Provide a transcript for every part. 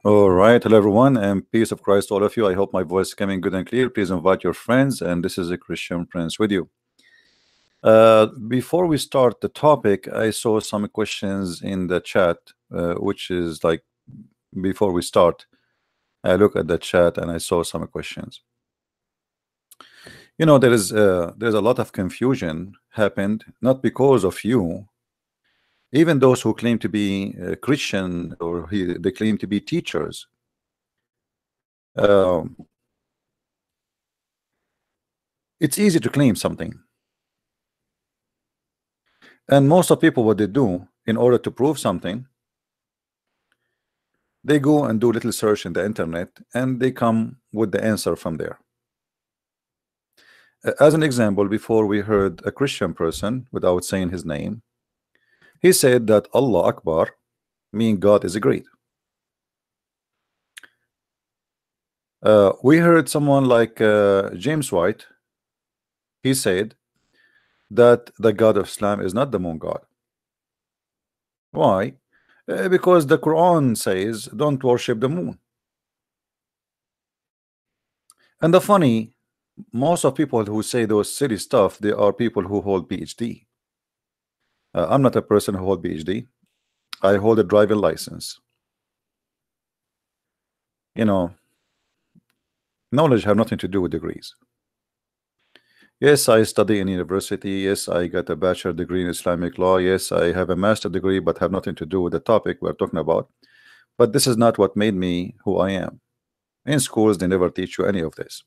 All right, hello everyone, and peace of Christ to all of you. I hope my voice is coming good and clear. Please invite your friends, and this is a Christian Prince with you. Before we start the topic, I saw some questions in the chat, which is like before we start, I look at the chat and I saw some questions. You know, there's a lot of confusion happened, not because of you. Even those who claim to be Christian or they claim to be teachers. Um, it's easy to claim something. And most of people, what they do in order to prove something, they go and do little search in the internet and they come with the answer from there. As an example, before we heard a Christian person, without saying his name, he said that Allah Akbar means God is great. We heard someone like James White. He said that the God of Islam is not the moon God. Why? Because the Quran says don't worship the moon. And the funny, most of people who say those silly stuff, they are people who hold PhD. I'm not a person who hold PhD. I hold a driving license. You know, knowledge have nothing to do with degrees. Yes, I study in university. Yes, I got a bachelor degree in Islamic law. Yes, I have a master degree, but have nothing to do with the topic we're talking about. But this is not what made me who I am. In schools, they never teach you any of this.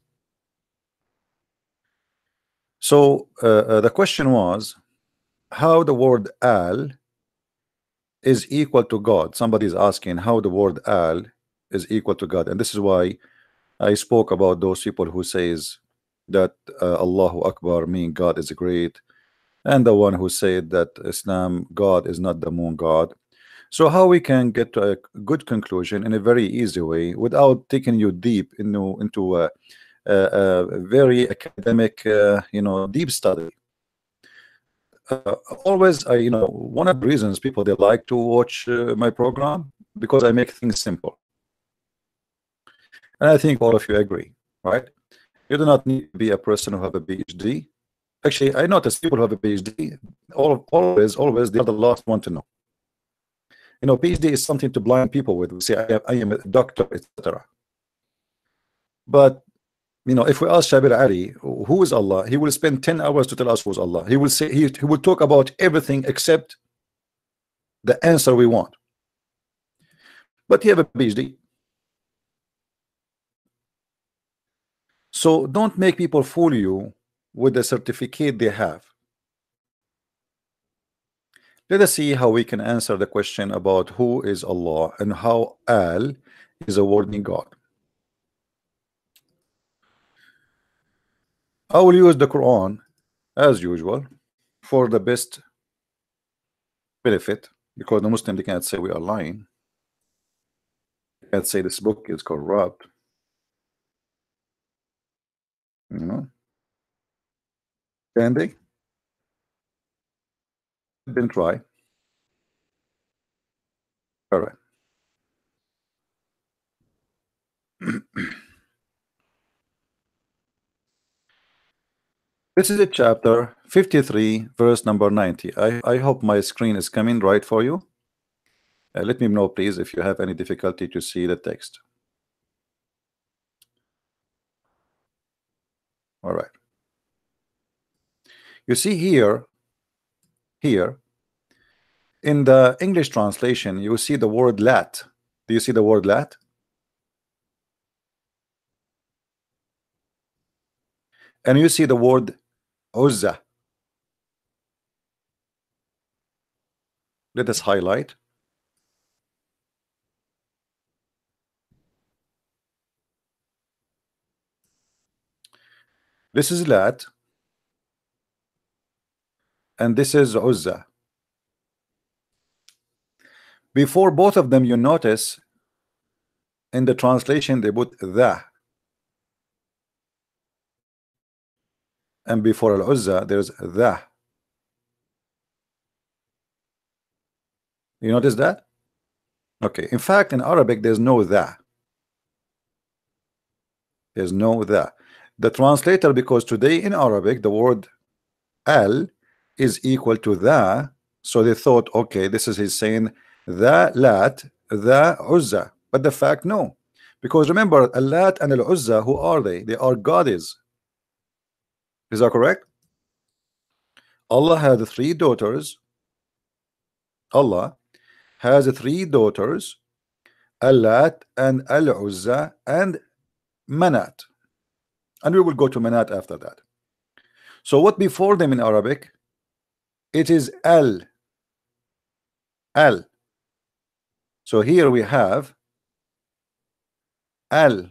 So the question was how the word al is equal to God. Somebody is asking how the word al is equal to God, and this is why I spoke about those people who says that Allahu Akbar mean God is great, and the one who said that Islam God is not the moon God. So how we can get to a good conclusion in a very easy way without taking you deep into a very academic, deep study. Always, one of the reasons people they like to watch my program because I make things simple, and I think all of you agree, right? You do not need to be a person who have a PhD. Actually, I notice people who have a PhD always they are the last one to know. PhD is something to blind people with. We say I am a doctor, etc. But if we ask Shabir Ali who is Allah, he will spend 10 hours to tell us who is Allah. He will say he will talk about everything except the answer we want. But he have a PhD. So don't make people fool you with the certificate they have. Let us see how we can answer the question about who is Allah and how Al is a word in God. I will use the Quran as usual for the best benefit, because the Muslim they can't say we are lying. They can't say this book is corrupt. Can they? Didn't try. All right. This is a chapter 53, verse number 90. I hope my screen is coming right for you. Let me know, please, if you have any difficulty to see the text. All right. You see here in the English translation, you see the word lat. Do you see the word lat? And you see the word Uzza. Let us highlight. This is lat, and this is Uzza. Before both of them, you notice in the translation they put the, and before Al-Uzza there's the. You notice that? Okay. In fact, in Arabic, there's no the. There's no the. The translator, because today in Arabic, the word al is equal to the, so they thought, okay, this is his saying the Lat, the Uzza. But the fact, no. Because remember, Al-Lat and Al-Uzza, who are they? They are goddesses. Is that correct? Allah had 3 daughters. Allah has 3 daughters, Al-Lat and Al-Uzza and Manat. And we will go to Manat after that. So what before them in Arabic? It is Al. Al. So here we have Al.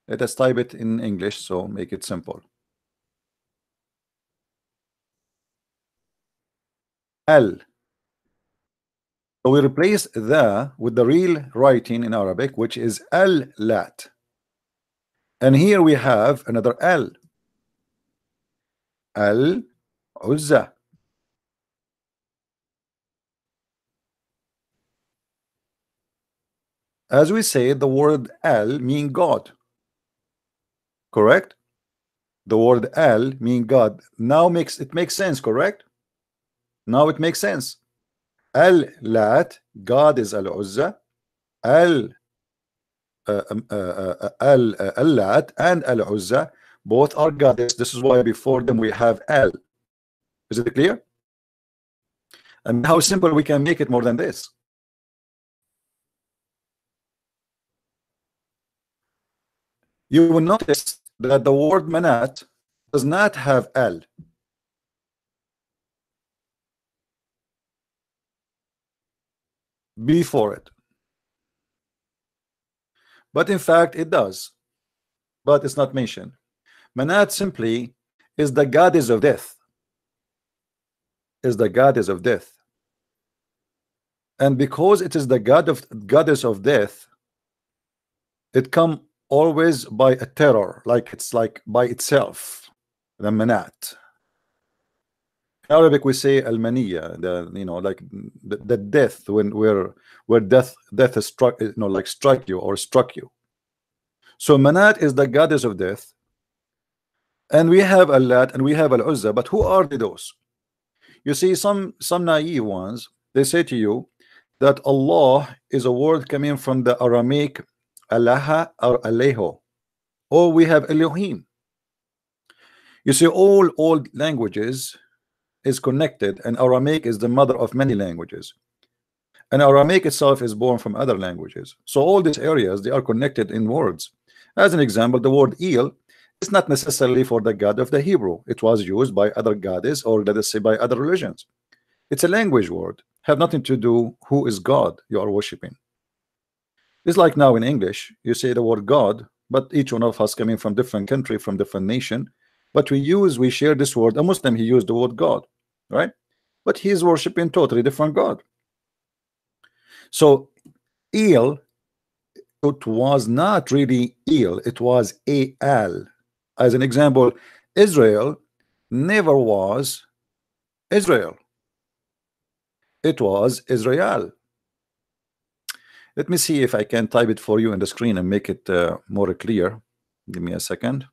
Let us type it in English, so make it simple. Al. So we replace the with the real writing in Arabic, which is Al-Lat. And here we have another Al. Al-Uzza. As we say, the word Al mean God. Correct? The word Al mean God. Now it makes sense, correct? Now it makes sense. Al-Lat, God is Al-Uzza. Al-Lat and Al-Uzza, both are goddess. This is why before them we have Al. Is it clear? And how simple we can make it more than this. You will notice that the word Manat does not have Al. before it. But in fact it does, but it's not mentioned. Manat simply is the goddess of death. Is the goddess of death. And because it is the goddess of death, it come always by a terror, like it's like by itself. The Manat. In Arabic we say al-maniya, like the death, where death is struck, like struck you or struck you. So Manat is the goddess of death, and we have Al-Lat and we have Al-Uzza. But who are those? You see, some naive ones, they say to you that Allah is a word coming from the Aramaic Allah or Aleho, or we have Elohim. You see, all old languages is connected, and Aramaic is the mother of many languages, and Aramaic itself is born from other languages. So all these areas, they are connected in words. As an example, the word El is not necessarily for the God of the Hebrew. It was used by other goddesses, or let us say by other religions. It's a language word, have nothing to do who is God you are worshiping. It's like now in English, you say the word God, but each one of us coming from different country, from different nation, but we share this word. A Muslim, he used the word God, right? But he's worshiping totally different God. So El, it was not really El, it was Al. As an example, Israel never was Israel. It was Israel. Let me see if I can type it for you on the screen and make it more clear. Give me a second.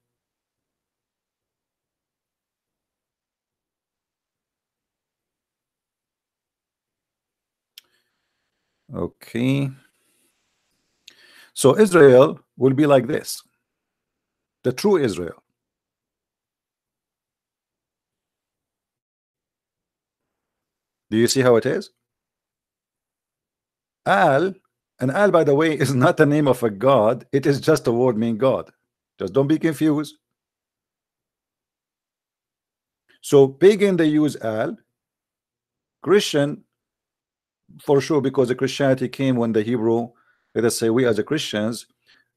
Okay. So Israel will be like this. The true Israel. Do you see how it is? Al, and Al, by the way, is not the name of a god. It is just a word meaning God. Just don't be confused. So pagan, they use Al. Christian, for sure, because the Christianity came when the Hebrew, let us say we as a Christians,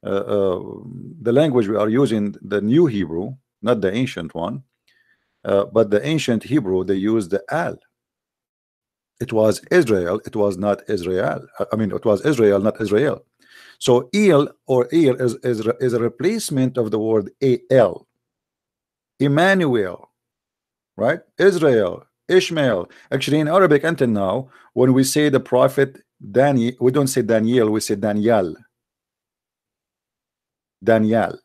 the language we are using, the new Hebrew, not the ancient one, but the ancient Hebrew, they used the Al. It was Israel, it was not Israel. I mean, it was Israel, not Israel. So El or El is a replacement of the word Al. Emmanuel, right? Israel, Ishmael. Actually, in Arabic until now, when we say the prophet Daniel, we don't say Daniel, we say Daniel. Daniel.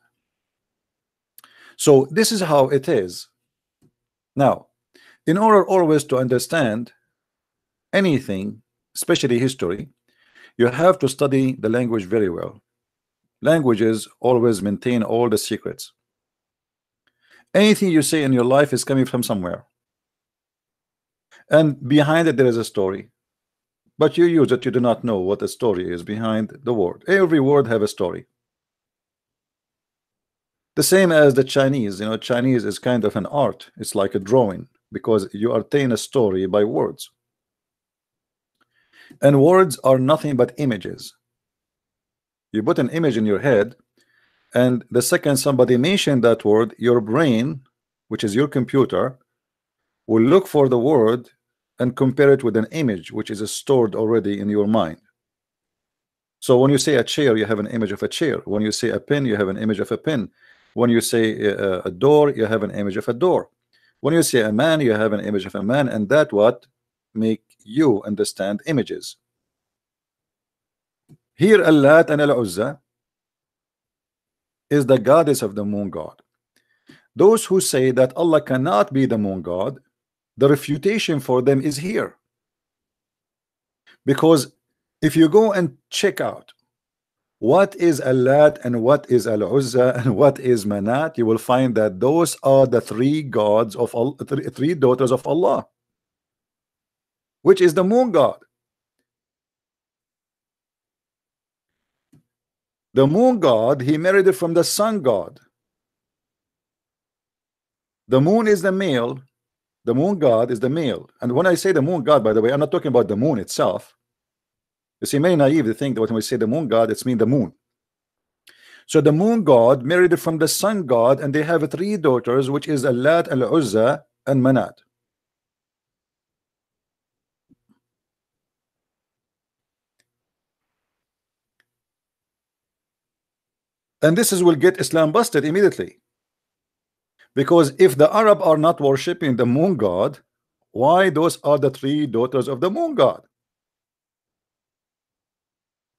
So this is how it is. Now, in order always to understand anything, especially history, you have to study the language very well. Languages always maintain all the secrets. Anything you say in your life is coming from somewhere, and behind it there is a story, but you use it, you do not know what the story is behind the word. Every word have a story. The same as the Chinese, you know, Chinese is kind of an art. It's like a drawing, because you attain a story by words, and words are nothing but images. You put an image in your head, and the second somebody mentioned that word, your brain, which is your computer, will look for the word and compare it with an image which is stored already in your mind. So when you say a chair, you have an image of a chair. When you say a pen, you have an image of a pen. When you say a door, you have an image of a door. When you say a man, you have an image of a man, and that what make you understand images. Here Allat and Al-Uzza is the goddess of the moon god. Those who say that Allah cannot be the moon god, the refutation for them is here. Because if you go and check out what is Allat and what is Al-Uzza and what is Manat, you will find that those are the three gods of Allah, three daughters of Allah, which is the moon god. The moon god, he married it from the sun god. The moon is the male, the moon god is the male. And when I say the moon god, by the way, I'm not talking about the moon itself. You see, many naive they think that when we say the moon god, it's mean the moon. So the moon god married from the sun god, and they have three daughters, which is Allat, Al-Uzza, and Manat. And this is will get Islam busted immediately. Because if the Arab are not worshiping the moon god, why those are the three daughters of the moon god?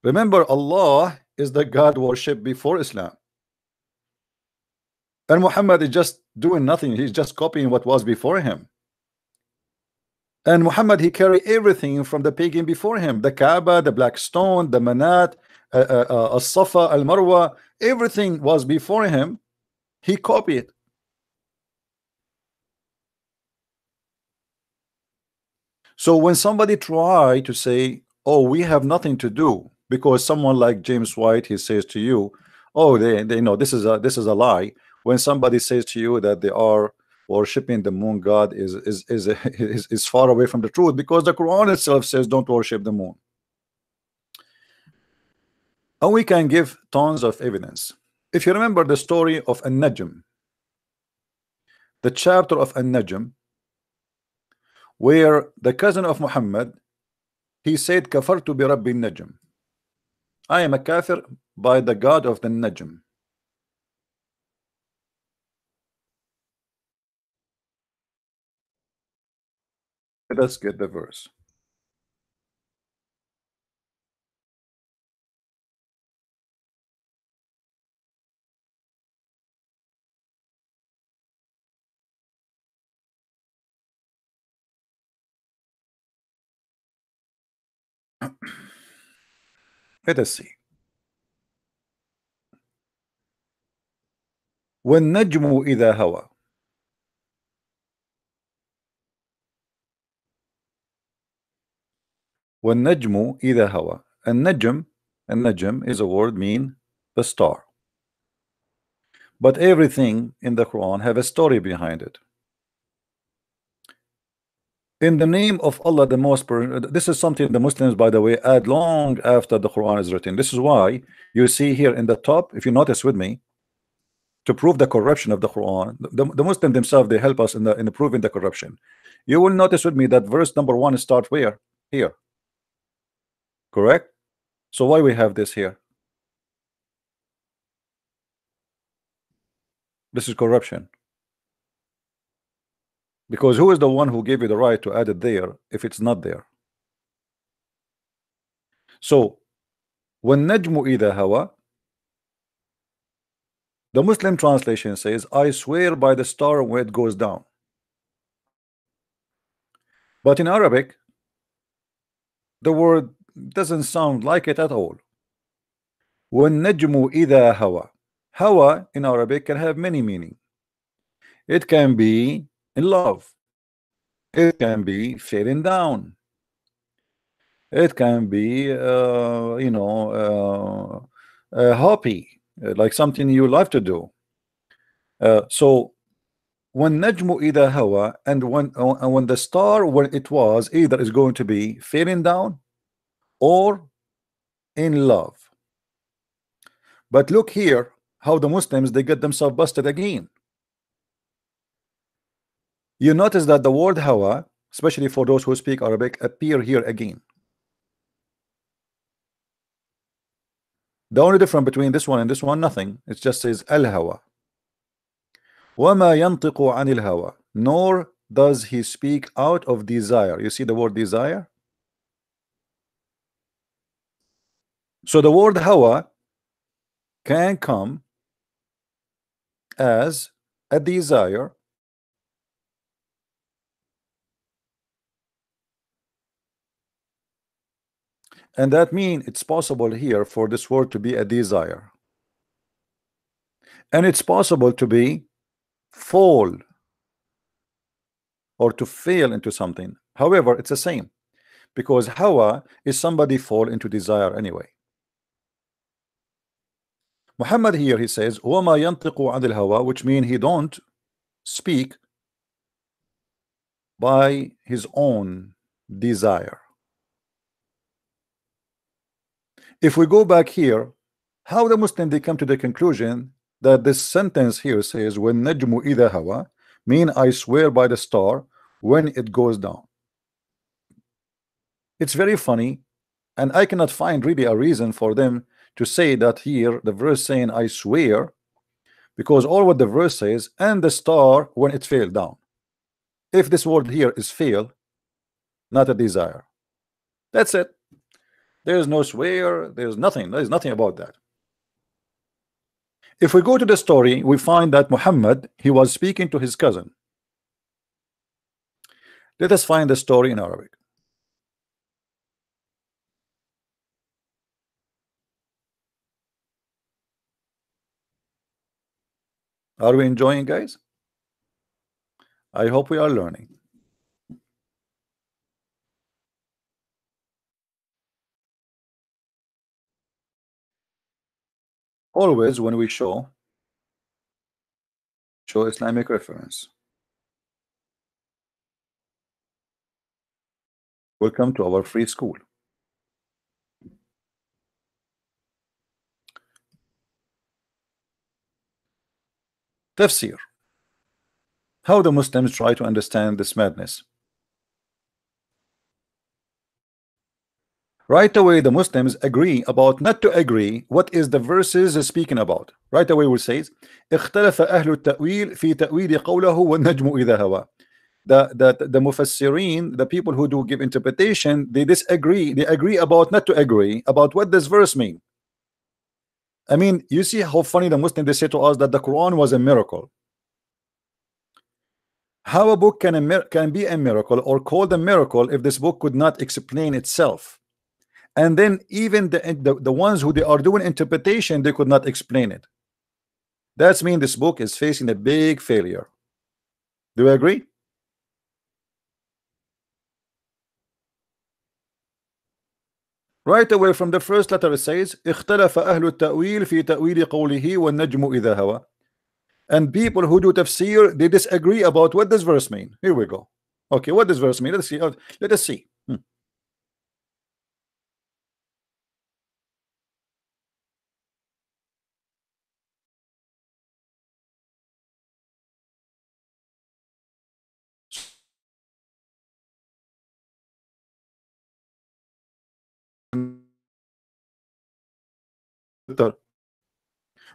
Remember, Allah is the God worship before Islam. And Muhammad is just doing nothing. He's just copying what was before him. And Muhammad, he carried everything from the pagan before him. The Kaaba, the black stone, the Manat, As-Safa, Al-Marwa, everything was before him. He copied. So when somebody try to say, oh, we have nothing to do, because someone like James White, he says to you, oh, they know this is a lie. When somebody says to you that they are worshiping the moon god is far away from the truth, because the Quran itself says don't worship the moon. And we can give tons of evidence. If you remember the story of An-Najm, the chapter of An-Najm, where the cousin of Muhammad, he said, Kafartu bi Rabbi Najm, I am a kafir by the God of the Najm. Let's get the verse. Let us see. وَالنَّجْمُ إِذَا هَوَى, وَالنَّجْمُ إِذَا هَوَى. النَّجْم is a word mean the star. But everything in the Quran have a story behind it. In the name of Allah, the most this is something the Muslims, by the way, add long after the Quran is written. This is why you see here in the top, if you notice with me, to prove the corruption of the Quran, the Muslims themselves, they help us in proving the corruption. You will notice with me that verse number 1 starts where? Here. Correct? So why we have this here? This is corruption. Because who is the one who gave you the right to add it there if it's not there? So وَالنَّجْمُ إِذَا هَوَى, the Muslim translation says, I swear by the star when it goes down. But in Arabic, the word doesn't sound like it at all. وَالنَّجْمُ إِذَا هَوَى. Hawa in Arabic can have many meanings. It can be in love. It can be falling down. It can be, happy, like something you love to do. So when najmu ida hawa, and when the star, when it was, either is going to be falling down or in love. But look here how the Muslims, they get themselves busted again. You notice that the word hawa, especially for those who speak Arabic, appear here again. The only difference between this one and this one, nothing. It just says al-hawa. وَمَا يَنْطِقُ عَنِ الْهَوَى. Nor does he speak out of desire. You see the word desire? So the word hawa can come as a desire, and that means it's possible here for this word to be a desire, and it's possible to be fall or to fail into something. However, it's the same, because hawa is somebody fall into desire anyway. Muhammad here, he says وَمَا يَنْطِقُ عَنِ الْهَوَى, which means he don't speak by his own desire. If we go back here, how the Muslim they come to the conclusion that this sentence here says when najmu ida hawa, mean I swear by the star when it goes down. It's very funny, and I cannot find really a reason for them to say that here the verse saying I swear, because all what the verse says, and the star when it fell down. If this word here is fail, not a desire, that's it. There's no swear, there's nothing about that. If we go to the story, we find that Muhammad, he was speaking to his cousin. Let us find the story in Arabic. Are we enjoying, guys? I hope we are learning. Always when we show Islamic reference. Welcome to our free school. Tafsir. How the Muslims try to understand this madness. Right away the Muslims agree about not to agree what is the verses speaking about. Right away we say اختلف أهل التأويل في تأويل قوله والنجم إذا هوى. The mufassirin, the people who do give interpretation, they disagree. They agree about not to agree about what this verse mean. I mean, you see how funny the Muslims, they say to us that the Quran was a miracle. How a book can be a miracle or called a miracle if this book could not explain itself? And then even the ones who they are doing interpretation, they could not explain it. That's mean this book is facing a big failure. Do you agree? Right away from the first letter it says اختلف أهل التأويل في تأويل قوله والنجم إذا هوى. And people who do tafsir, they disagree about what this verse mean. Here we go. Okay, what does verse mean? Let's see. Let us see.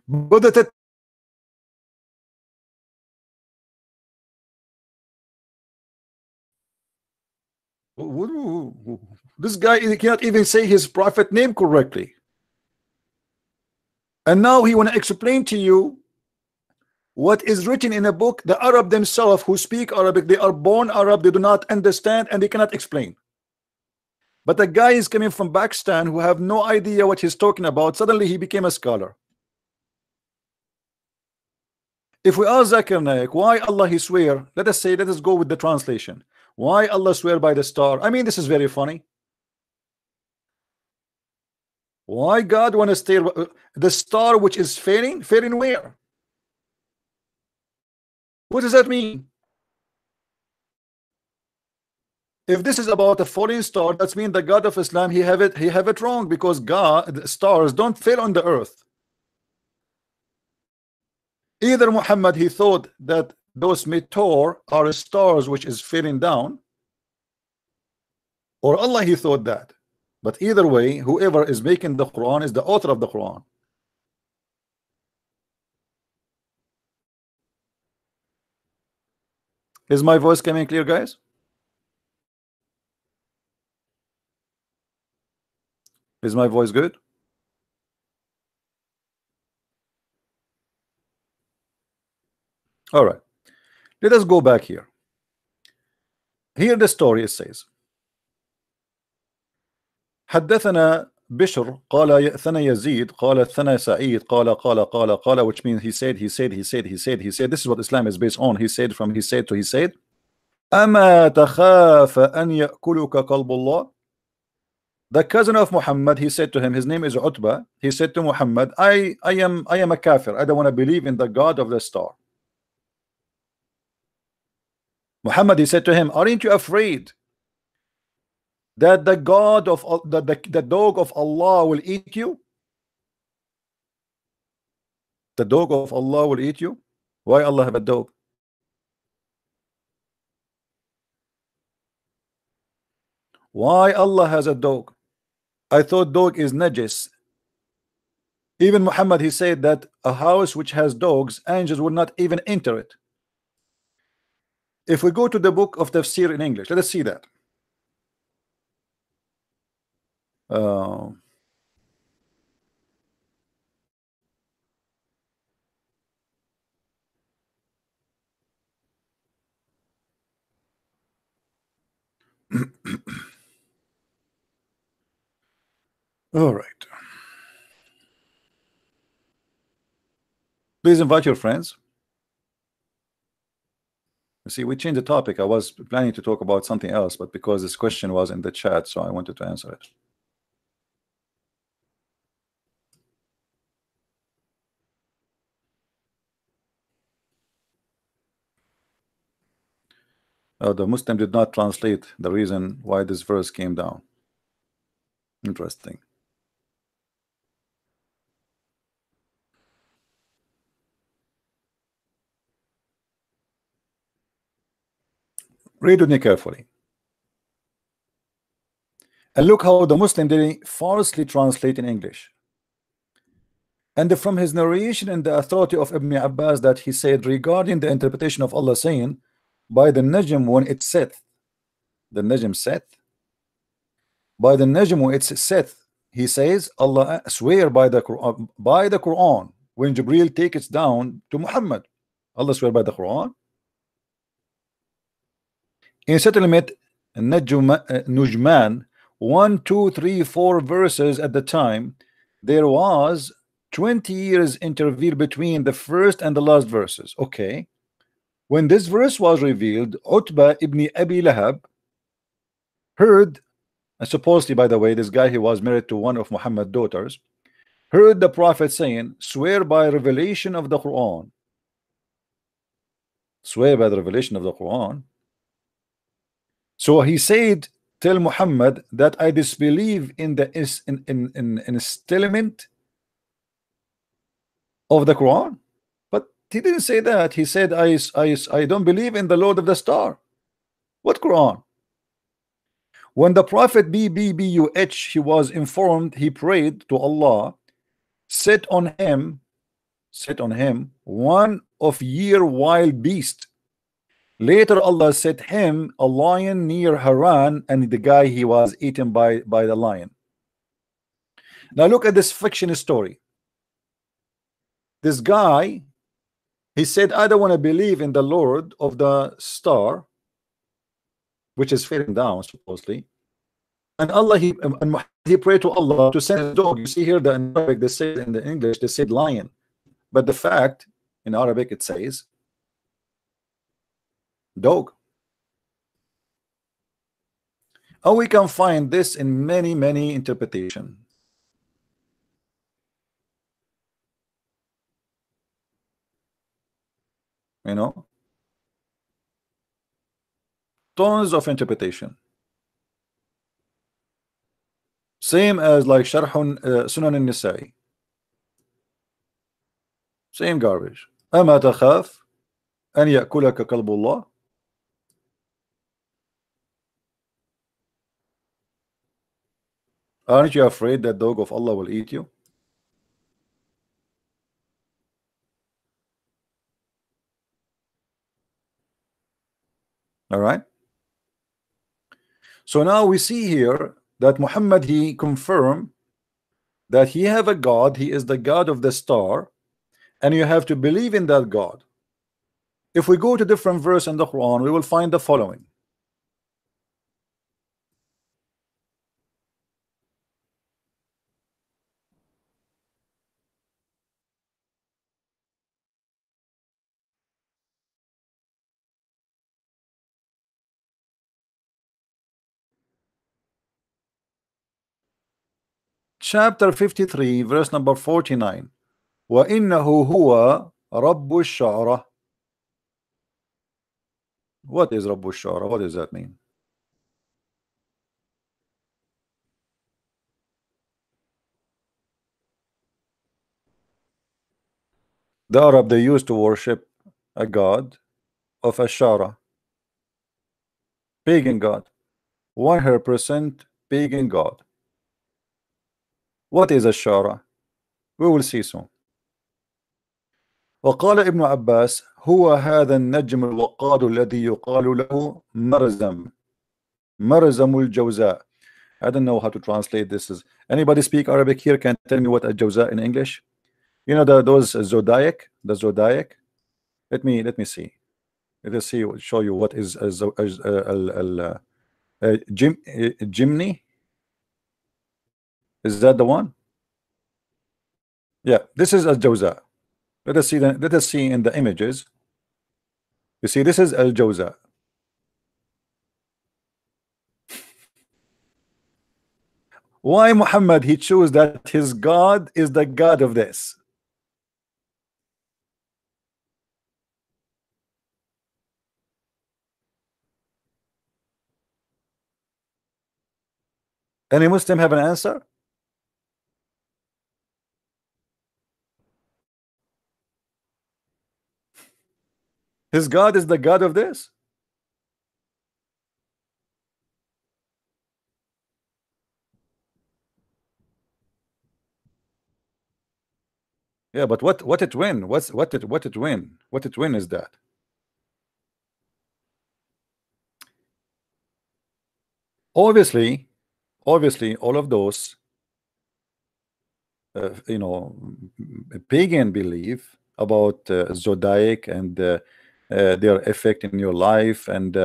بدأت This guy, he cannot even say his prophet name correctly. And now he want to explain to you what is written in a book. The Arab themselves who speak Arabic, they are born Arab, they do not understand and they cannot explain. But the guy is coming from Pakistan who have no idea what he's talking about. Suddenly he became a scholar. If we ask Zakir Naik, why Allah he swear, let us go with the translation. Why Allah swear by the star? I mean, this is very funny. Why God want to stay the star which is failing where? What does that mean? If this is about a falling star, that means the God of Islam he have it wrong, because God, stars don't fail on the earth. Either Muhammad he thought that those meteor are stars which is falling down, or Allah he thought that. But either way, whoever is making the Quran is the author of the Quran. Is my voice coming clear, guys? Is my voice good? All right, let us go back here. Here the story it says حدثنا بشر قال يأثنى يزيد قال ثنى سعيد قال, which means he said. This is what Islam is based on. He said to he said أما تخاف أن يأكلك قلب الله. The cousin of Muhammad, he said to him, his name is Utbah. He said to Muhammad, I am a kafir. I don't want to believe in the God of the star. Muhammad, he said to him, aren't you afraid that the God of the dog of Allah will eat you? The dog of Allah will eat you? Why Allah have a dog? Why Allah has a dog? I thought dog is najis. Even Muhammad, he said that a house which has dogs, angels will not even enter it. If we go to the book of Tafsir in English, let us see that. All right. Please invite your friends. You see, we changed the topic. I was planning to talk about something else, but because this question was in the chat, so I wanted to answer it. The Muslim did not translate the reason why this verse came down. Interesting. Read with me carefully. And look how the Muslim did falsely translate in English. And from his narration and the authority of Ibn Abbas that he said regarding the interpretation of Allah saying, by the Najm when it saith, the Najm saith, by the Najm when it saith, he says, Allah swear by the Quran when Jibril takes it down to Muhammad. Allah swear by the Quran. In settlement Nujman 1, 2, 3, 4 verses at the time, there was 20 years interval between the first and the last verses. Okay, when this verse was revealed, Utbah ibn Abi Lahab heard, and supposedly, by the way, this guy, he was married to one of Muhammad's daughters, heard the Prophet saying, swear by revelation of the Quran. Swear by the revelation of the Quran. So he said, tell Muhammad that I disbelieve in the installment of the Quran. But he didn't say that. He said, I don't believe in the Lord of the Star. What Quran? When the Prophet BBBUH, he was informed, he prayed to Allah, set on him one of year wild beast, Later, Allah set him a lion near Haran, and the guy he was eaten by the lion. Now look at this fiction story. This guy, he said, I don't want to believe in the Lord of the star, which is falling down supposedly. And Allah, he prayed to Allah to send a dog. You see here that in Arabic they say, in the English they said lion, but the fact in Arabic it says dog. And we can find this in many interpretations. You know, tons of interpretation. Same as like Sharh Sunan al-Nisa'i. Same garbage. أما تخاف أن يأكلك كلب الله. Aren't you afraid that dog of Allah will eat you? All right. So now we see here that Muhammad, he confirmed that he have a God. He is the God of the star, and you have to believe in that God. If we go to different verse in the Quran, we will find the following. Chapter 53, verse number 49. وَإِنَّهُ هُوَ رَبُّ الشَّعْرَةِ. What is رَبُّ الشَّعْرَةِ? What does that mean? The Arab, they used to worship a god of Ashara, pagan god, 100% pagan god. What is Ashara? We will see soon. وقال ابن عباس هو هذا النجم الوقاد الذي يقال له مرزم الجوزاء. I don't know how to translate this. Is anybody speak Arabic here? Can tell me what a jawza in English? You know those zodiac, the zodiac. Let me see. Let us see. Show you what is a Jimny. Is that the one? Yeah, this is a jawza. Let us see. Let us see in the images. You see, this is al jawza. Why Muhammad he chose that his God is the God of this? Any Muslim have an answer? His God is the God of this? Yeah, but what it win? What it win? What it win is that? Obviously, all of those you know, pagan belief about zodiac and their effect in your life, and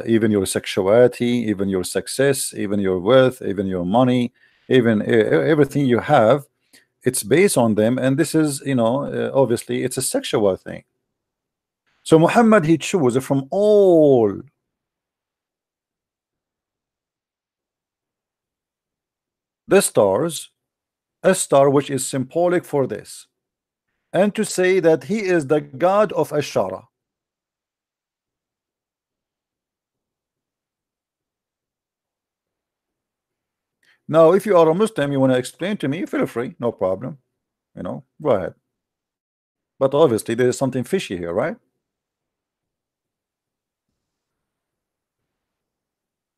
even your sexuality, even your success, even your wealth, even your money, even everything you have, it's based on them. And this is, you know, obviously it's a sexual thing. So Muhammad, he chose from all the stars a star which is symbolic for this, and to say that he is the God of Ashara. Now, if you are a Muslim, you want to explain to me, feel free, no problem. You know, go ahead. But obviously, there is something fishy here, right?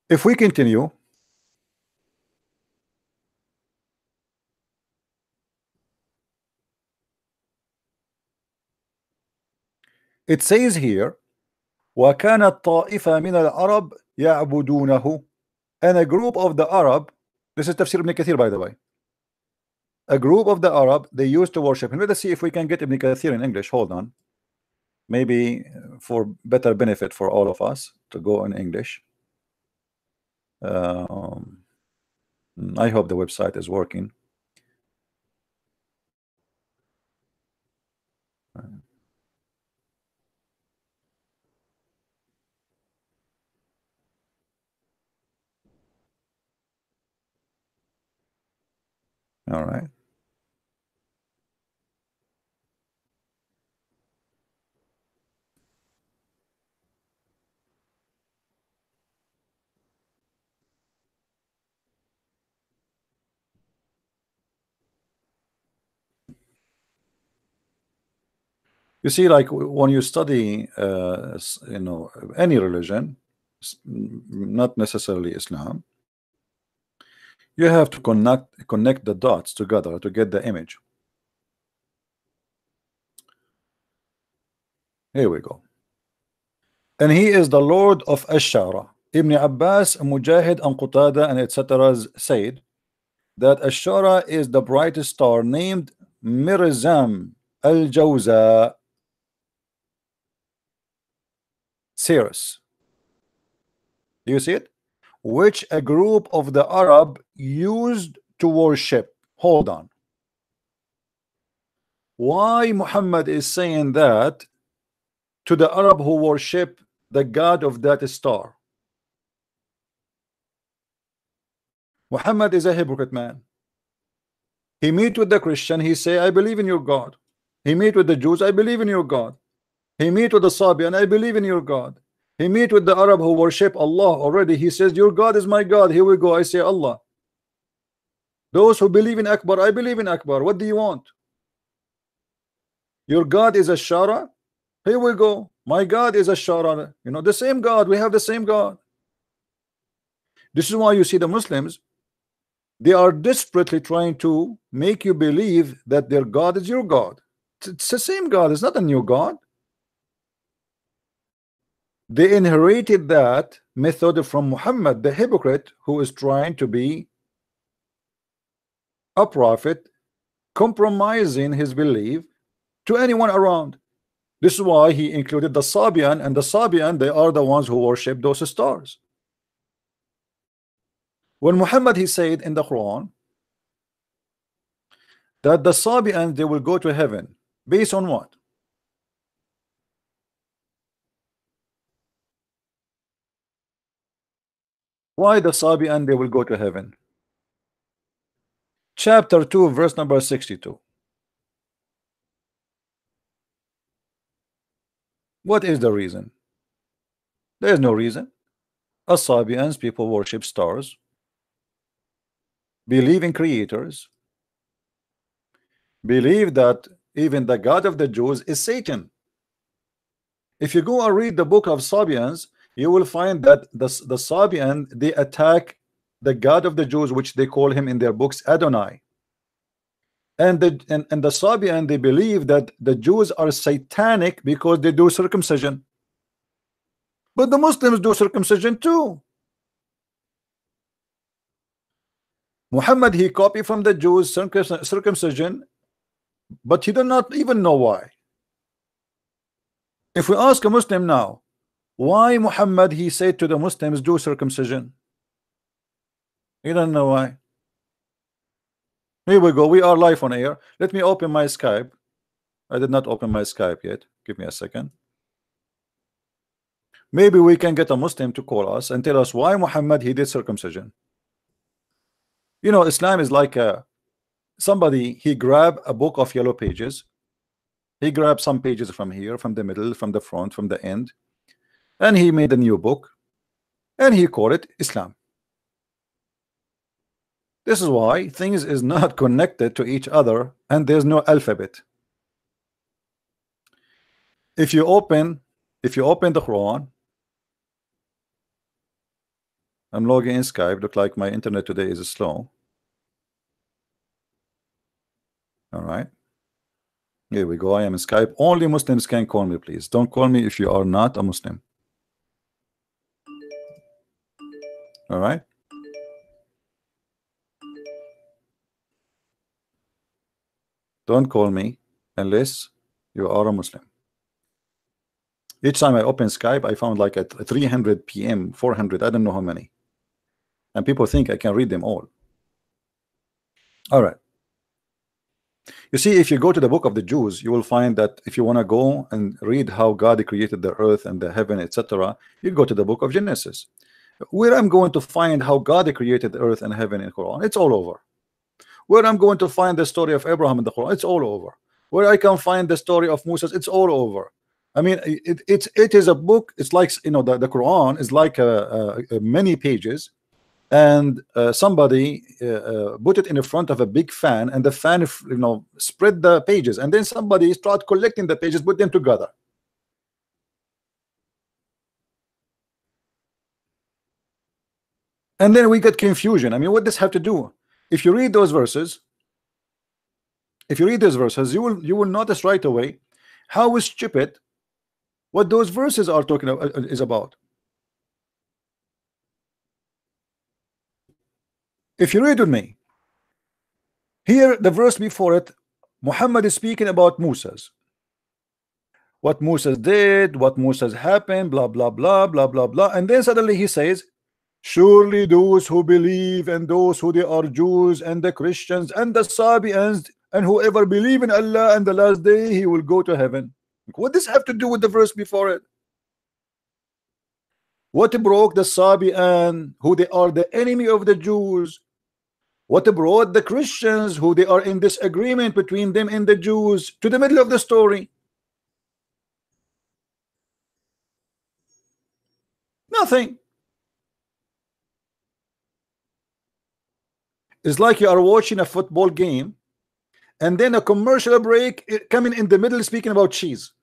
If we continue, it says here وكانت طائفة من العرب يعبدونه, and a group of the Arab, this is Tafsir Ibn Kathir by the way, a group of the Arab, they used to worship him. Let us see if we can get Ibn Kathir in English. Hold on, maybe for better benefit for all of us to go in English. I hope the website is working. All right. You see, like when you study, you know, any religion, not necessarily Islam, you have to connect the dots together to get the image. Here we go. And he is the Lord of Ash-Shara. Ibn Abbas, Mujahid, and Qatada, and etc. said that Ash-Shara is the brightest star named Mirzam al-Jawza Sirius. Do you see it? Which a group of the Arab used to worship. Hold on. Why Muhammad is saying that to the Arab who worship the god of that star? Muhammad is a hypocrite man. He meet with the Christian, he say, I believe in your God. He meet with the Jews, I believe in your God. He meet with the Sabian, I believe in your God. He meet with the Arab who worship Allah already. He says, your God is my God. Here we go. I say Allah. Those who believe in Akbar, I believe in Akbar. What do you want? Your God is Ash-Shara. Here we go. My God is Ash-Shara. You know, the same God. We have the same God. This is why you see the Muslims, they are desperately trying to make you believe that their God is your God. It's the same God. It's not a new God. They inherited that method from Muhammad, the hypocrite, who is trying to be a prophet, compromising his belief to anyone around. This is why he included the Sabian, and the Sabian, they are the ones who worship those stars. When Muhammad, he said in the Quran that the Sabian, they will go to heaven, based on what? Why the Sabian, they will go to heaven? Chapter 2, verse number 62. What is the reason? There is no reason. As Sabians, people worship stars, believe in creators, believe that even the God of the Jews is Satan. If you go and read the book of Sabians, you will find that the Sabian, they attack the God of the Jews, which they call him in their books Adonai. And the Sabian, they believe that the Jews are satanic because they do circumcision. But the Muslims do circumcision too. Muhammad, he copied from the Jews circumcision, but he did not even know why. If we ask a Muslim now, why Muhammad, he said to the Muslims, do circumcision? He don't know why. Here we go. We are live on air. Let me open my Skype. I did not open my Skype yet. Give me a second. Maybe we can get a Muslim to call us and tell us why Muhammad, he did circumcision. You know, Islam is like somebody, he grabbed a book of yellow pages. He grabbed some pages from here, from the middle, from the front, from the end, and he made a new book, and he called it Islam. This is why things is not connected to each other, and there's no alphabet. If you open the Quran, I'm logging in Skype. Look like my internet today is slow. All right, here we go. I am in Skype. Only Muslims can call me, please. Don't call me if you are not a Muslim. All right. Don't call me unless you are a Muslim. Each time I open Skype, I found like at 300 p.m., 400, I don't know how many. And people think I can read them all. All right. You see, if you go to the book of the Jews, you will find that if you want to go and read how God created the earth and the heaven, etc., you go to the book of Genesis. Where I'm going to find how God created the earth and heaven in Quran, it's all over. Where I'm going to find the story of Abraham in the Quran, it's all over. Where I can find the story of Moses, it's all over. I mean, it is a book. It's like, you know, the Quran is like many pages, and somebody put it in front of a big fan, and the fan, you know, spread the pages, and then somebody start collecting the pages, put them together. And then we get confusion. I mean, what does have to do? If you read those verses, you will notice right away how stupid what those verses are talking about is about. If you read with me, here the verse before it, Muhammad is speaking about Moses. What Moses did, what Moses happened, blah blah blah blah blah blah, and then suddenly he says, surely those who believe and those who they are Jews and the Christians and the Sabians and whoever believe in Allah and the last day, he will go to heaven. What does have to do with the verse before it? What broke the Sabian, who they are the enemy of the Jews? What brought the Christians, who they are in disagreement between them and the Jews, to the middle of the story? Nothing. It's like you are watching a football game, and then a commercial break coming in the middle speaking about cheese.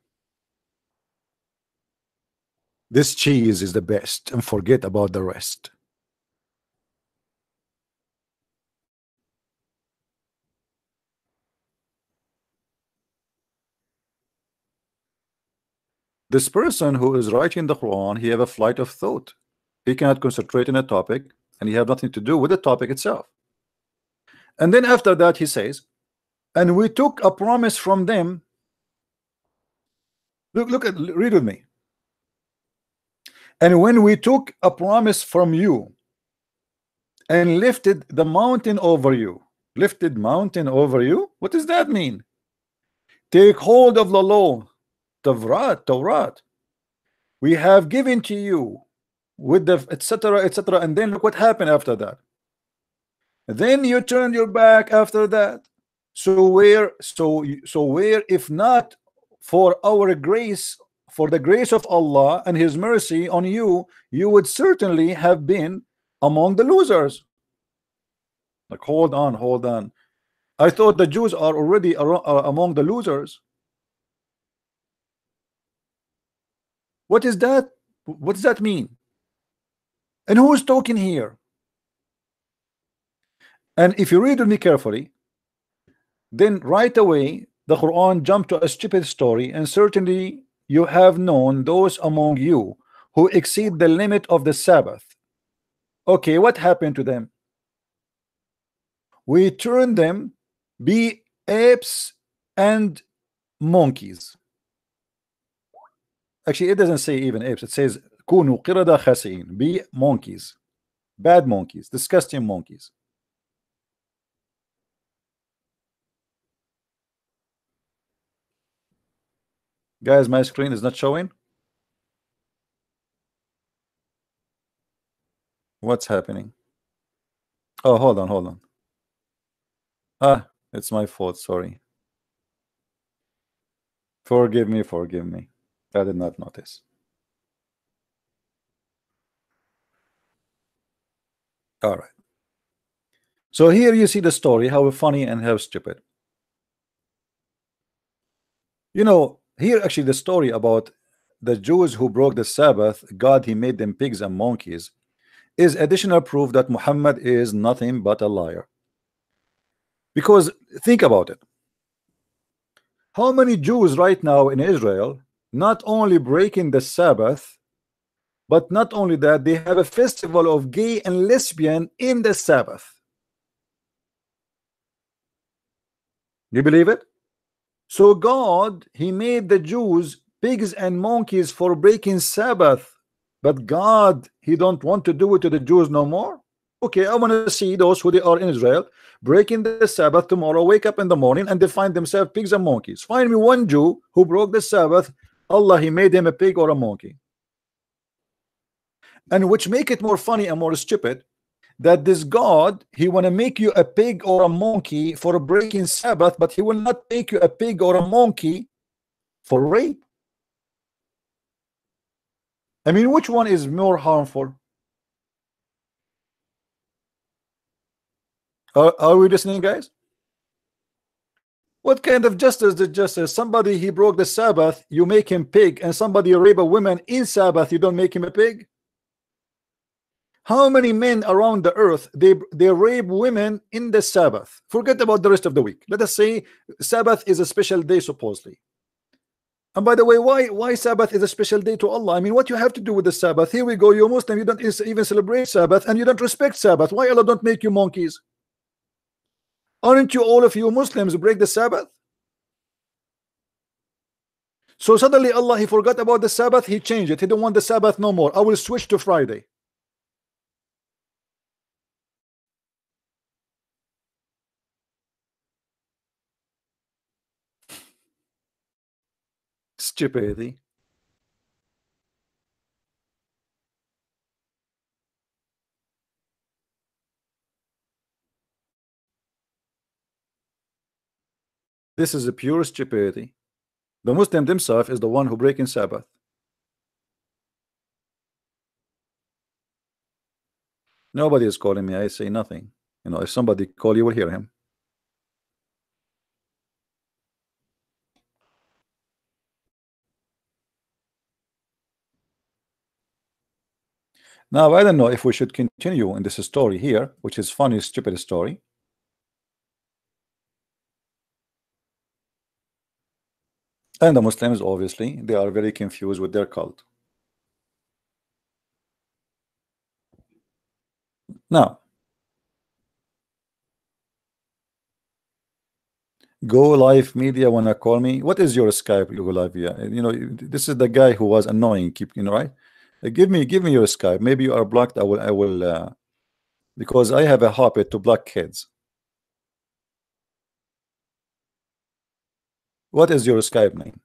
This cheese is the best, and forget about the rest. This person who is writing the Quran, he have a flight of thought. He cannot concentrate on a topic, and he have nothing to do with the topic itself. And then after that he says, and we took a promise from them. Read with me. And when we took a promise from you and lifted the mountain over you. Lifted mountain over you? What does that mean? Take hold of the law, Torah. We have given to you with the etc. etc. And then look what happened after that. Then you turned your back after that. So where if not for our grace, for the grace of Allah and His mercy on you, you would certainly have been among the losers. Like, hold on. I thought the Jews are already among the losers. What is that? What does that mean? And who is talking here? And if you read with me carefully, then right away the Quran jumped to a stupid story, and certainly you have known those among you who exceed the limit of the Sabbath. Okay, what happened to them? We turned them be apes and monkeys. Actually, it doesn't say even apes. It says kunu qirada khasi'in, be monkeys, bad monkeys, disgusting monkeys. Guys, my screen is not showing. What's happening? Oh, hold on. Ah, it's my fault. Sorry. Forgive me. I did not notice. All right. So here you see the story, how funny and how stupid. You know, here actually the story about the Jews who broke the Sabbath, God, He made them pigs and monkeys, is additional proof that Muhammad is nothing but a liar. Because think about it. How many Jews right now in Israel not only breaking the Sabbath, But not only that, they have a festival of gay and lesbian in the Sabbath. You believe it? So God, he made the Jews pigs and monkeys for breaking Sabbath, but God, he don't want to do it to the Jews no more. Okay, I want to see those who they are in Israel breaking the Sabbath tomorrow, wake up in the morning and they find themselves pigs and monkeys. Find me one Jew who broke the Sabbath, Allah, he made him a pig or a monkey. And which make it more funny and more stupid, that this God, he want to make you a pig or a monkey for breaking Sabbath, but he will not make you a pig or a monkey for rape. I mean, which one is more harmful? Are we listening, guys? What kind of justice is justice? Somebody, he broke the Sabbath, you make him pig, and somebody rape a woman in Sabbath, you don't make him a pig? How many men around the earth they rape women in the Sabbath? Forget about the rest of the week. Let us say Sabbath is a special day supposedly. And by the way, why Sabbath is a special day to Allah? I mean, what you have to do with the Sabbath? Here we go, you're Muslim, you don't even celebrate Sabbath, and you don't respect Sabbath. Why Allah don't make you monkeys? Aren't you, all of you Muslims, break the Sabbath? So suddenly Allah, he forgot about the Sabbath, he changed it. He don't want the Sabbath no more. I will switch to Friday. Stupidity. This is a pure stupidity. The Muslim himself is the one who breaking Sabbath. Nobody is calling me. I say nothing. You know, if somebody call, you will hear him. Now, I don't know if we should continue in this story here, which is funny, stupid story. And the Muslims, obviously, they are very confused with their cult. Now, Go Live Media wanna call me. What is your Skype, Go Live? Yeah, you know, this is the guy who was annoying. Keep, you know, right? Give me your Skype. Maybe you are blocked. I will because I have a habit to block kids. What is your Skype name?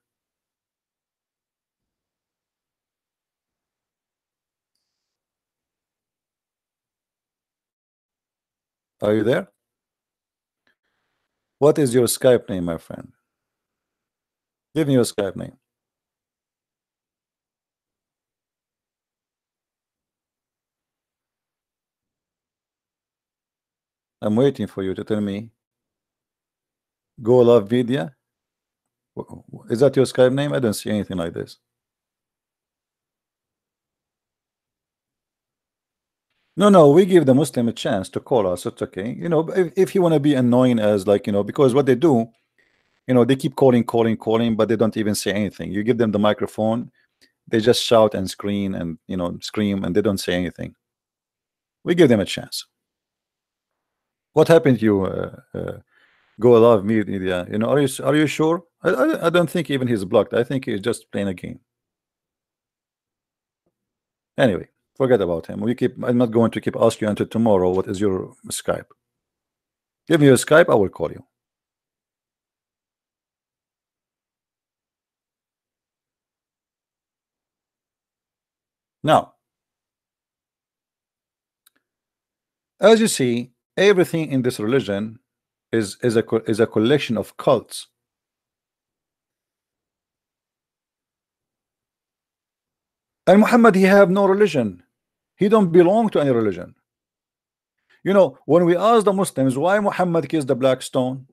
Are you there? What is your Skype name, my friend? Give me your Skype name. I'm waiting for you to tell me. Go Love Vidya. Is that your Skype name? I don't see anything like this. No, we give the Muslim a chance to call us. It's okay. You know, if you want to be annoying as like, you know, because what they do, you know, they keep calling, but they don't even say anything. You give them the microphone, they just shout and scream and, you know, scream, and they don't say anything. We give them a chance. What happened to you? Go Love Media. You know, are you sure? I don't think even he's blocked. I think he's just playing a game. Anyway, forget about him. I'm not going to keep asking you until tomorrow. What is your Skype? Give me your Skype. I will call you. Now, as you see, everything in this religion is a collection of cults. And Muhammad, he have no religion. He don't belong to any religion. You know, when we ask the Muslims why Muhammad kissed the black stone,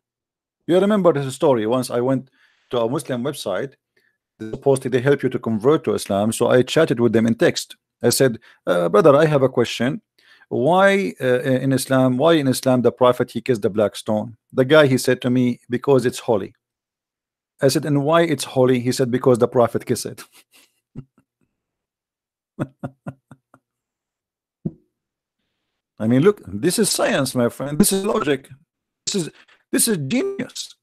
you remember this story. Once I went to a Muslim website, supposedly they help you to convert to Islam. So I chatted with them in text. I said, brother, I have a question. Why in Islam the Prophet he kissed the black stone? The guy, he said to me, because it's holy. I said, and why it's holy? He said, because the Prophet kissed it. I mean, look, this is science, my friend. This is logic. This is genius.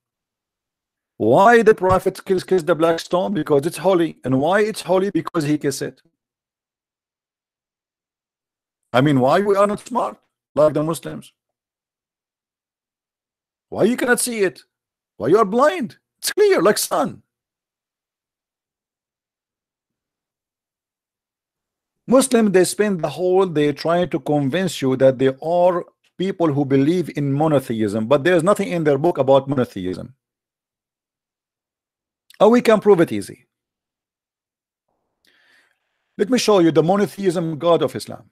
Why the prophet kiss the black stone? Because it's holy. And why it's holy? Because he kissed it. I mean, why we are not smart like the Muslims? Why you cannot see it? Why you are blind? It's clear like sun. Muslims, they spend the whole day trying to convince you that they are people who believe in monotheism, but there's nothing in their book about monotheism. Oh, we can prove it easy. Let me show you the monotheism God of Islam.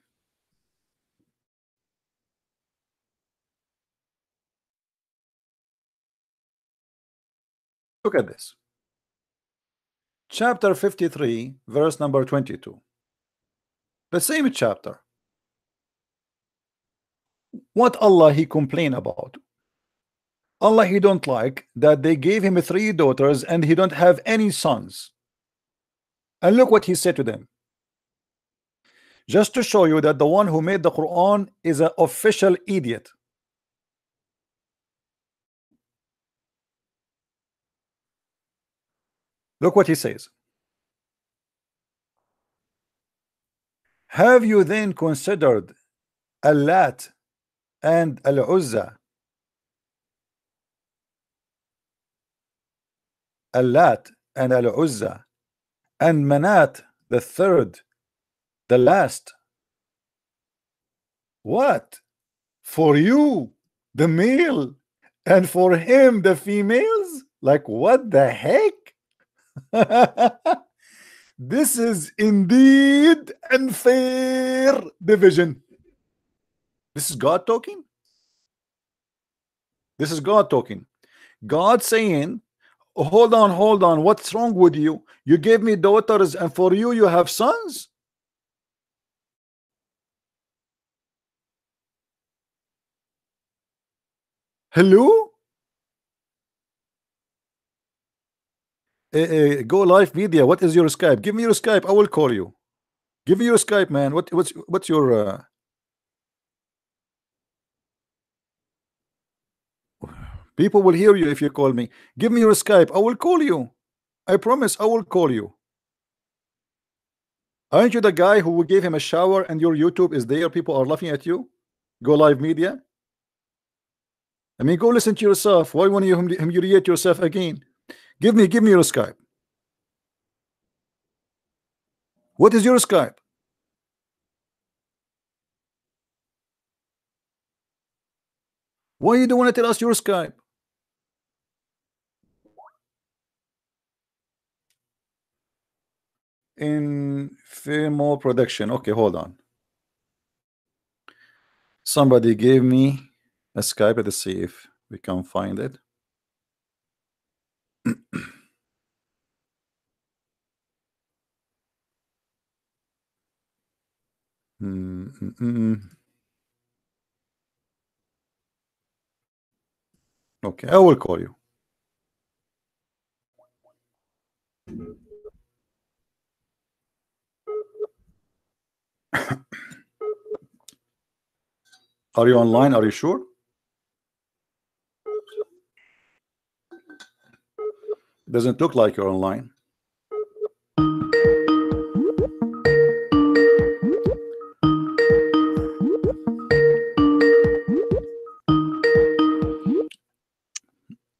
Look at this. Chapter 53, verse number 22. The same chapter. What Allah he complain about? Allah he don't like that they gave him 3 daughters and he don't have any sons. And look what he said to them. Just to show you that the one who made the Quran is an official idiot. Look what he says. Have you then considered Al-Lat and Al-Uzza? Al-Lat and Al-Uzza and Manat, the third, the last. What? For you, the male, and for him, the females? Like, what the heck? This is indeed unfair division. This is God talking. This is God talking. God saying, hold on, what's wrong with you? You gave me daughters and for you you have sons. Hello? Go live media. What is your Skype? Give me your Skype. I will call you. Give me your Skype, man. What's your people will hear you if you call me. Give me your Skype. I will call you. I promise I will call you. Aren't you the guy who gave him a shower and your YouTube is there? People are laughing at you. Go live media. I mean, go listen to yourself. Why want you humiliate yourself again? Give me your Skype. What is your Skype? Why you don't want to tell us your Skype? In Fimo production. Okay, hold on. Somebody gave me a Skype. Let's see if we can find it. Okay, I will call you. Are you online? Are you sure? Doesn't look like you're online.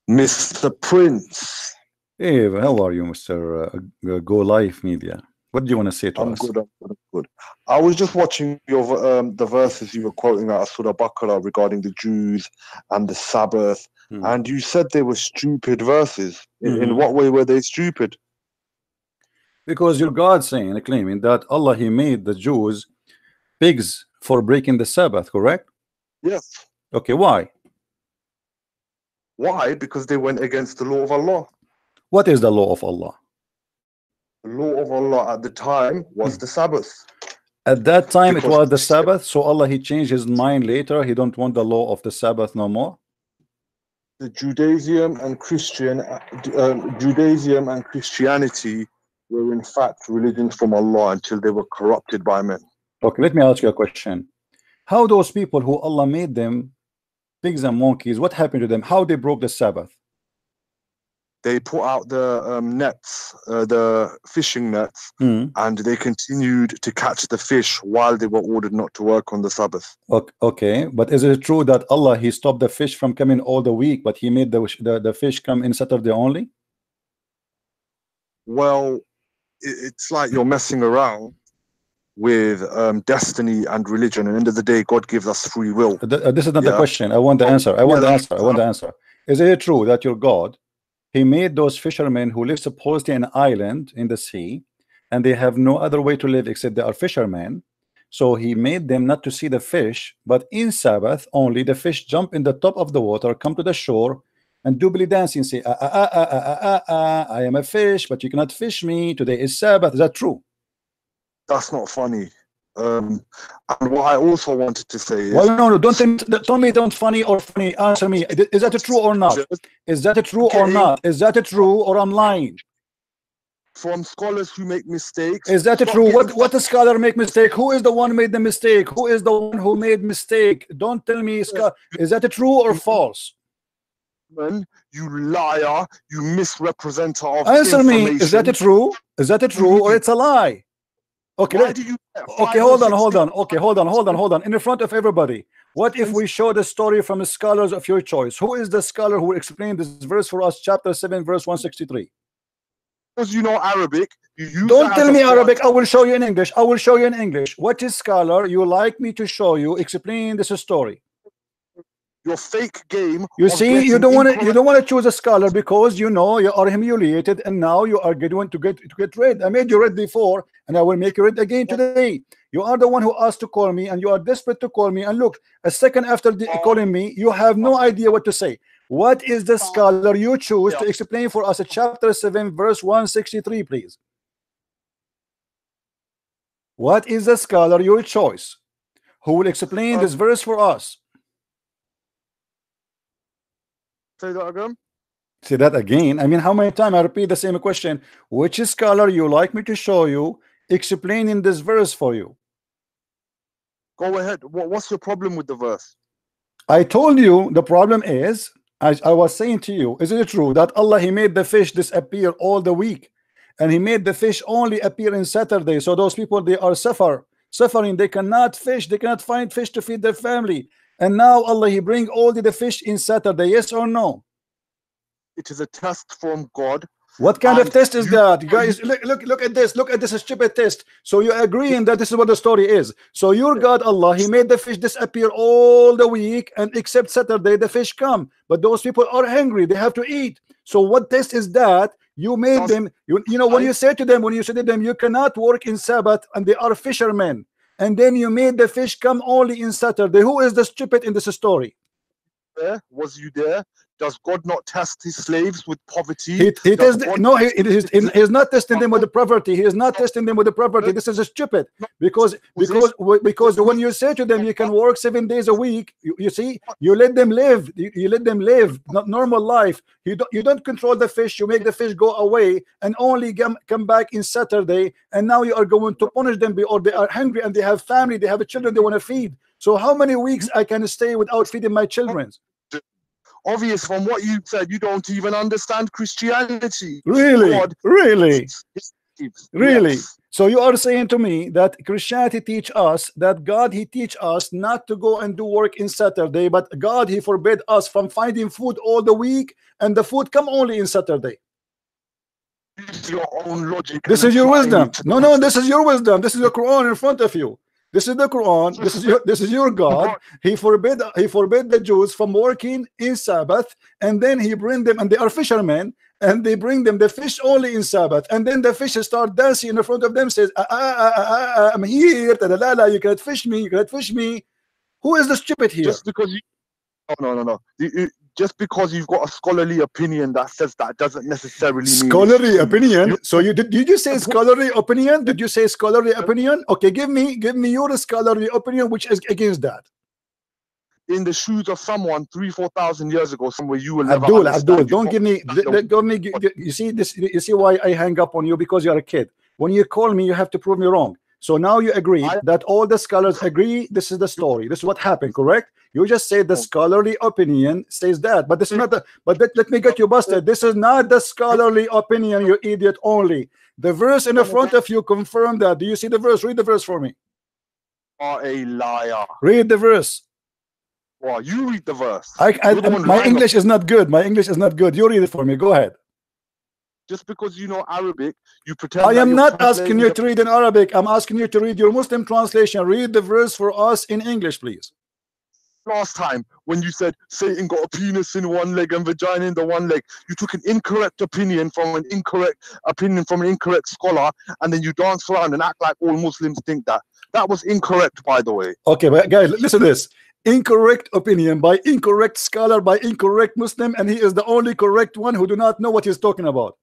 Mr. Prince. Hey, how are you, Mr. Go Live Media? What do you want to say to us? I'm good. I was just watching your the verses you were quoting out of Surah Baqarah regarding the Jews and the Sabbath, and you said they were stupid verses. In what way were they stupid? Because your God saying and claiming that Allah he made the Jews pigs for breaking the Sabbath, correct? Yes. Okay, why? Why? Because they went against the law of Allah. What is the law of Allah? The law of Allah at the time was the Sabbath. At that time it was the Sabbath, so Allah he changed his mind later. He don't want the law of the Sabbath no more. The Judaism and Christianity were in fact religions from Allah until they were corrupted by men. Okay, let me ask you a question. How those people who Allah made them pigs and monkeys, what happened to them? How they broke the Sabbath? They put out the nets, the fishing nets, and they continued to catch the fish while they were ordered not to work on the Sabbath. Okay, but is it true that Allah, he stopped the fish from coming all the week, but he made the fish come in Saturday only? Well, it's like you're messing around with destiny and religion. At the end of the day, God gives us free will. This is not the question. I want the answer. I want the answer. Is it true that your God, he made those fishermen who live supposedly in an island in the sea, and they have no other way to live except they are fishermen? So he made them not to see the fish, but in Sabbath only the fish jump in the top of the water, come to the shore, and do belly dancing, say, I am a fish, but you cannot fish me. Today is Sabbath. Is that true? That's not funny. And what I also wanted to say is... Well, no, don't tell me don't funny or funny. Answer me. Is that true or not? Is that true or not? Is that true or I'm lying? From scholars who make mistakes... Is that true? What a scholar make mistake? Who is the one made the mistake? Who is the one who made mistake? Don't tell me. Is that true or false? You liar, you misrepresenter of Answer me. Is that true? Is that true or it's a lie? Okay, hold on. Okay, hold on. In front of everybody, what if we show the story from the scholars of your choice? Who is the scholar who explained this verse for us, chapter 7, verse 163? Because you know Arabic. Don't tell me Arabic. I will show you in English. I will show you in English. What is scholar you like me to show you? Explain this story. Your fake game. You see, you don't want to choose a scholar because you know you are humiliated, and now you are going to get read. I made you read before, and I will make you read again today. You are the one who asked to call me, and you are desperate to call me. And look, a second after calling me, you have no idea what to say. What is the scholar you choose to explain for us chapter 7, verse 163, please? What is the scholar your choice who will explain this verse for us? Say that again. Say that again. I mean, how many times I repeat the same question? Which scholar you like me to show you explaining this verse for you? Go ahead. What's your problem with the verse? I told you the problem is, as I was saying to you, is it true that Allah, he made the fish disappear all the week, and he made the fish only appear in Saturday? So those people, they are suffering. They cannot fish. They cannot find fish to feed their family. And now Allah, he bring all the fish in Saturday. Yes or no? It is a test from God. What kind of test is that, guys? Look at this. Look at this stupid test. So you're agreeing that this is what the story is. So your God Allah, he made the fish disappear all the week, and except Saturday the fish come. But those people are hungry. They have to eat. So what test is that? You made them. You know when you say to them, you cannot work in Sabbath, and they are fishermen. And then you made the fish come only in Saturday. Who is the stupid in this story? Was you there? Does God not test his slaves with poverty? He's not testing them with the poverty. He is not testing them with the poverty. This is stupid. Because when you say to them you can work 7 days a week, you see, you let them live. You let them live not normal life. You don't control the fish. You make the fish go away and only come back in Saturday. And now you are going to punish them, or they are hungry and they have family, they have children they want to feed. So how many weeks I can stay without feeding my children? Obvious from what you said, you don't even understand Christianity. Really? Really? Yes. So you are saying to me that Christianity teach us that God, he teach us not to go and do work in Saturday, but God, he forbid us from finding food all the week, and the food come only in Saturday. This is your own logic. This is your wisdom. No, this is your wisdom. This is the Quran in front of you. This is the Quran. This is your God. He forbid the Jews from working in Sabbath, and then he bring them, and they are fishermen, and they bring them the fish only in Sabbath, and then the fish start dancing in front of them, says, I'm here, you cannot fish me, you cannot fish me. Who is the stupid here? Just because no. Just because you've got a scholarly opinion that says that doesn't necessarily mean scholarly opinion. So did you say scholarly opinion? Did you say scholarly opinion? Okay, give me your scholarly opinion which is against that. in the shoes of someone 3,000-4,000 years ago, somewhere you will never Abdul, understand. don't give me. You see this. You see why I hang up on you? Because you're a kid. When you call me, you have to prove me wrong. So now you agree that all the scholars agree this is the story. This is what happened, correct? You just say the scholarly opinion says that, but this is not the. But let me get you busted. This is not the scholarly opinion, you idiot. Only the verse in the front of you confirm that. Do you see the verse? Read the verse for me. Are a liar. Read the verse. Well, you read the verse. My English is not good. My English is not good. You read it for me. Go ahead. Just because you know Arabic, you pretend. I am not asking you to read in Arabic. I'm asking you to read your Muslim translation. Read the verse for us in English, please. Last time when you said Satan got a penis in one leg and vagina in the one leg, you took an incorrect opinion from an incorrect scholar, and then you dance around and act like all Muslims think that. That was incorrect, by the way. Okay, but guys, listen to this. Incorrect opinion by incorrect scholar by incorrect Muslim, and he is the only correct one who do not know what he's talking about.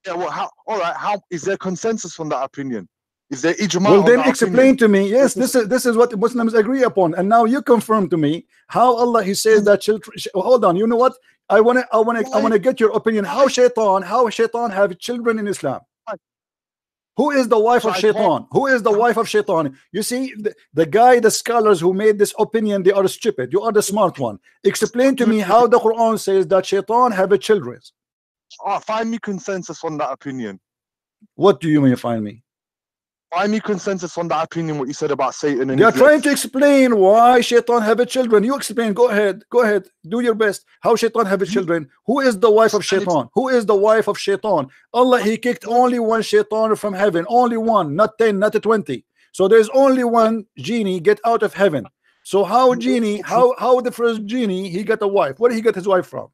Yeah, well, how is there consensus on that opinion? Is there ijma? Well, then explain to me. Yes, this is what Muslims agree upon, and now you confirm to me how Allah He says that children. Hold on, you know what? I wanna get your opinion. How shaitan have children in Islam? Who is the wife of shaitan? Who is the wife of shaitan? You see, the scholars who made this opinion, they are stupid. You are the smart one. Explain to me how the Quran says that shaitan have children. Find me consensus on that opinion. What do you mean find me? Find me consensus on that opinion, what you said about Satan. And they are trying to explain why shaitan have children. You explain. Go ahead. Do your best. How shaitan have children? Who is the wife of shaitan? Who is the wife of shaitan? Allah, He kicked only one shaitan from heaven. Only one, not 10, not 20. So there's only one genie get out of heaven. So how the first genie, he got a wife? Where did he get his wife from?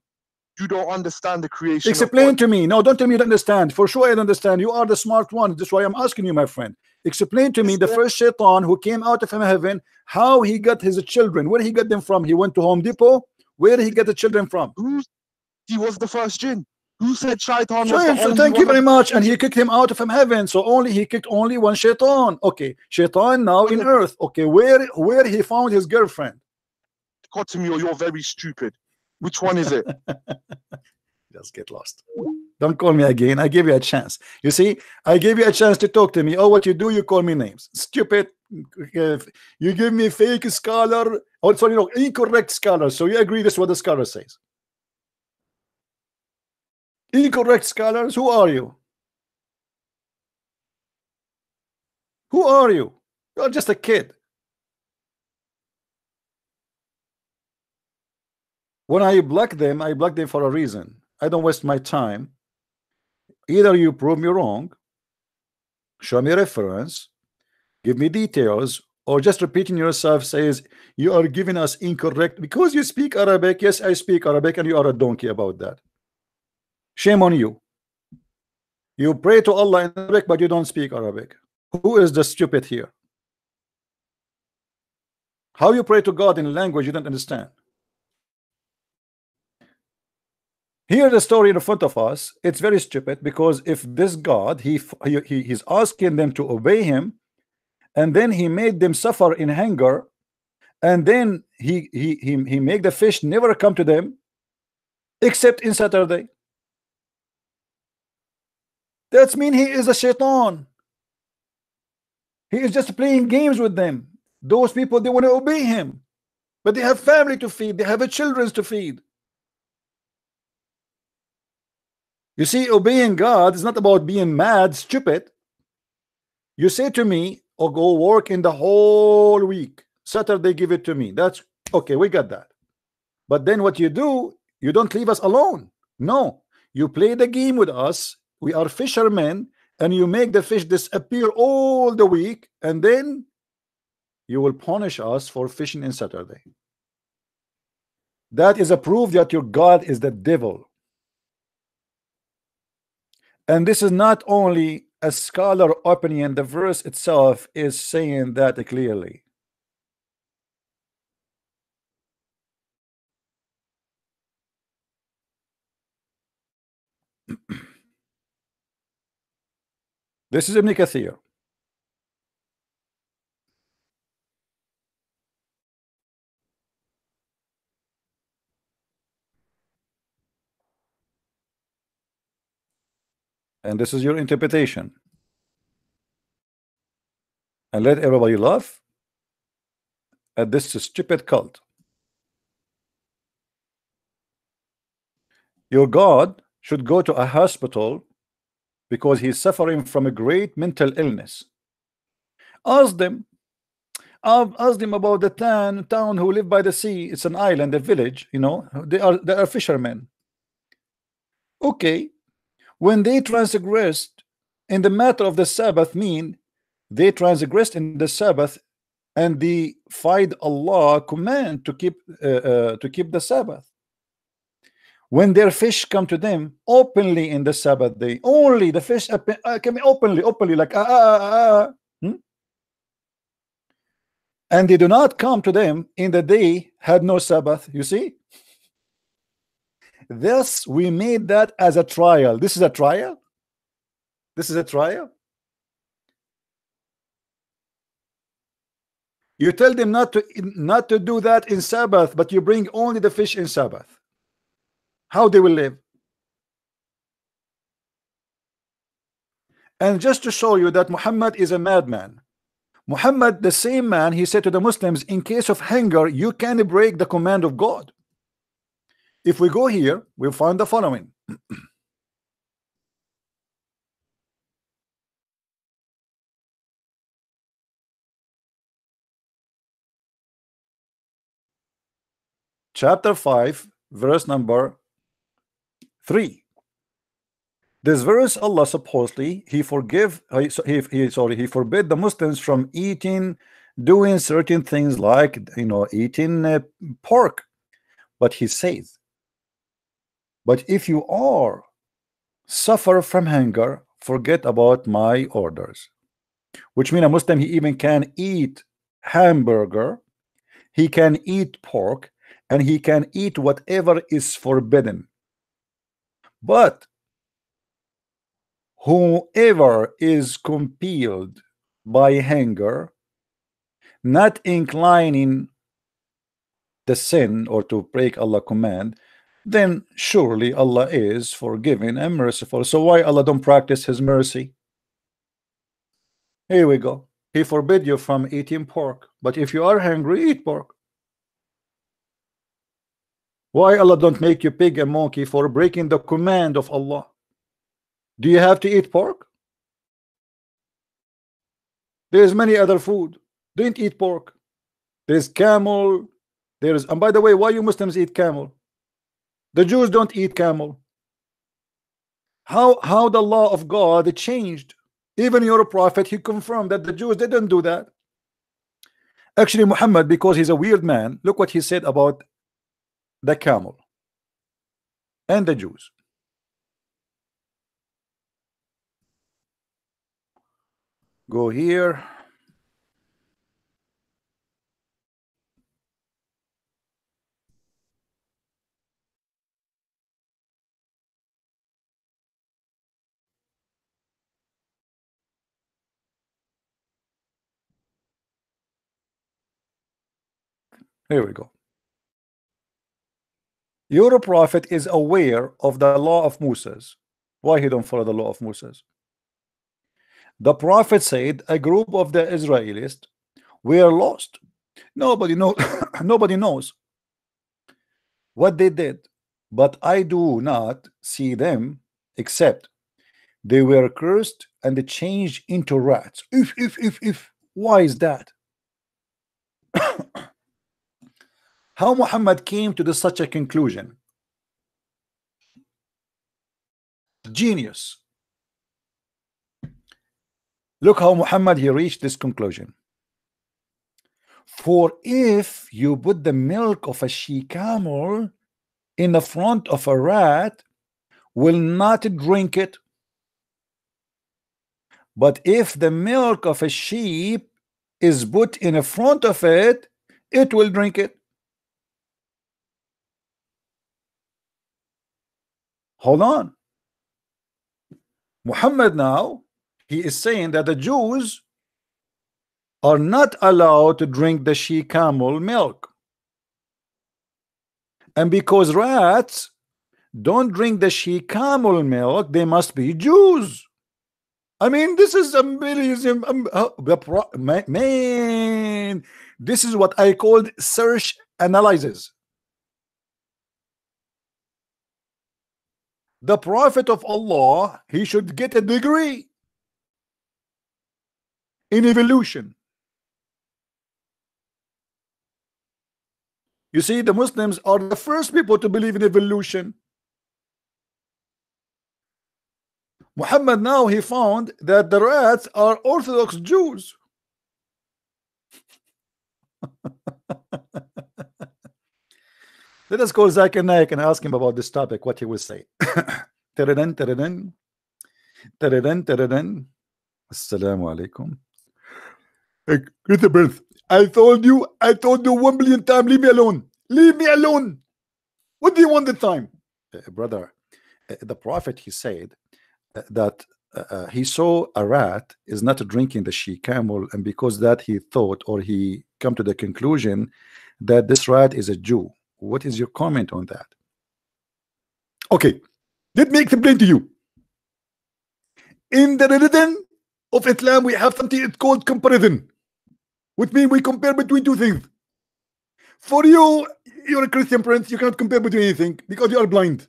You don't understand the creation. Explain to me. No, don't tell me you don't understand. For sure I don't understand. You are the smart one. That's why I'm asking you, my friend. Explain to me the first shaitan who came out of heaven, how he got his children. Where he got them from? He went to Home Depot. Where did he get the children from? He was the first jinn. Who said shaitan was the only thank you very much. And he kicked him out of heaven. So he kicked only one shaitan. Okay, shaitan now in earth. Okay, where he found his girlfriend? God to me, or you're very stupid. Which one is it? Just get lost. Don't call me again. I gave you a chance. You see, I gave you a chance to talk to me. Oh, what you do, you call me names. Stupid. You give me fake scholar. Oh, sorry, no, incorrect scholar. So you agree this is what the scholar says. Incorrect scholars. Who are you? Who are you? You're just a kid. When I block them for a reason. I don't waste my time. Either you prove me wrong, show me reference, give me details, or just repeating yourself says you are giving us incorrect because you speak Arabic. Yes, I speak Arabic, and you are a donkey about that. Shame on you. You pray to Allah in Arabic, but you don't speak Arabic. Who is the stupid here? How you pray to God in a language you don't understand? Here the story in front of us, it's very stupid, because if this God, he's asking them to obey him, and then he made them suffer in hunger, and then he make the fish never come to them except in Saturday. That's mean he is a shaitan. He is just playing games with them. Those people, they want to obey him, but they have family to feed, they have children to feed. You see, obeying God is not about being mad, stupid. You say to me, "Oh, go work in the whole week. Saturday, give it to me." That's okay. We got that. But then what you do, you don't leave us alone. No, you play the game with us. We are fishermen, and you make the fish disappear all the week, and then you will punish us for fishing in Saturday. That is a proof that your God is the devil. And this is not only a scholar opinion, the verse itself is saying that clearly. This is Ibn Kathir. and this is your interpretation, and let everybody laugh at this stupid cult. Your God should go to a hospital because he's suffering from a great mental illness. Ask them. Ask them about the town who live by the sea. It's an island, a village. You know, they are fishermen. Okay, when they transgressed in the matter of the Sabbath, mean they transgressed in the Sabbath and they defied Allah command to keep the Sabbath. When their fish come to them openly in the Sabbath day, only the fish come openly like and they do not come to them in the day had no Sabbath. You see, thus we made that as a trial. This is a trial. This is a trial. You tell them not to do that in Sabbath, but you bring only the fish in Sabbath. How they will live? And just to show you that Muhammad is a madman, Muhammad, the same man, he said to the Muslims, in case of hunger, you can break the command of God. If we go here, we'll find the following. Chapter 5, verse number 3. This verse, Allah supposedly he forbid the Muslims from doing certain things like eating pork. But he says, but if you are suffer from hunger, forget about my orders. Which means a Muslim, he even can eat hamburger, he can eat pork, and he can eat whatever is forbidden. But whoever is compelled by hunger, not inclining the sin or to break Allah's command, then surely Allah is forgiving and merciful. So why Allah don't practice his mercy? Here we go. He forbid you from eating pork, but if you are hungry, eat pork. Why Allah don't make you pig and monkey for breaking the command of Allah? Do you have to eat pork? There's many other food. Don't eat pork. There's camel. And by the way, why you Muslims eat camel? The Jews don't eat camel. How the law of God changed? Even your prophet, he confirmed that the Jews didn't do that. Actually, Muhammad, because he's a weird man, look what he said about the camel and the Jews. Go here. Here we go. Your prophet is aware of the law of Moses. Why he don't follow the law of Moses? The prophet said a group of the Israelis were lost. Nobody knows what they did, but I do not see them except they were cursed and they changed into rats. If why is that? How Muhammad came to such a conclusion? Genius. Look how Muhammad he reached this conclusion. For if you put the milk of a she-camel in the front of a rat, will not drink it. But if the milk of a sheep is put in the front of it, it will drink it. Hold on. Muhammad now, he is saying that the Jews are not allowed to drink the she-camel milk. And because rats, don't drink the she camel milk, they must be Jews. I mean, this is amazing. Man, this is what I called search analysis. The Prophet of Allah, he should get a degree in evolution. You see, the Muslims are the first people to believe in evolution. Muhammad now he found that the rats are Orthodox Jews. Let us call Zakir Naik and ask him about this topic, what he will say. Taradan, taradan, taradan, taradan. Assalamu alaikum. Christopher, I told you 1 billion times, leave me alone. Leave me alone. What do you want this time? Brother, the Prophet, he said that he saw a rat is not drinking the she camel, and because that he thought, or he come to the conclusion that this rat is a Jew. What is your comment on that? Okay, let me explain to you. In the religion of Islam, we have something it's called comparison, which means we compare between two things. For you, you're a Christian prince, you cannot compare between anything because you are blind.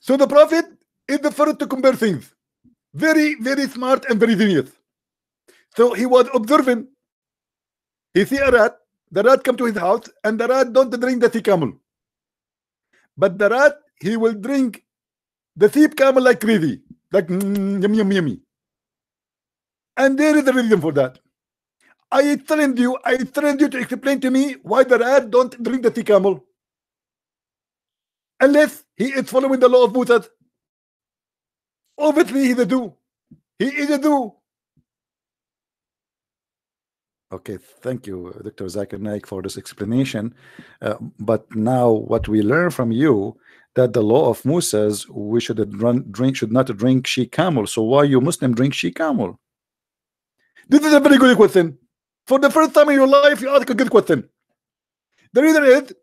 So the Prophet is the first to compare things. Very, very smart and very genius. So he was observing. He see a rat. The rat come to his house, and the rat don't drink the sea camel. But the rat, he will drink the sea camel like crazy, like yummy, yummy, yummy. And there is a reason for that. I threatened you to explain to me why the rat don't drink the sea camel. Unless he is following the law of Moses. Obviously, he's a Jew. He is a Jew. Okay, thank you, Dr. Zakir Naik, for this explanation. But now, what we learn from you that the law of Moses, we should not drink she camel. So why you Muslim drink she camel? This is a very good question. For the first time in your life, you ask a good question. The reason is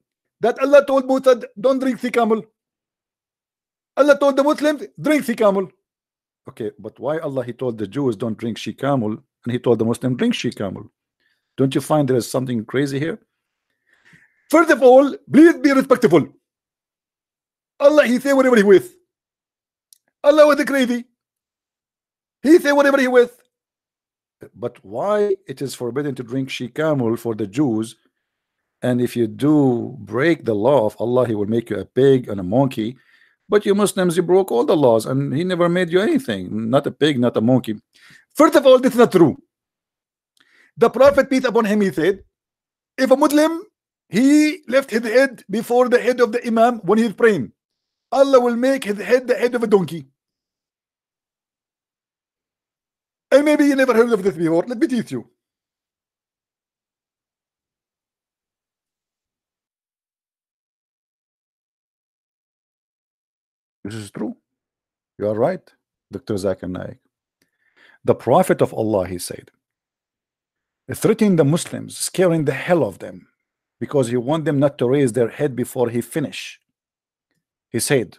that Allah told Moses, don't drink sea camel. Allah told the Muslims, drink sea camel. Okay, but why Allah he told the Jews don't drink she camel, and he told the Muslim drink she camel? Don't you find there is something crazy here? First of all, please be respectful. Allah he say whatever he with. Allah was crazy. He say whatever he with. But why it is forbidden to drink she camel for the Jews? And if you do break the law of Allah, he will make you a pig and a monkey. But you Muslims, you broke all the laws, and he never made you anything. Not a pig, not a monkey. First of all, this is not true. The Prophet, peace upon him, he said, if a Muslim, he left his head before the head of the Imam when he's praying, Allah will make his head the head of a donkey. And maybe you never heard of this before. Let me teach you. This is true. You are right, Dr. Zakir Naik. The Prophet of Allah, he said, threatening the Muslims, scaring the hell of them, because he want them not to raise their head before he finish. He said,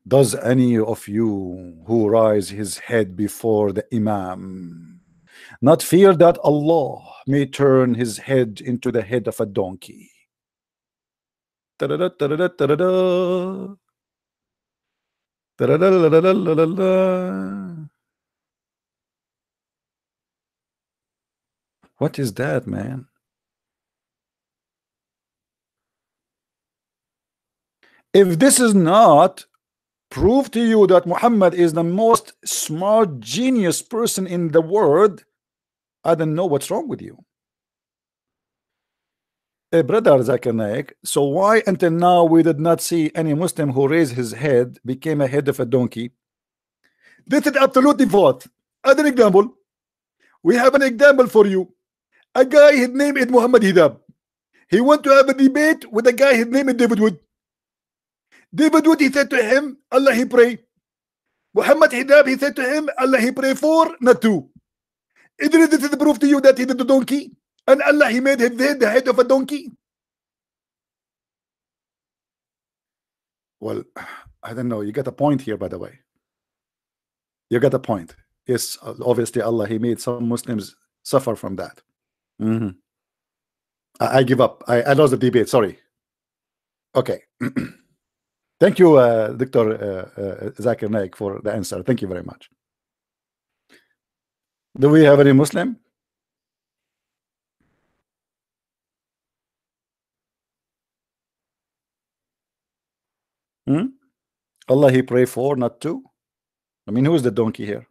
does any of you who rise his head before the Imam not fear that Allah may turn his head into the head of a donkey? Ta-da-da, ta-da-da, ta-da-da. Ta-da-da-da-da-da-da-da. What is that, man? If this is not prove to you that Muhammad is the most smart genius person in the world, I don't know what's wrong with you. Brother Zakir Naik, so why until now we did not see any Muslim who raised his head became a head of a donkey? This is absolutely false. As an example, we have an example for you. A guy, his name is Muhammad Hidab. He went to have a debate with a guy, his name is David Wood. David Wood, he said to him, Allah he pray. Muhammad Hidab, he said to him, Allah he pray for, not two. Isn't this the proof to you that he did the donkey? And Allah he made his head the head of a donkey? Well, I don't know. You get a point here, by the way. You got a point. Yes, obviously Allah, He made some Muslims suffer from that. I give up. I lost the debate. Sorry. Okay. Thank you, Dr. Zakir Naik, for the answer. Thank you very much. Do we have any Muslim? Allah He pray for, not to. I mean, who is the donkey here?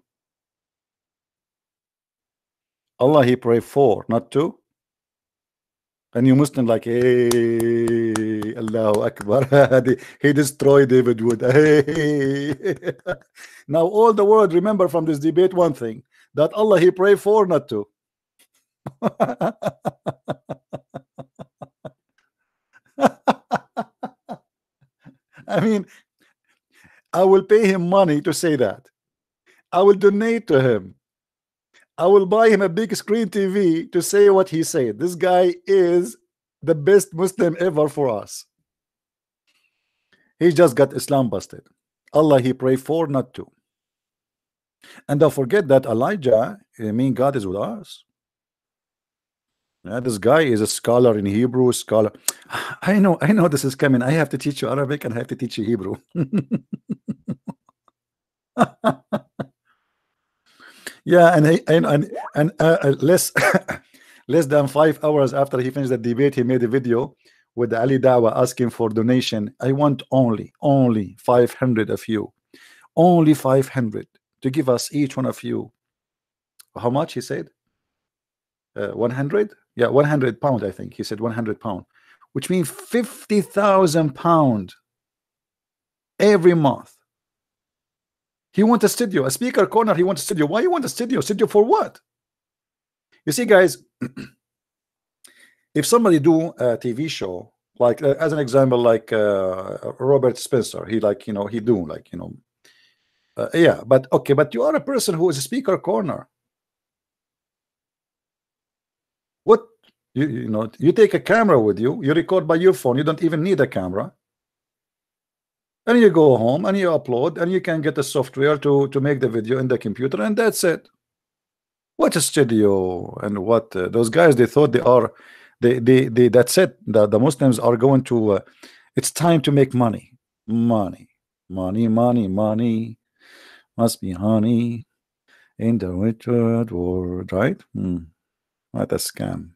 Allah He pray for, not to. And you Muslim like, hey, Allahu Akbar. He destroyed David Wood. Hey. Now all the world remember from this debate one thing, that Allah He pray for, not to. I mean, I will pay him money to say that. I will donate to him. I will buy him a big screen TV to say what he said. This guy is the best Muslim ever for us. He just got Islam busted. Allah He pray for, not to. And don't forget that Elijah, I mean, God is with us. Yeah, this guy is a scholar in Hebrew, scholar. I know this is coming. I have to teach you Arabic and I have to teach you Hebrew. Yeah, and less less than 5 hours after he finished the debate, he made a video with Ali Dawa asking for donation. I want only 500 of you, only 500 to give us each one of you. How much he said? 100? Yeah, 100 pound. I think he said 100 pound, which means 50,000 pound every month. He wants a studio, a speaker corner. He wants a studio. Why you want a studio? Studio for what? You see, guys, if somebody do a TV show, like as an example, like Robert Spencer, he like, he do like, yeah, but okay, but you are a person who is a speaker corner. What you take a camera with you, you record by your phone, you don't even need a camera. And you go home and you upload and you can get the software to make the video in the computer, and that's it. What a studio. And what those guys, they thought they that's it. The Muslims are going to it's time to make money. Money must be honey in the Richard world, right? What a scam.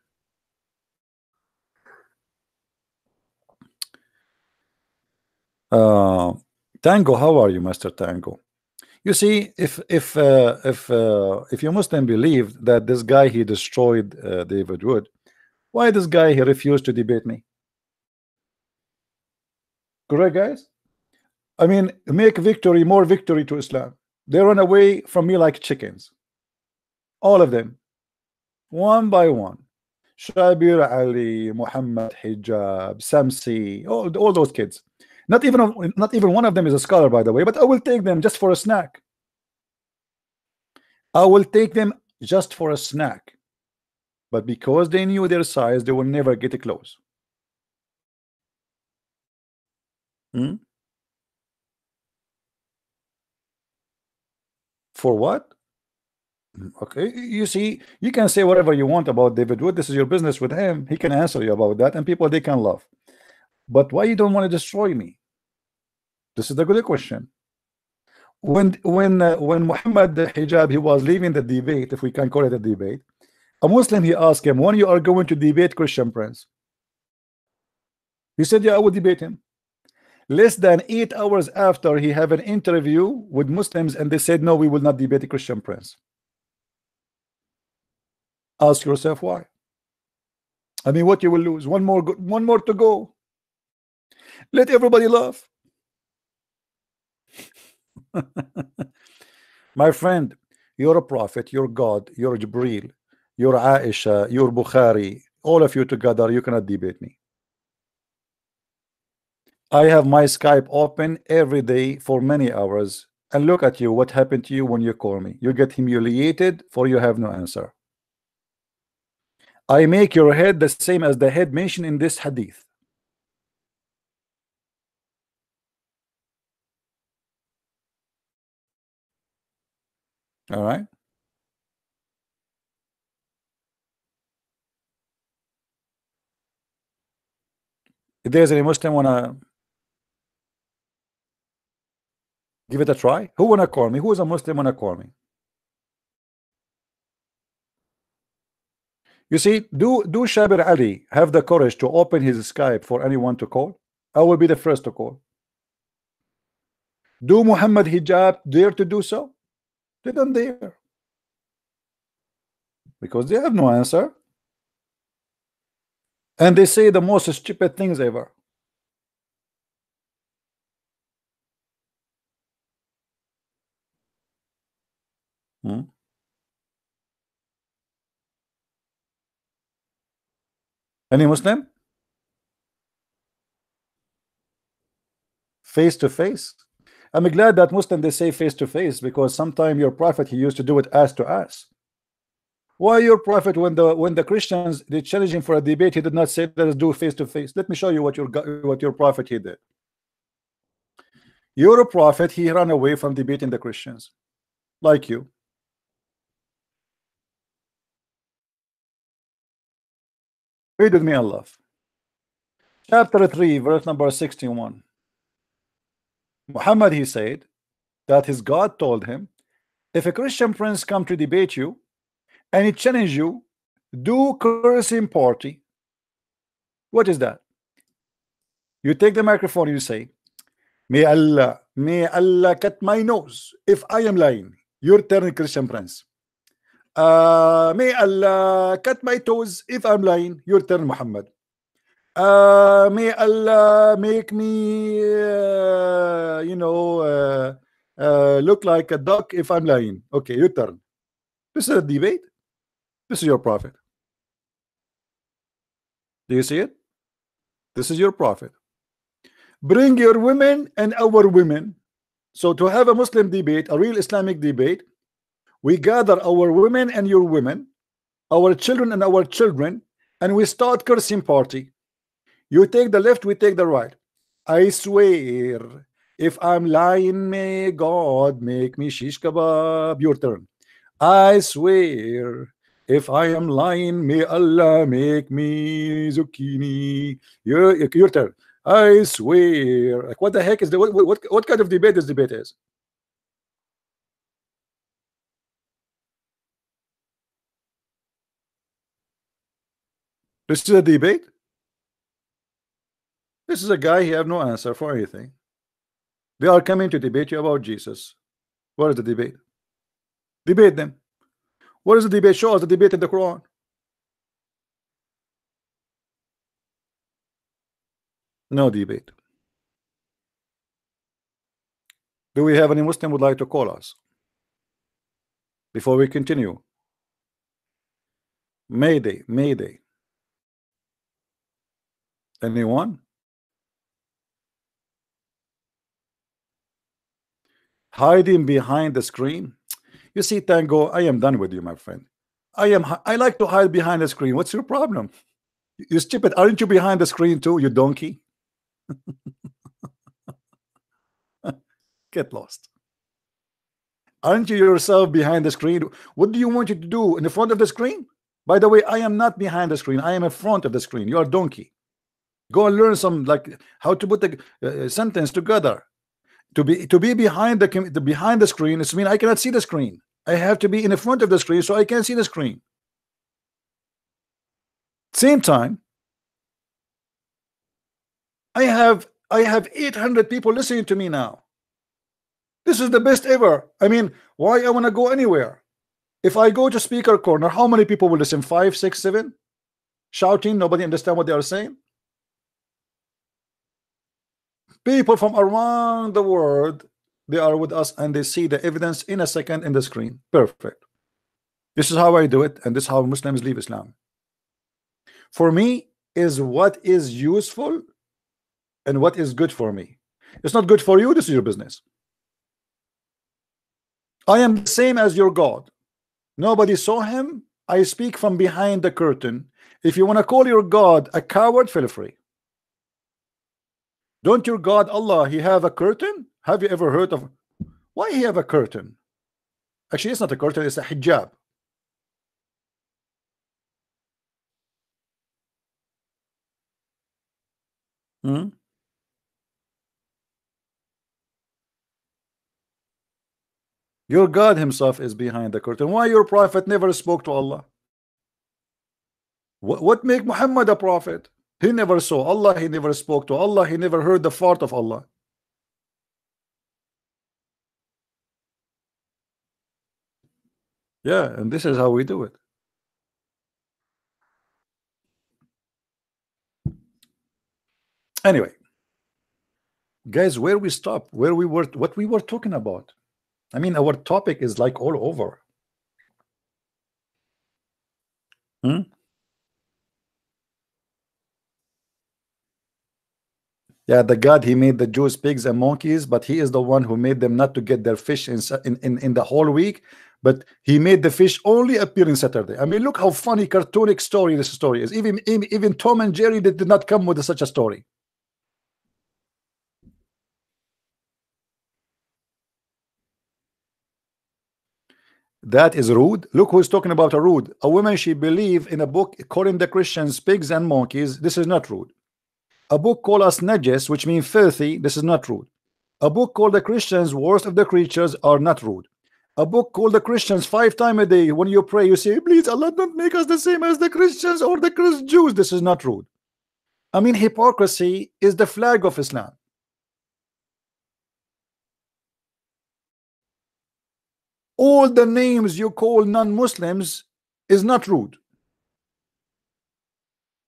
Tango, how are you, Master Tango? You see, if you Muslim believe that this guy, he destroyed David Wood, why this guy, he refused to debate me? Correct, guys? I mean, make victory, more victory to Islam. They run away from me like chickens. All of them, one by one. Shabir Ali, Muhammad Hijab, Samsi, all those kids. Not even one of them is a scholar, by the way, but I will take them just for a snack. I will take them just for a snack. But because they knew their size, they will never get close. For what? Okay, you see, you can say whatever you want about David Wood. This is your business with him. He can answer you about that, and people, they can laugh. But why you don't want to destroy me? This is the good question. When Muhammad Hijab, he was leaving the debate, if we can call it a debate, a Muslim, he asked him, when you are going to debate Christian Prince? He said, yeah, I would debate him. Less than 8 hours after, he have an interview with Muslims, and they said, no, we will not debate the Christian Prince. Ask yourself why. I mean, what you will lose? One more to go. Let everybody laugh. My friend, you're a prophet, you're God, you're Jibreel, you're Aisha, you're Bukhari, all of you together, you cannot debate me. I have my Skype open every day for many hours, and look at you, what happened to you when you call me? You get humiliated, for you have no answer. I make your head the same as the head mentioned in this hadith. All right. If there's any Muslim wanna give it a try, who wanna call me? Who is a Muslim wanna call me? You see, do Shabir Ali have the courage to open his Skype for anyone to call? I will be the first to call. Do Muhammad Hijab dare to do so? They don't dare, because they have no answer, and they say the most stupid things ever. Any Muslim? Face to face? I'm glad that Muslim they say face to face, because sometime your prophet he used to do it ass to ass. Why your prophet, when the Christians they challenged him for a debate, he did not say let us do face to face? Let me show you what your prophet he did. Your prophet he ran away from debating the Christians, like you. Read with me, Allah. Chapter 3, verse number 61. Muhammad he said that his God told him, if a Christian prince come to debate you and he challenge you, do cursing party. What is that? You take the microphone, you say, may Allah cut my nose if I am lying. Your turn, Christian prince. May Allah cut my toes if I'm lying. Your turn, Muhammad. May Allah make me look like a duck if I'm lying. Okay, your turn. This is a debate. This is your prophet. Do you see it? This is your prophet. Bring your women and our women. So to have a Muslim debate, a real Islamic debate, we gather our women and your women, our children and our children, and we start cursing party. You take the left, we take the right. I swear, if I'm lying, may God make me shish kebab. Your turn. I swear, if I am lying, may Allah make me zucchini. Your turn. I swear. Like, what the heck is the what kind of debate this debate is? This is a debate. This is a guy he have no answer for anything. They are coming to debate you about Jesus. What is the debate? Debate them. What is the debate? Show us the debate in the Quran. No debate. Do we have any Muslim would like to call us before we continue? Mayday, Mayday. Anyone? Hiding behind the screen. You see, Tango, I am done with you, my friend. I like to hide behind the screen. What's your problem? You stupid. Aren't you behind the screen too, you donkey? Get lost. Aren't you yourself behind the screen? What do you want you to do in the front of the screen? By the way, I am not behind the screen. I am in front of the screen. You are donkey. Go and learn some, like, how to put the sentence together. To be behind the screen, it means I cannot see the screen. I have to be in the front of the screen so I can see the screen. Same time, I have 800 people listening to me now. This is the best ever. I mean, why I want to go anywhere? If I go to speaker corner, how many people will listen? 5, 6, 7? Shouting, nobody understand what they are saying. People from around the world, they are with us and they see the evidence in a second in the screen. Perfect. This is how I do it, and this is how Muslims leave Islam. For me, is what is useful and what is good for me. It's not good for you, this is your business. I am the same as your God. Nobody saw him. I speak from behind the curtain. If you want to call your God a coward, feel free. Don't your God Allah, he have a curtain? Have you ever heard of why he have a curtain? Actually, it's not a curtain, it's a hijab. Hmm? Your God himself is behind the curtain. Why your prophet never spoke to Allah? What make Muhammad a prophet? He never saw Allah, he never spoke to Allah, he never heard the fart of Allah. Yeah, and this is how we do it. Anyway, guys, where we stop, where we were, what we were talking about. I mean, our topic is like all over. Hmm? Yeah, the God, he made the Jews pigs and monkeys, but he is the one who made them not to get their fish in the whole week, but he made the fish only appear in Saturday. I mean, look how funny, cartoonic story this story is. Even Tom and Jerry did not come with such a story. That is rude. Look who's talking about a rude. A woman, she believe in a book calling the Christians pigs and monkeys. This is not rude. A book called us najis, which means filthy. This is not rude. A book called the Christians worst of the creatures are not rude. A book called the Christians 5 times a day. When you pray, you say, please Allah, don't make us the same as the Christians or the Jews. This is not rude. I mean, hypocrisy is the flag of Islam. All the names you call non-Muslims is not rude.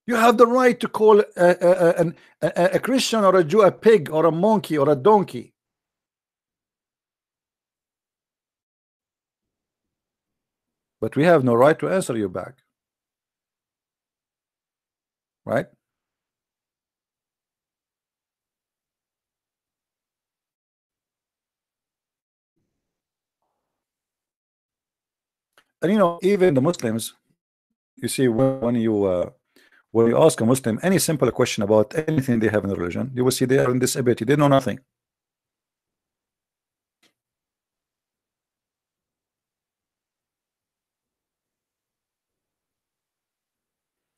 You have the right to call a Christian or a Jew a pig or a monkey or a donkey. But we have no right to answer you back. Right? And you know, even the Muslims, you see, when you ask a Muslim any simple question about anything they have in the religion, you will see they are in disability. They know nothing.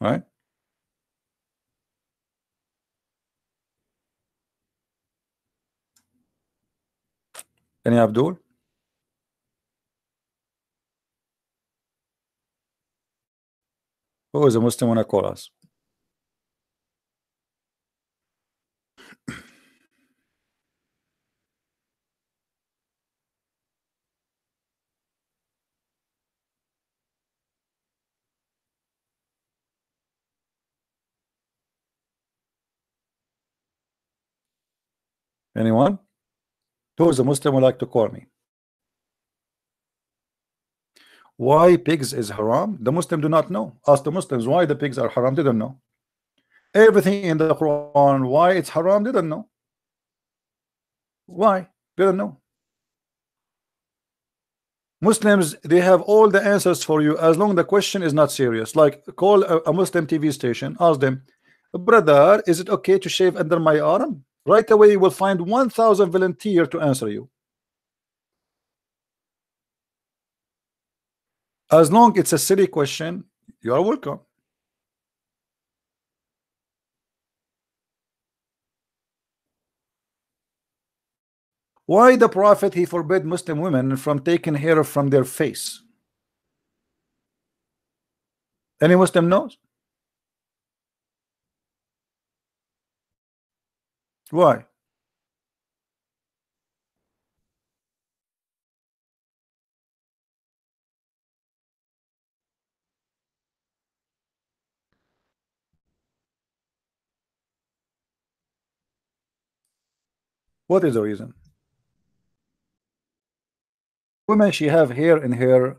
Right? Any Abdul? Who is a Muslim wanna call us? Anyone? Who is a Muslim would like to call me? Why pigs is haram? The Muslim do not know. Ask the Muslims why the pigs are haram. They don't know. Everything in the Quran, why it's haram, they don't know. Why? They don't know. Muslims, they have all the answers for you as long the question is not serious. Like call a Muslim TV station, ask them, brother, is it okay to shave under my arm? Right away you will find 1,000 volunteers to answer you. As long it's a silly question, you are welcome. Why the Prophet he forbid Muslim women from taking hair from their face? Any Muslim knows? Why? What is the reason? Woman, she have hair in her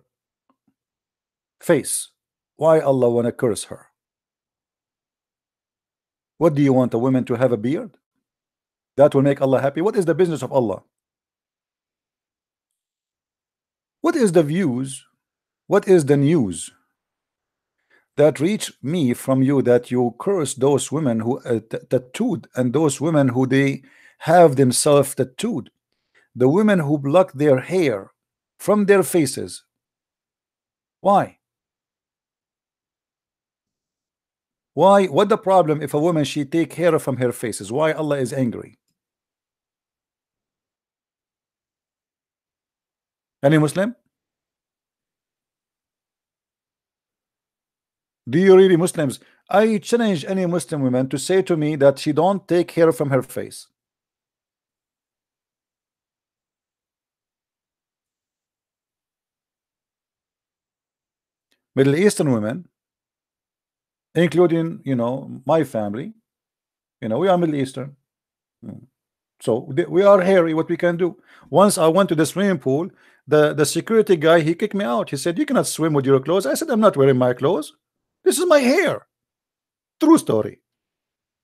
face. Why Allah wanna curse her? What do you want a woman to have a beard? That will make Allah happy. What is the business of Allah? What is the views? What is the news that reach me from you that you curse those women who tattooed and those women who they have themselves tattooed, the women who block their hair from their faces. Why? Why? What the problem if a woman she take hair from her faces? Why Allah is angry? Any Muslim? Do you really Muslims? I challenge any Muslim woman to say to me that she don't take hair from her face. Middle Eastern women, including my family, we are Middle Eastern. So we are hairy. What we can do? Once I went to the swimming pool, the security guy, he kicked me out. He said, "You cannot swim with your clothes." I said, "I'm not wearing my clothes. This is my hair." True story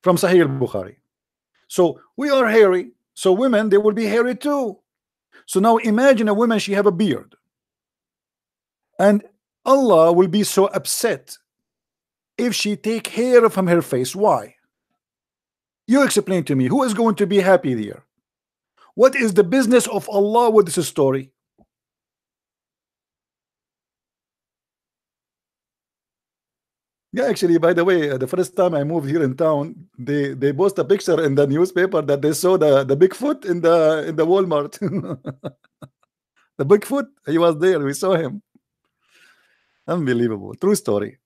from Sahih al-Bukhari. So we are hairy. So women, they will be hairy too. So now imagine a woman, she have a beard, and Allah will be so upset if she take hair from her face. Why? You explain to me. Who is going to be happy there? What is the business of Allah with this story? Yeah, actually, by the way, the first time I moved here in town, they post a picture in the newspaper that they saw the Bigfoot in the Walmart. The Bigfoot, he was there. We saw him. Unbelievable. True story.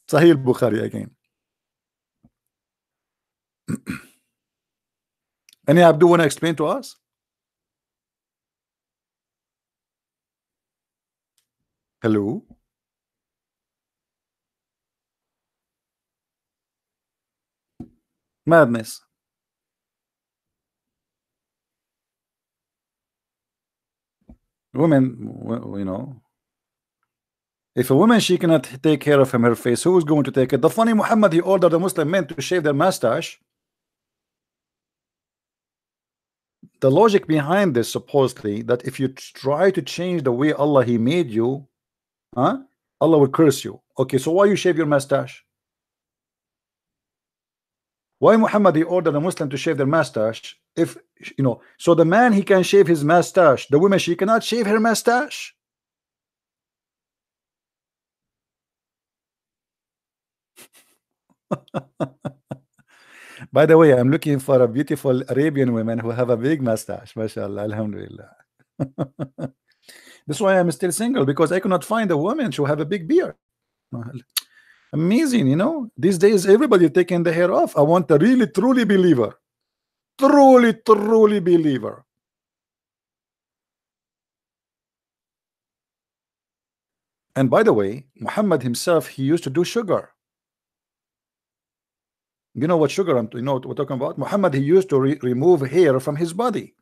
Sahih Bukhari again. Any Abdu want to explain to us? Hello. Madness. Women, if a woman she cannot take care of her face, who is going to take it? The funny Muhammad, he ordered the Muslim men to shave their mustache. The logic behind this, supposedly, that if you try to change the way Allah he made you, Allah will curse you. Okay, so why you shave your mustache? Why Muhammad he ordered a Muslim to shave their mustache? If so the man he can shave his mustache, the woman she cannot shave her mustache. By the way, I'm looking for a beautiful Arabian woman who have a big mustache. MashaAllah, alhamdulillah. That's why I'm still single, because I cannot find a woman who have a big beard. Amazing, these days everybody taking the hair off. I want a really truly believer, truly believer. And by the way, Muhammad himself, he used to do sugar. You know what sugar what we're talking about? Muhammad, he used to remove hair from his body.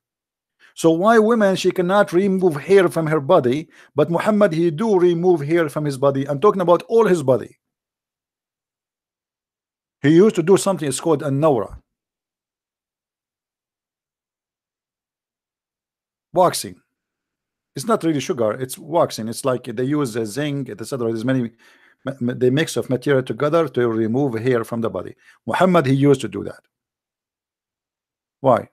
So why women she cannot remove hair from her body, but Muhammad he do remove hair from his body? I'm talking about all his body. He used to do something, it's called an-nawra. Waxing. It's not really sugar, it's waxing. It's like they use a zinc, etc. There's many, they mix of material together to remove hair from the body. Muhammad he used to do that. Why?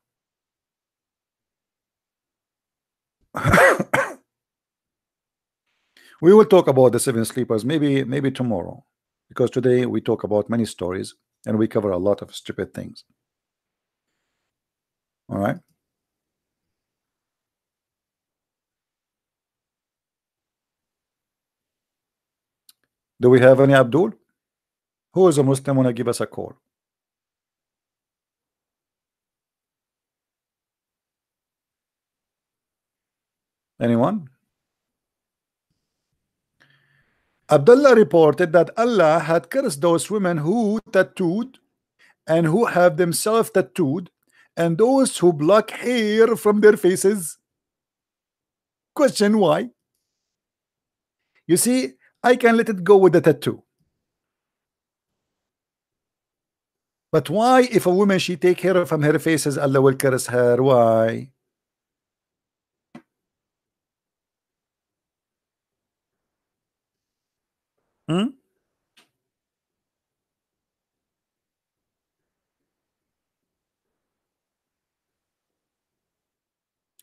We will talk about the seven sleepers maybe tomorrow, because today we talk about many stories and we cover a lot of stupid things. All right. Do we have any Abdul? Who is a Muslim want to give us a call? Anyone? Abdullah reported that Allah had cursed those women who tattooed and who have themselves tattooed, and those who block hair from their faces. Question why? You see, I can let it go with the tattoo. But why if a woman she take hair from her faces, Allah will curse her? Why?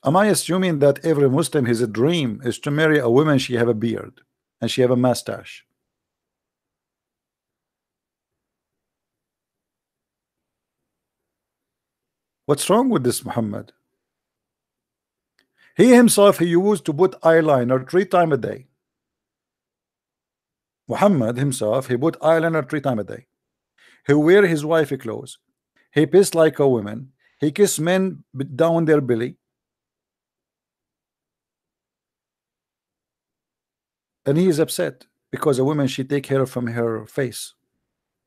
Am I assuming that every Muslim, his dream is to marry a woman she have a beard and she have a mustache? What's wrong with this Muhammad? He himself, he used to put eyeliner 3 times a day. Muhammad himself, he put eyeliner 3 times a day. He wear his wife clothes. He pissed like a woman. He kiss men down their belly. And he is upset because a woman, she take care from her face.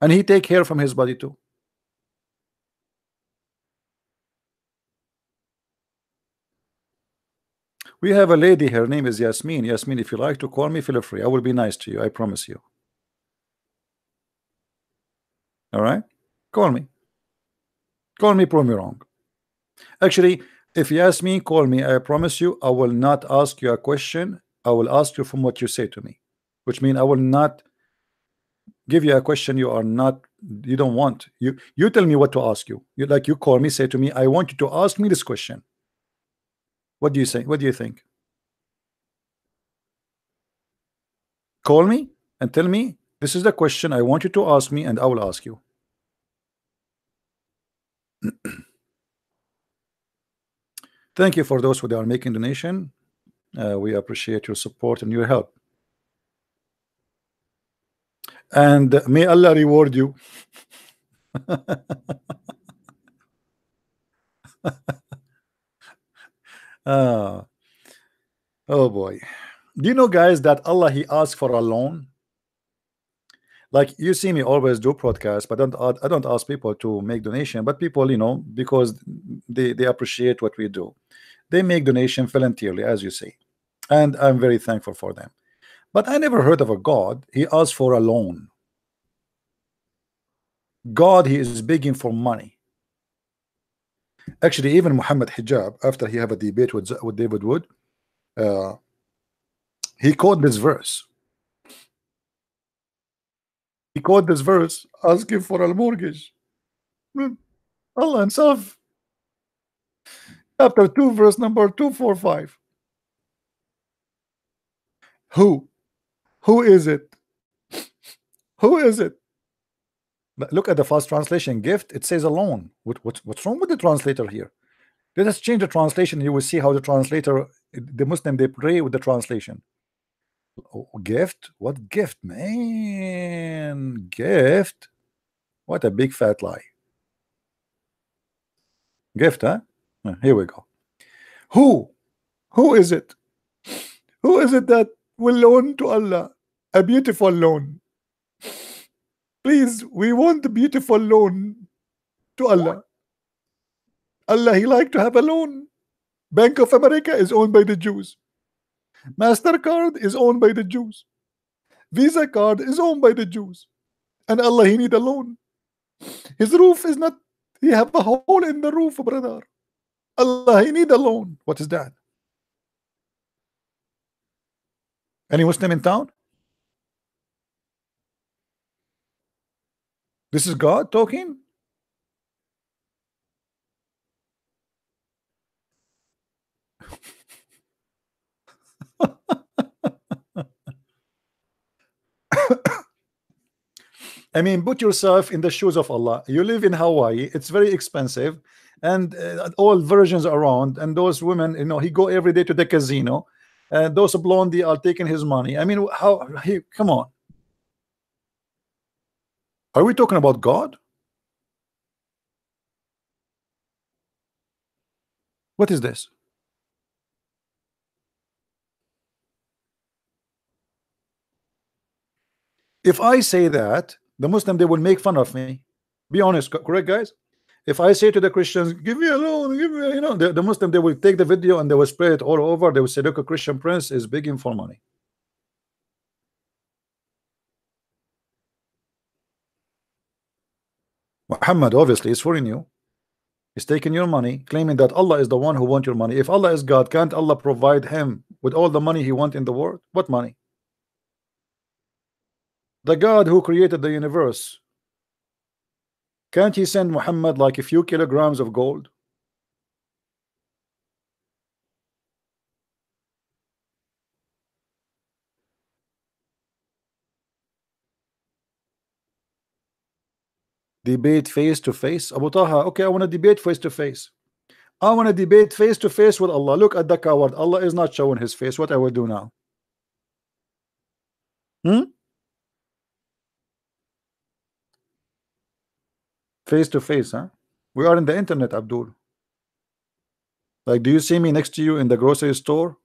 And he take care from his body too. We have a lady, her name is Yasmin. Yasmin, if you like to call me, feel free. I will be nice to you, I promise you. All right? Call me. Call me, prove me wrong. Actually, if Yasmin call me, I promise you, I will not ask you a question. I will ask you from what you say to me, which means I will not give you a question you don't want. You tell me what to ask you. You call me, say to me, I want you to ask me this question. What do you say? What do you think? Call me and tell me this is the question I want you to ask me, and I will ask you. Thank you for those who are making donation. We appreciate your support and your help. And may Allah reward you. Oh boy. Do you know, guys, that Allah, he asked for a loan? Like, you see me always do podcasts, but I don't ask people to make donation, but people, you know, because they appreciate what we do, they make donation voluntarily, as you say, and I'm very thankful for them. But I never heard of a God he asked for a loan. God, he is begging for money. Actually, even Muhammad Hijab, after he have a debate with David Wood, he quoted this verse. He quoted this verse asking for a mortgage. Allah himself, chapter 2, verse number 245. Who is it? Who is it? Look at the fast translation. Gift, it says a loan. What's wrong with the translator here? Let us change the translation. You will see how the translator, the Muslim, they pray with the translation. Oh, gift? What gift, man? Gift? What a big fat lie. Gift, huh? Here we go. Who is it? Who is it that will loan to Allah a beautiful loan? Please, we want the beautiful loan to Allah. Allah, he like to have a loan. Bank of America is owned by the Jews. MasterCard is owned by the Jews. Visa card is owned by the Jews. And Allah, he need a loan. His roof is not, he have a hole in the roof, brother. Allah, he need a loan. What is that? Any Muslim in town? This is God talking? I mean, put yourself in the shoes of Allah. You live in Hawaii, it's very expensive, and all versions around, and those women, you know, he go every day to the casino, and those blondie are taking his money. I mean, how he, come on. Are we talking about God? What is this? If I say that, the Muslim, they will make fun of me. Be honest, correct, guys? If I say to the Christians, give me a loan, give me, you know, the Muslim, they will take the video and they will spread it all over. They will say, look, a Christian prince is begging for money. Muhammad obviously is fooling you. He's taking your money, claiming that Allah is the one who wants your money. If Allah is God, can't Allah provide him with all the money he wants in the world? What money? The God who created the universe, can't he send Muhammad like a few kilograms of gold? Debate face to face. Abu Taha, okay, I want to debate face to face. I want to debate face to face with Allah. Look at the coward. Allah is not showing his face. What I will do now? Face to face, huh? We are in the internet, Abdul. Like, do you see me next to you in the grocery store?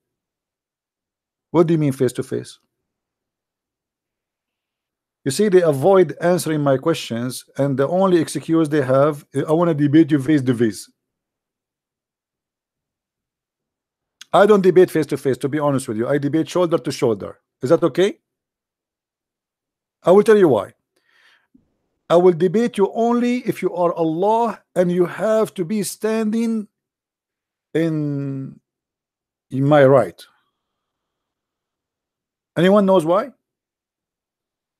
What do you mean face to face? You see, they avoid answering my questions, and the only excuse they have, I want to debate you face to face. I don't debate face to face, to be honest with you. I debate shoulder to shoulder. Is that okay? I will tell you why. I will debate you only if you are Allah and you have to be standing in my right. Anyone knows why?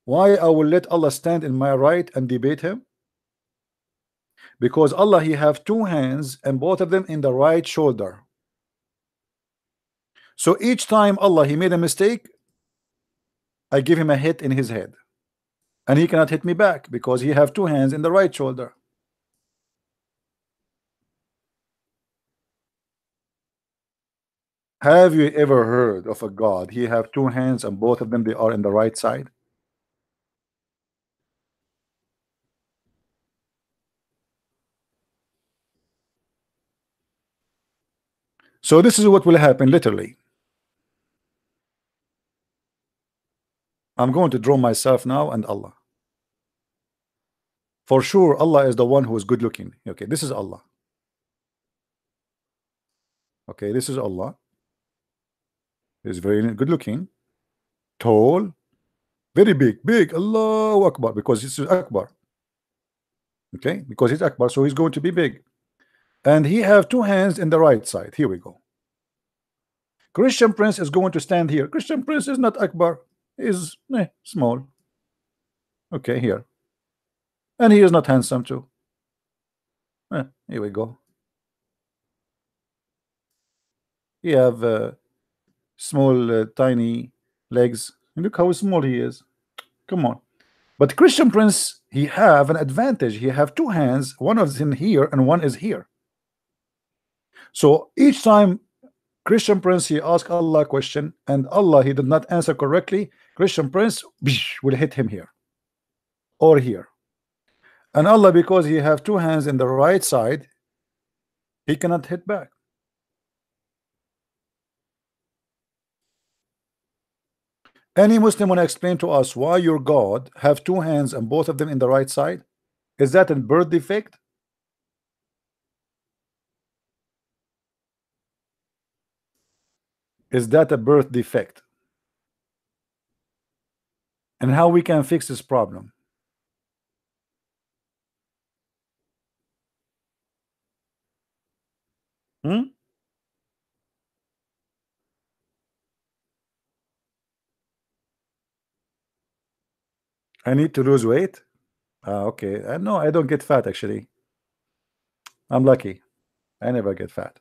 Why I will let Allah stand in my right and debate him? Because Allah, he have two hands and both of them in the right shoulder. So each time Allah he made a mistake, I give him a hit in his head, and he cannot hit me back because he have two hands in the right shoulder. Have you ever heard of a God he have two hands and both of them they are in the right side? So this is what will happen literally. I'm going to draw myself now and Allah. For sure, Allah is the one who is good looking. Okay, this is Allah. Okay, this is Allah. He's very good looking, tall, very big. Allahu Akbar, because this is Akbar. Okay, because he's Akbar, so he's going to be big. And he have two hands in the right side. Here we go. Christian Prince is going to stand here. Christian Prince is not Akbar, is small. Okay, here. And he is not handsome too. Here we go. He have small tiny legs. And look how small he is. Come on. But Christian Prince, he have an advantage. He have two hands. One is in here and one is here. So each time Christian Prince he asked Allah a question and Allah he did not answer correctly, Christian Prince will hit him here or here. And Allah, because he have two hands in the right side, he cannot hit back. Any Muslim want to explain to us why your God have two hands and both of them in the right side? Is that a birth defect? Is that a birth defect? And how we can fix this problem? I need to lose weight. Okay. No, I don't get fat actually. I'm lucky. I never get fat.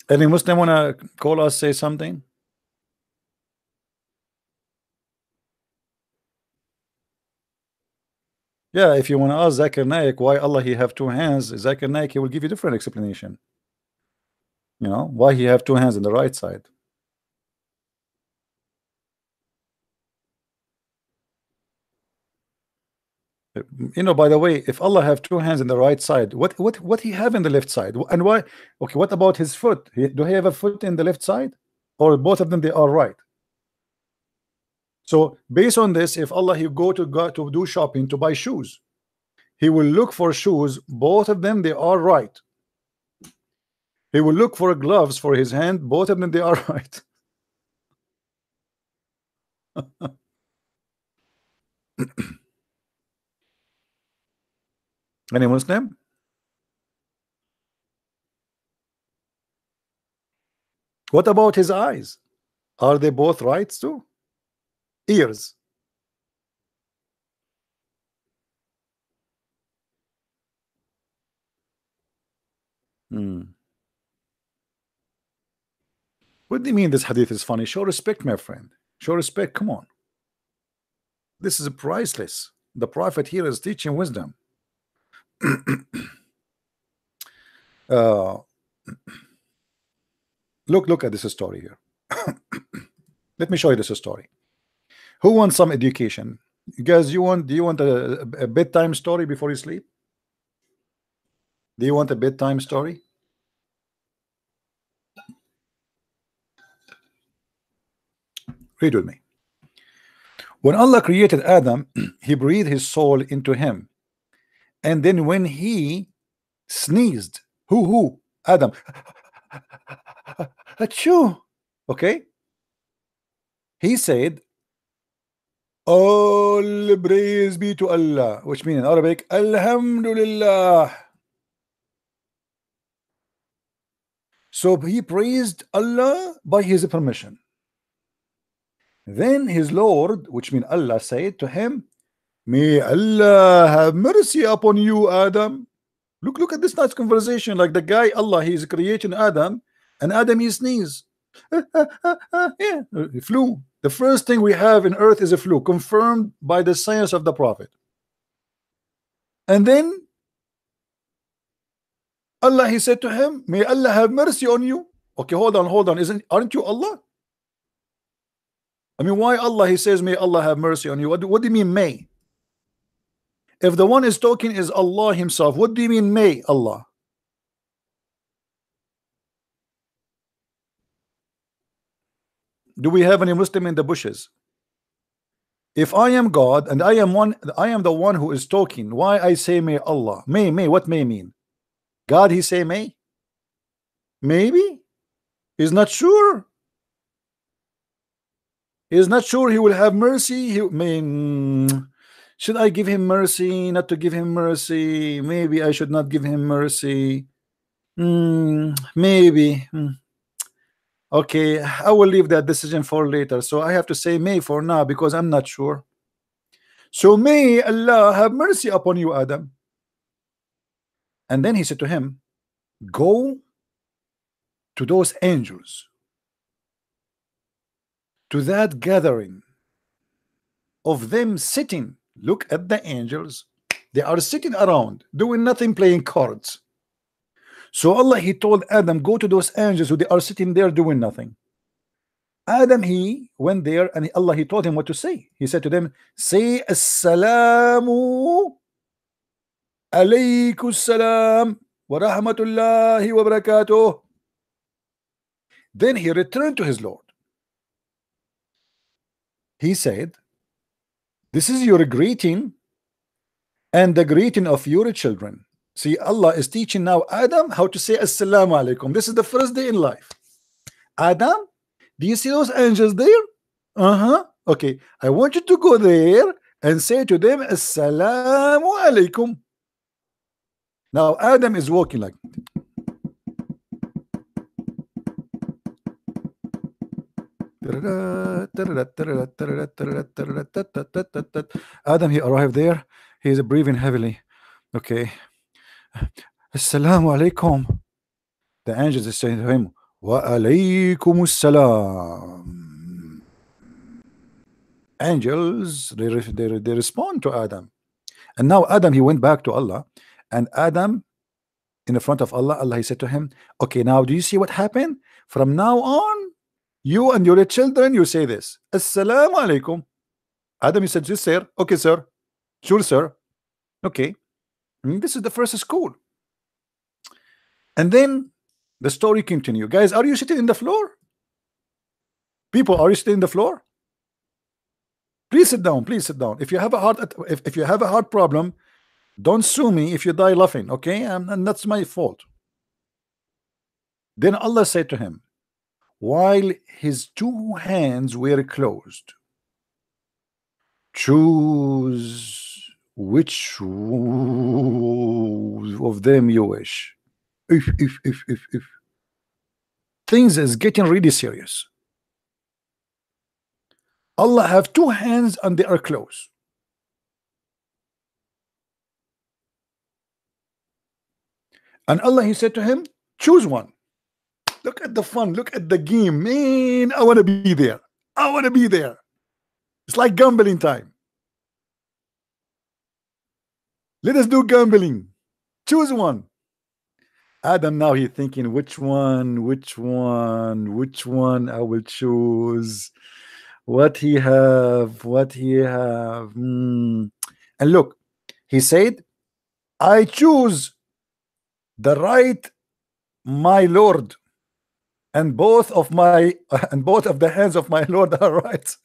Any Muslim wanna call us, say something? Yeah, if you want to ask Zakir Naik why Allah he have two hands, Zakir Naik he will give you different explanation. You know why he have two hands in the right side. You know, by the way, if Allah have two hands in the right side, what he have in the left side, and why? Okay, what about his foot? Do he have a foot in the left side, or both of them they are right? So based on this, if Allah he go to do shopping to buy shoes, he will look for shoes, both of them they are right. He will look for gloves for his hand, both of them they are right. Any Muslim? What about his eyes? Are they both right too? Ears. What do you mean this hadith is funny? Show respect, my friend. Show respect. Come on. This is priceless. The Prophet here is teaching wisdom. Look at this story here. Let me show you this story. Who wants some education? You guys, do you want a bedtime story before you sleep? Do you want a bedtime story? Read with me. When Allah created Adam, he breathed his soul into him, and then when he sneezed, who Adam, achoo, okay, he said, all praise be to Allah, which means in Arabic, Alhamdulillah. So he praised Allah by his permission. Then his Lord, which means Allah, said to him, may Allah have mercy upon you, Adam. Look at this nice conversation. Like the guy, Allah, he is creating Adam, and Adam, he sneezes. Yeah, flu. The first thing we have in earth is a flu, confirmed by the science of the Prophet. And then Allah, he said to him, may Allah have mercy on you. Okay, hold on. Aren't you Allah? I mean, why Allah, he says, may Allah have mercy on you? What do you mean may? If the one is talking is Allah himself, what do you mean may Allah? Do we have any Muslim in the bushes? If I am God and I am the one who is talking, why I say may Allah? May, what may mean? God, he say may? Maybe? He's not sure. He's not sure he will have mercy. Should I give him mercy? Not to give him mercy? Maybe I should not give him mercy. Maybe. Okay, I will leave that decision for later. So I have to say may for now because I'm not sure. So may Allah have mercy upon you, Adam. And then he said to him, go to those angels, to that gathering of them sitting. Look at the angels. They are sitting around doing nothing, playing cards. So Allah, he told Adam, go to those angels who they are sitting there doing nothing. Adam, he went there, and Allah, he told him what to say. He said to them, say assalamu alaykum salam wa rahmatullahi wa barakatuh. Then he returned to his Lord. He said, this is your greeting and the greeting of your children. See, Allah is teaching now Adam how to say assalamu alaikum. This is the first day in life. Adam, do you see those angels there? Okay, I want you to go there and say to them assalamu alaikum. Now Adam is walking like Adam, he arrived there. He is breathing heavily. Okay, assalamu alaikum. The angels is saying to him, wa alaykum assalam. Angels, they respond to Adam. And now Adam, he went back to Allah, and Adam, in the front of Allah, Allah, he said to him, okay, now do you see what happened? From now on, you and your children, you say this, assalamu alaikum. Adam, he said, yes, sir. Okay, sir. Sure, sir. Okay. This is the first school. And then the story continues. Guys, are you sitting in the floor? People, are you sitting in the floor? Please sit down. Please sit down. If you have a heart, if you have a heart problem, don't sue me if you die laughing. Okay, and that's my fault. Then Allah said to him, while his two hands were closed, choose which of them you wish. If things is getting really serious. Allah have two hands and they are closed. And Allah, he said to him, choose one. Look at the fun, look at the game, man. I want to be there. I want to be there. It's like gambling time. Let us do gambling. Choose one. Adam now he's thinking which one I will choose. What he have? And look, he said, I choose the right, my Lord, and both of the hands of my Lord are right.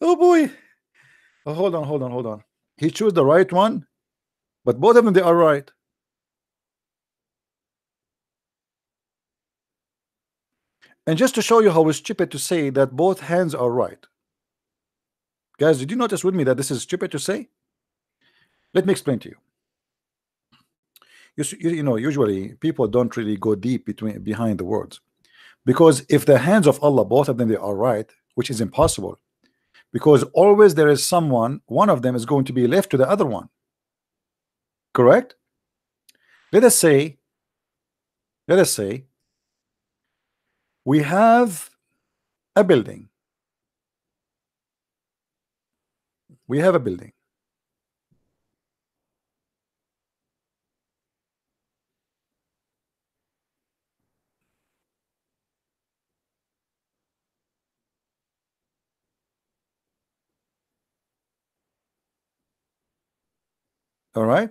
Oh boy. Oh, hold on. He chose the right one, but both of them they are right. And just to show you how it's stupid to say that both hands are right. Guys, did you notice with me that this is stupid to say? Let me explain to you. You know, usually people don't really go deep behind the words, because if the hands of Allah, both of them, they are right, which is impossible, because always there is one of them is going to be left to the other one. Correct? Let us say we have a building. All right.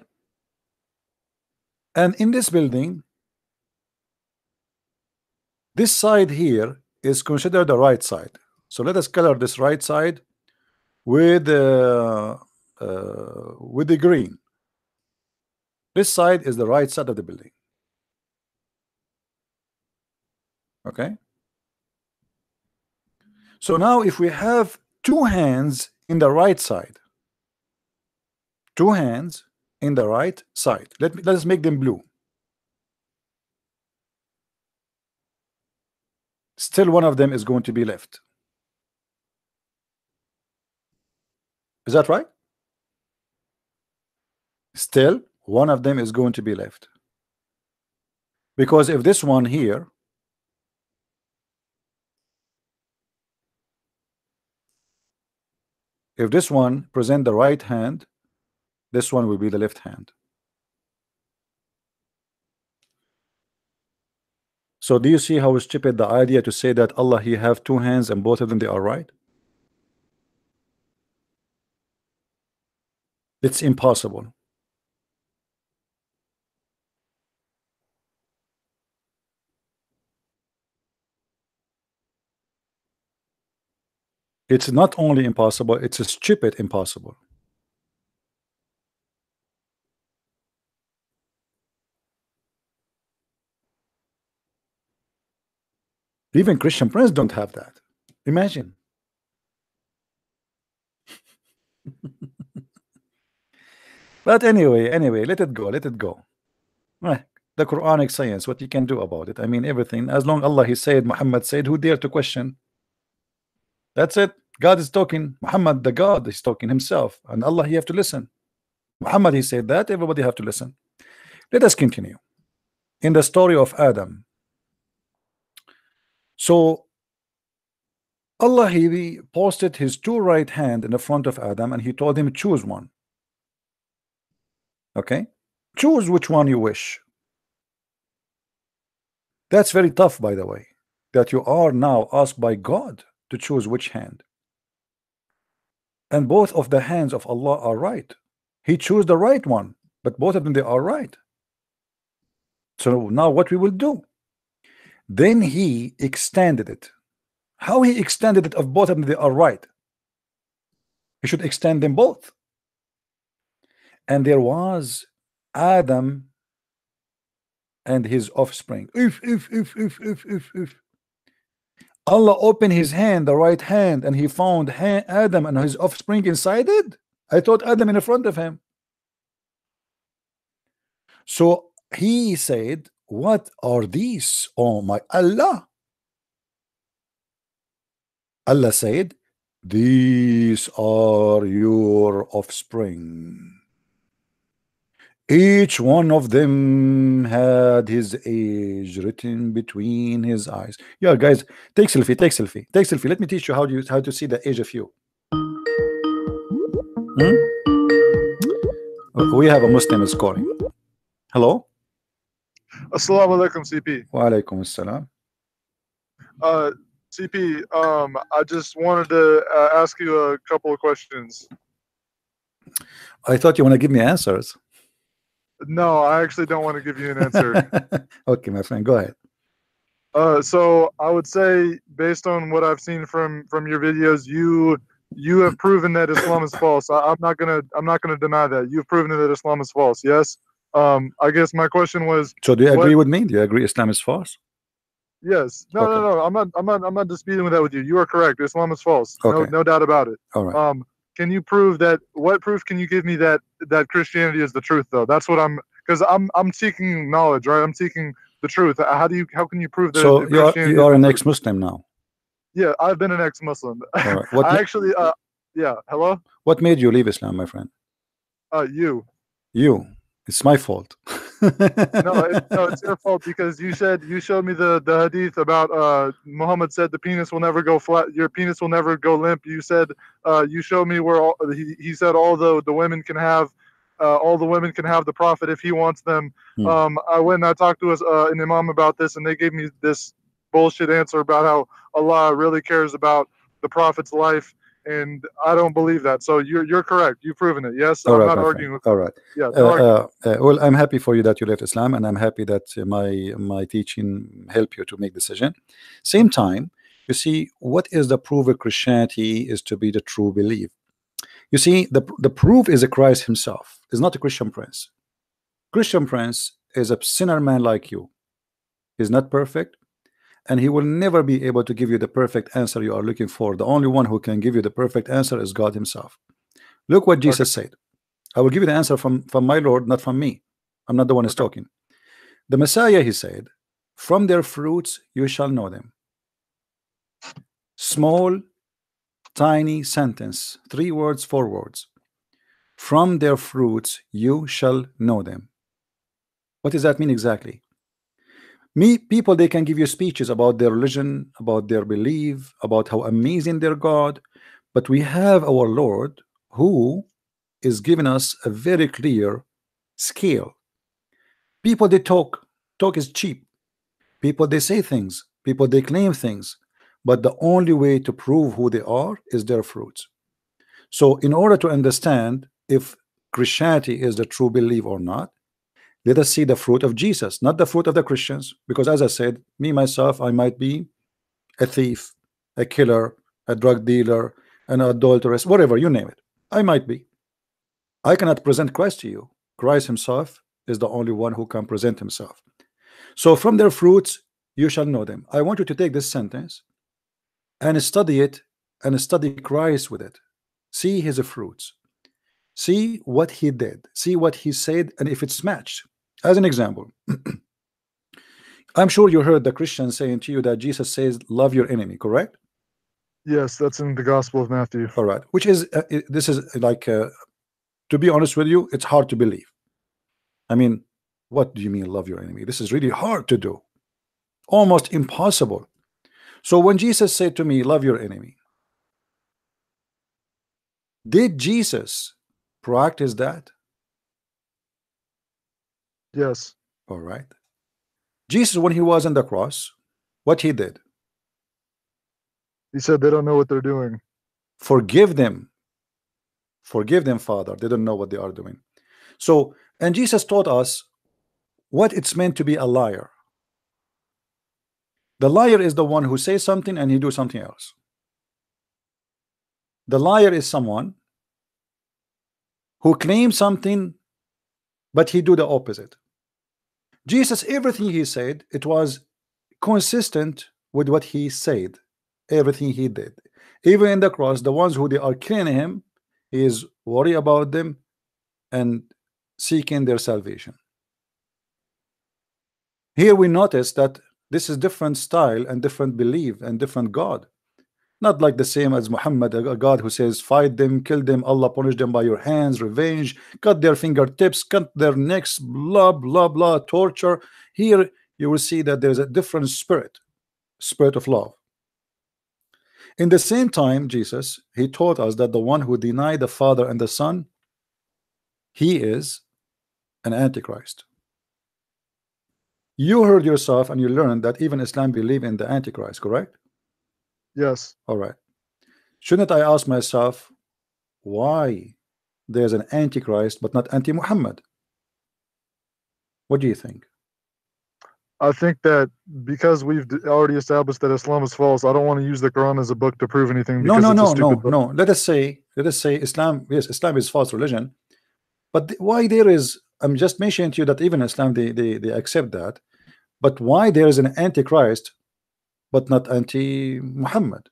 And in this building, this side here is considered the right side. So let us color this right side with the green. This side is the right side of the building. Okay. So now if we have two hands in the right side, let us make them blue. Still one of them is going to be left. Is that right? Still one of them is going to be left, because if this one here, if this one present the right hand, this one will be the left hand. So do you see how stupid the idea to say that Allah he have two hands and both of them they are right? It's impossible. It's not only impossible, it's a stupid impossible. Even Christian Prince don't have that. Imagine. But anyway, let it go. The Quranic science, what you can do about it? I mean, everything. As long Allah he said, Muhammad said, who dare to question? That's it. God is talking. Muhammad, the God, is talking himself, and Allah, you have to listen. Muhammad, he said that. Everybody have to listen. Let us continue in the story of Adam. So Allah he posted his two right hand in the front of Adam, and he told him choose one. Okay, choose which one you wish. That's very tough, by the way, that you are now asked by God to choose which hand. And both of the hands of Allah are right. He chose the right one, but both of them they are right. So now what we will do? Then he extended it. How he extended it of both of them they are right? He should extend them both. And there was Adam and his offspring. If Allah opened his hand, the right hand, and he found Adam and his offspring inside it. I thought Adam in the front of him. So he said, what are these? Oh my Allah. Allah said, these are your offspring. Each one of them had his age written between his eyes. Yeah, guys, take selfie, take selfie, take selfie. Let me teach you how to see the age of you. We have a Muslim is calling. Hello. Assalamu alaikum, CP. Wa alaikum assalam. CP, I just wanted to ask you a couple of questions. I thought you want to give me answers. No, I actually don't want to give you an answer. Okay, my friend, go ahead. So I would say, based on what I've seen from your videos, you have proven that Islam is false. I'm not gonna deny that. You've proven that Islam is false. Yes. I guess my question was. So do you agree with me? Do you agree Islam is false? Yes. No, Okay. no. I'm not disputing with that with you. You are correct. Islam is false. Okay. No doubt about it. All right. Can you prove that? What proof can you give me that Christianity is the truth, though? That's what because I'm seeking knowledge, right? I'm seeking the truth. How can you prove that? So you are an ex-Muslim now. Yeah, I've been an ex-Muslim. All right. What I actually, yeah. Hello. What made you leave Islam, my friend? You. It's my fault. No, it's your fault because you showed me the hadith about Muhammad said the penis will never go flat. Your penis will never go limp. You said you showed me where he said all the women can have the prophet if he wants them. I went and I talked to an imam about this, and they gave me this bullshit answer about how Allah really cares about the prophet's life. And I don't believe that. So you're correct. You've proven it. Yes, all I'm right, not arguing with you. All right. Yeah. Well, I'm happy for you that you left Islam, and I'm happy that my teaching helped you to make decision. Same time, you see, what is the proof of Christianity is to be the true belief. You see, the proof is a Christ himself. Is not a Christian prince. Christian prince is a sinner man like you. He's not perfect. And he will never be able to give you the perfect answer you are looking for. The only one who can give you the perfect answer is God himself. Look what Jesus said. I will give you the answer from my Lord, not from me. I'm not the one who's talking. The Messiah, he said, from their fruits you shall know them. Small, tiny sentence, 3 words, 4 words. From their fruits you shall know them. What does that mean exactly? People, they can give you speeches about their religion, about their belief, about how amazing their God, but we have our Lord who is giving us a very clear scale. People, they talk is cheap. People, they say things. People, they claim things, but the only way to prove who they are is their fruits. So in order to understand if Christianity is the true belief or not, let us see the fruit of Jesus, not the fruit of the Christians. Because as I said, me myself, I might be a thief, a killer, a drug dealer, an adulteress, whatever, you name it. I might be. I cannot present Christ to you. Christ himself is the only one who can present himself. So from their fruits you shall know them. I want you to take this sentence and study it, and study Christ with it. See his fruits. See what he did. See what he said, and if it's matched. As an example, I'm sure you heard the Christian saying to you that Jesus says, love your enemy, correct? Yes, that's in the Gospel of Matthew. All right. Which is, this is like, to be honest with you, it's hard to believe. I mean, what do you mean love your enemy? This is really hard to do. Almost impossible. So when Jesus said to me, love your enemy, did Jesus practice that? Yes. All right. Jesus, when he was on the cross, what he did? He said they don't know what they're doing. Forgive them. Forgive them, Father. They don't know what they are doing. So, and Jesus taught us what it's meant to be a liar. The liar is the one who says something and he do something else. The liar is someone who claims something but he do the opposite. Jesus, everything he said, it was consistent with what he said, everything he did. Even in the cross, the ones who they are killing him, he is worried about them and seeking their salvation. Here we notice that this is different style and different belief and different God. Not like the same as Muhammad, a God who says, fight them, kill them, Allah punish them by your hands, revenge, cut their fingertips, cut their necks, blah, blah, blah, torture. Here you will see that there's a different spirit, spirit of love. In the same time, Jesus, he taught us that the one who denied the Father and the Son, he is an Antichrist. You heard yourself and you learned that even Islam believe in the Antichrist, correct? Yes. All right. Shouldn't I ask myself why there's an Antichrist but not anti-Muhammad? What do you think? I think that because we've already established that Islam is false, I don't want to use the Quran as a book to prove anything. No, Because no, it's a no, stupid no, book. no. Let us say Islam. Yes, Islam is false religion. But why there is? I'm just mentioning to you that even Islam they accept that. But why there is an Antichrist but not anti-Muhammad?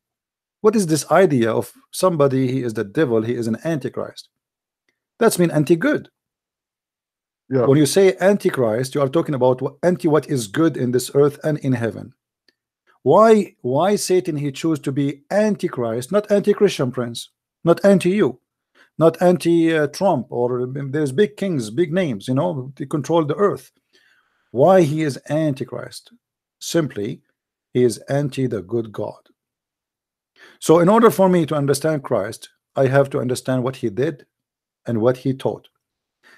What is this idea of somebody, he is the devil, he is an Antichrist? That's mean anti-good. Yeah. When you say Antichrist, you are talking about what is good in this earth and in heaven. Why Satan he choose to be Antichrist, not anti-Christian, Prince, not anti-you, not anti-Trump, or there's big kings, big names, you know, they control the earth. Why he is Antichrist? Simply, he is anti the good God. So in order for me to understand Christ, I have to understand what he did and what he taught.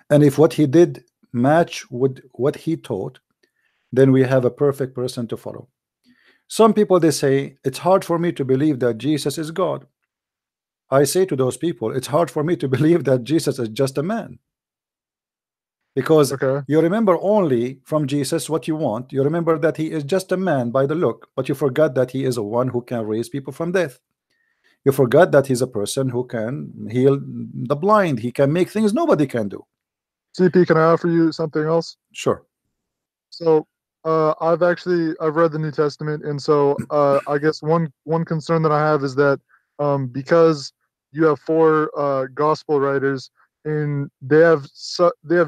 And if what he did match with what he taught, then we have a perfect person to follow. Some people, they say, it's hard for me to believe that Jesus is God. I say to those people, it's hard for me to believe that Jesus is just a man. Because you remember only from Jesus what you want. You remember that he is just a man by the look, but you forgot that he is a one who can raise people from death. You forgot that he's a person who can heal the blind. He can make things nobody can do. CP, can I offer you something else? Sure. So I've read the New Testament, and so I guess one concern that I have is that because you have 4 gospel writers, and they have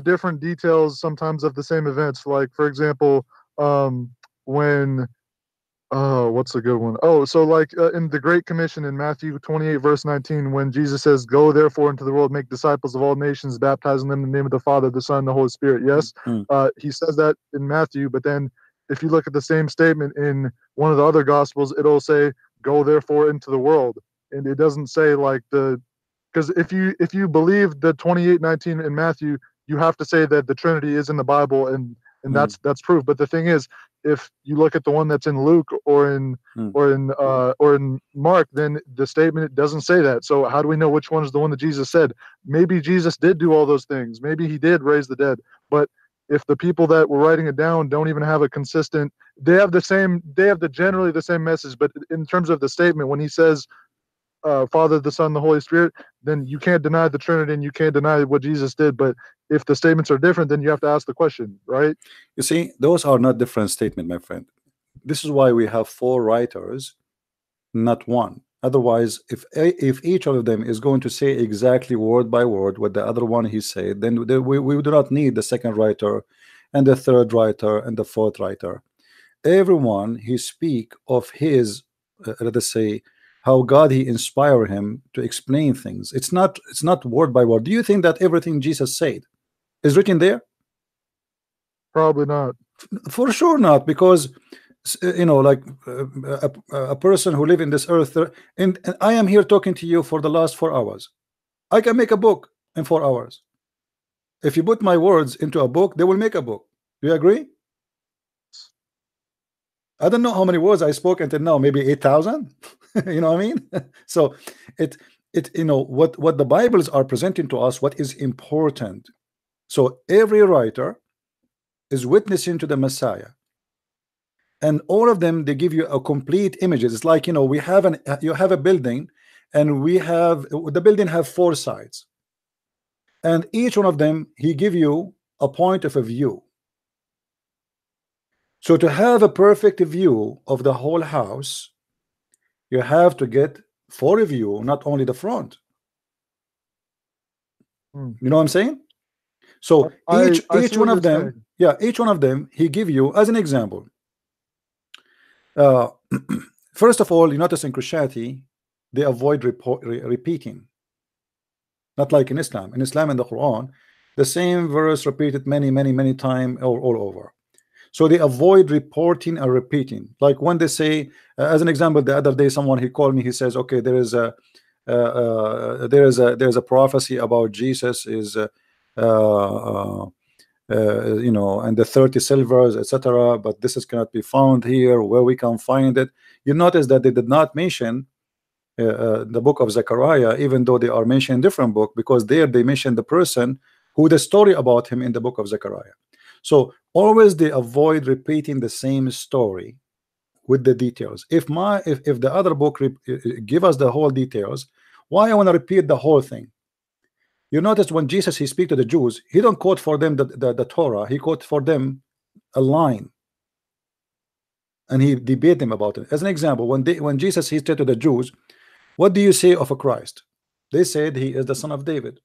different details sometimes of the same events. Like, for example, when what's a good one? Oh, so like in the Great Commission in Matthew 28 verse 19, when Jesus says, "Go therefore into the world, make disciples of all nations, baptizing them in the name of the Father, the Son, and the Holy Spirit." Yes, he says that in Matthew, but then if you look at the same statement in one of the other Gospels, it'll say, "Go therefore into the world," and it doesn't say like because if you believe the 28:19 in Matthew, you have to say that the Trinity is in the Bible, and that's proof. But the thing is, if you look at the one that's in Luke or in Mark, then the statement doesn't say that. So how do we know which one is the one that Jesus said? Maybe Jesus did do all those things. Maybe he did raise the dead. But if the people that were writing it down don't even have a consistent, they have generally the same message. But in terms of the statement, when he says Father, the Son, the Holy Spirit, then you can't deny the Trinity and you can't deny what Jesus did. But if the statements are different, then you have to ask the question, right? You see, those are not different statements, my friend. This is why we have 4 writers, not one. Otherwise, if each of them is going to say exactly word by word what the other one he said, then we do not need the second writer and the third writer and the fourth writer. Everyone he speak of his let us say how God he inspire him to explain things. It's not word by word. Do you think that everything Jesus said is written there? Probably not. For sure not, because you know, like a person who live in this earth, and I am here talking to you for the last 4 hours. I can make a book in 4 hours. If you put my words into a book, they will make a book. Do you agree? I don't know how many words I spoke until now, maybe 8,000. You know what I mean? So it you know what the Bibles are presenting to us, what is important. So every writer is witnessing to the Messiah, and all of them, they give you a complete images. It's like, you know, you have a building, and the building have 4 sides, and each one of them he give you a point of a view. So to have a perfect view of the whole house, you have to get 4 view, not only the front. You know what I'm saying? So each one of them, yeah, each one of them he give you as an example. First of all, you notice in Christianity they avoid repeating. Not like in Islam. In Islam and the Quran, the same verse repeated many times all over. So they avoid reporting and repeating. Like when they say, as an example, the other day someone he called me. He says, okay, there is a prophecy about Jesus is you know, and the 30 silvers, etc. But this is cannot be found here. Where we can find it? You notice that they did not mention the book of Zechariah, even though they are mentioned in different book, because there they mention the person who the story about him in the book of Zechariah. So always they avoid repeating the same story with the details. If the other book give us the whole details, why I want to repeat the whole thing? You notice when Jesus he speak to the Jews, he don't quote for them the Torah, he quote for them a line, and he debate them about it. As an example, when Jesus he said to the Jews, what do you say of a Christ? They said he is the son of David.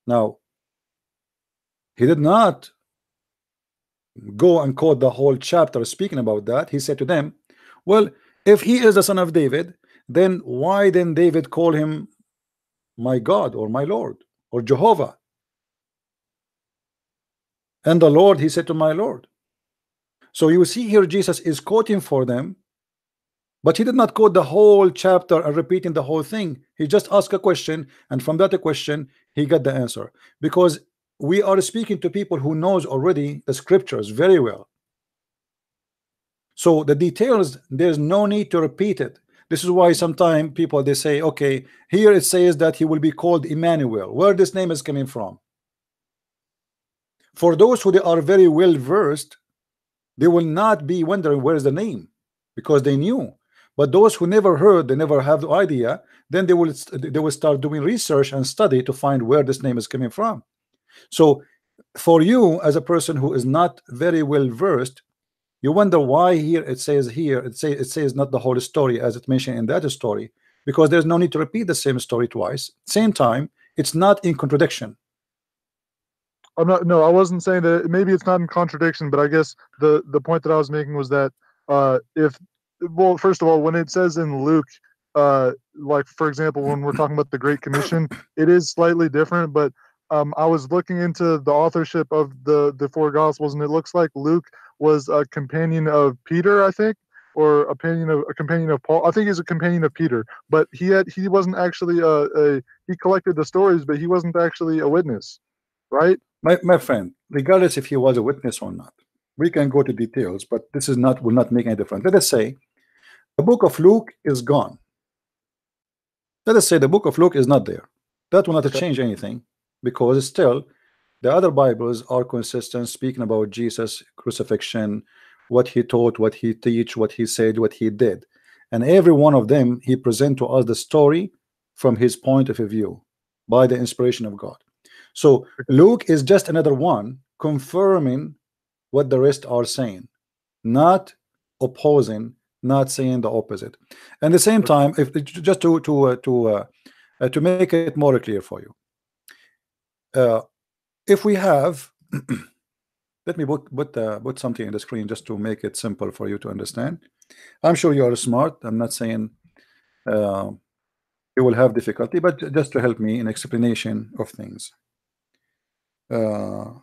Now he did not go and quote the whole chapter speaking about that. He said to them, well, if he is the son of David, then why then David call him my God or my Lord or Jehovah? And the Lord, he said to my Lord. So you see here Jesus is quoting for them, but he did not quote the whole chapter and repeating the whole thing. He just asked a question, and from that question he got the answer, because we are speaking to people who knows already the scriptures very well. So the details, there's no need to repeat it. This is why sometimes people they say, okay, here it says that he will be called Emmanuel. Where this name is coming from? For those who they are very well versed, they will not be wondering where is the name, because they knew. But those who never heard, they never have the idea, then they will start doing research and study to find where this name is coming from. So for you as a person who is not very well versed, you wonder why here it says not the whole story as it mentioned in that story, because there's no need to repeat the same story twice. Same time, it's not in contradiction. No, I wasn't saying that. Maybe it's not in contradiction, but I guess the point that I was making was that well, first of all, when it says in Luke, like for example, when we're talking about the Great Commission, it is slightly different. But I was looking into the authorship of the four Gospels, and it looks like Luke was a companion of Peter, I think, or a companion of Paul. I think he's a companion of Peter, but he wasn't actually he collected the stories, but he wasn't actually a witness, right? My friend, regardless if he was a witness or not, we can go to details, but this will not make any difference. Let us say the book of Luke is gone. Let us say the book of Luke is not there. That will not change anything, because still the other Bibles are consistent, speaking about Jesus' crucifixion, what he taught, what he teach, what he said, what he did, and every one of them he present to us the story from his point of view by the inspiration of God. So Luke is just another one confirming what the rest are saying, not opposing, not saying the opposite. And at the same time, if just to make it more clear for you, if we have let me put something in the screen just to make it simple for you to understand. I'm sure you are smart. I'm not saying you will have difficulty, but just to help me in explanation of things. All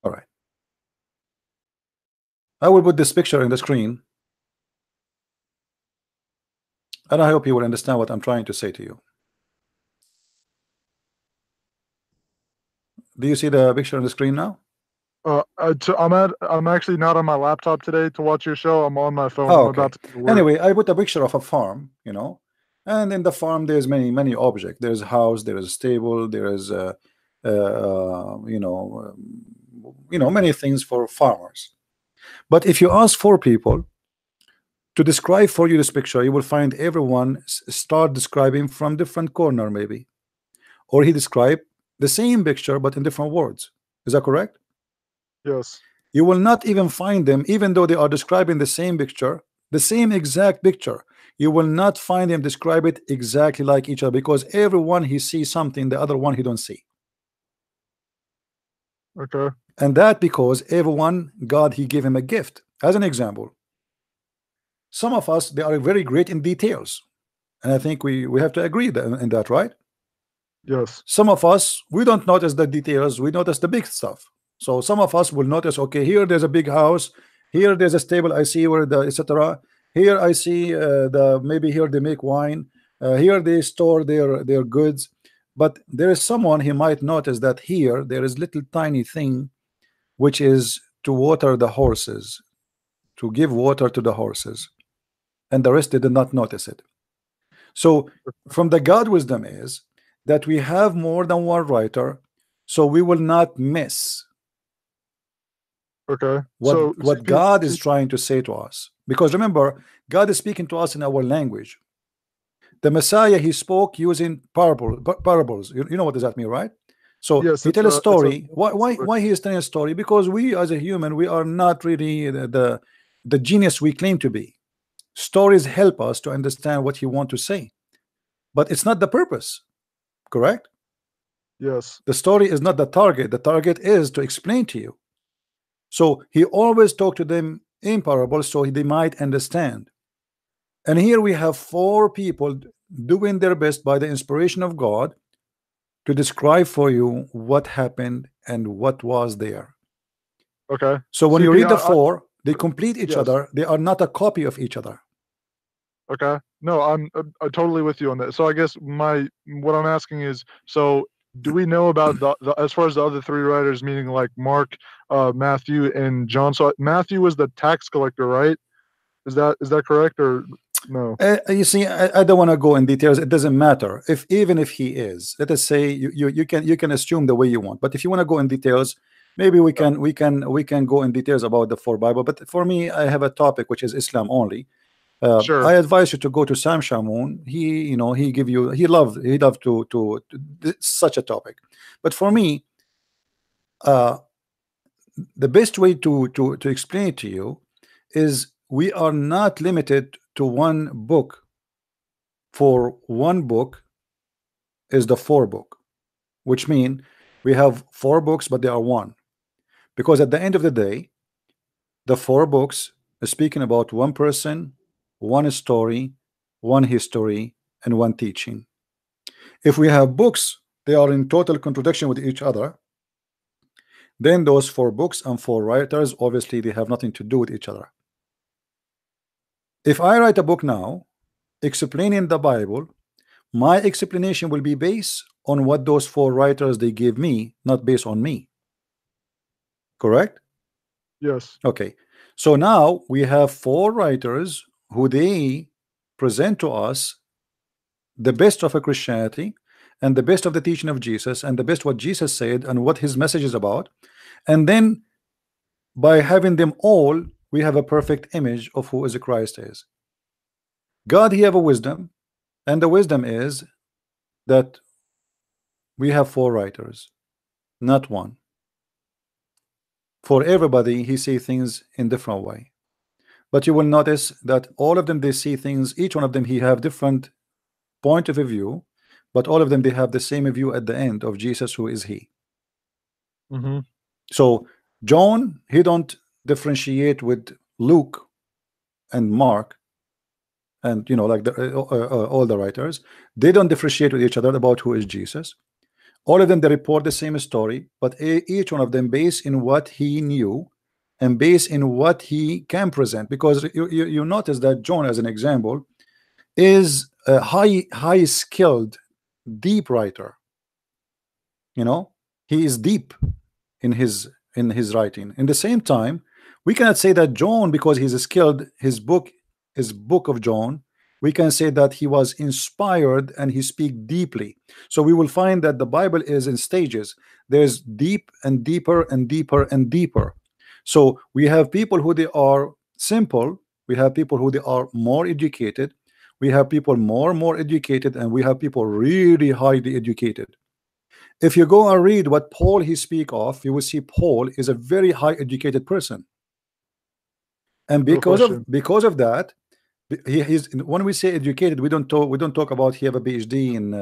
right, I will put this picture in the screen, and I hope you will understand what I'm trying to say to you. Do you see the picture on the screen now? I'm actually not on my laptop today to watch your show. I'm on my phone. Oh, okay. Anyway, I put a picture of a farm, you know, and in the farm there's many objects. There's a house, there is a stable, there is many things for farmers. But if you ask 4 people to describe for you this picture, you will find everyone start describing from different corner, maybe, or he described the same picture but in different words. Is that correct? Yes. You will not even find them, even though they are describing the same picture, the same exact picture. You will not find them describe it exactly like each other, because everyone he sees something, the other one he don't see. Okay. And that because everyone, God, he gave him a gift. As an example, some of us, they are very great in details, and I think we have to agree in that, right? Yes. Some of us, we don't notice the details, we notice the big stuff. So some of us will notice, okay, here there's a big house, here there's a stable, I see where the etc. Here I see maybe here they make wine, here they store their goods. But there is someone, he might notice that here there is little tiny thing, which is to water the horses, to give water to the horses, and the rest they did not notice it. So from the God wisdom is that we have more than one writer, so we will not miss Okay. what God is trying to say to us. Because remember, God is speaking to us in our language. The Messiah, he spoke using parables. You know what does that mean, right? So yes, he tell a story. Why he is telling a story? Because we as a human, we are not really the genius we claim to be. Stories help us to understand what he want to say, but it's not the purpose. Correct? Yes. The story is not the target. The target is to explain to you. So he always talked to them in parables so they might understand. And here we have 4 people doing their best by the inspiration of God to describe for you what happened and what was there. Okay. So when you read the 4, they complete each yes. other. They are not a copy of each other. Okay. No, I'm totally with you on that. So I guess what I'm asking is, so do we know about the as far as the other 3 writers, meaning like Mark, Matthew, and John? So Matthew was the tax collector, right? Is that correct or no? You see, I don't want to go in details. It doesn't matter even if he is. Let us say you can assume the way you want. But if you want to go in details, maybe we can go in details about the 4 Bible. But for me, I have a topic which is Islam only. Sure. I advise you to go to Sam Shamoun. He loved to such a topic. But for me, the best way to explain it to you is we are not limited to one book. For one book is the 4 book, which means we have 4 books, but they are one. Because at the end of the day, the 4 books are speaking about one person, one story, one history, and one teaching. If we have books, they are in total contradiction with each other. Then those 4 books and 4 writers, obviously, they have nothing to do with each other. If I write a book now explaining the Bible, my explanation will be based on what those 4 writers they give me, not based on me. Correct? Yes. Okay. So now we have 4 writers who they present to us the best of a Christianity and the best of the teaching of Jesus and the best what Jesus said and what his message is about. And then by having them all, we have a perfect image of who is a Christ is. God, he have a wisdom, and the wisdom is that we have 4 writers, not one. For everybody, he see things in different way. But you will notice that all of them, they see things, each one of them, he have different point of view, but all of them, they have the same view at the end of Jesus, who is he. Mm-hmm. So John, he don't differentiate with Luke and Mark, and like all the writers, they don't differentiate with each other about who is Jesus. All of them, they report the same story, but each one of them based in what he knew and based in what he can present. Because you notice that John, as an example, is a high skilled, deep writer. He is deep in his writing. In the same time, we cannot say that John, because he's skilled, his book of John, we can say that he was inspired and he speak deeply. So we will find that the Bible is in stages. There's deep and deeper and deeper and deeper. So we have people who they are simple, we have people who they are more educated, we have people more educated, and we have people really highly educated. If you go and read what Paul he speak of, you will see Paul is a very high educated person. And because of that, he's, when we say educated, we don't talk about he have a PhD in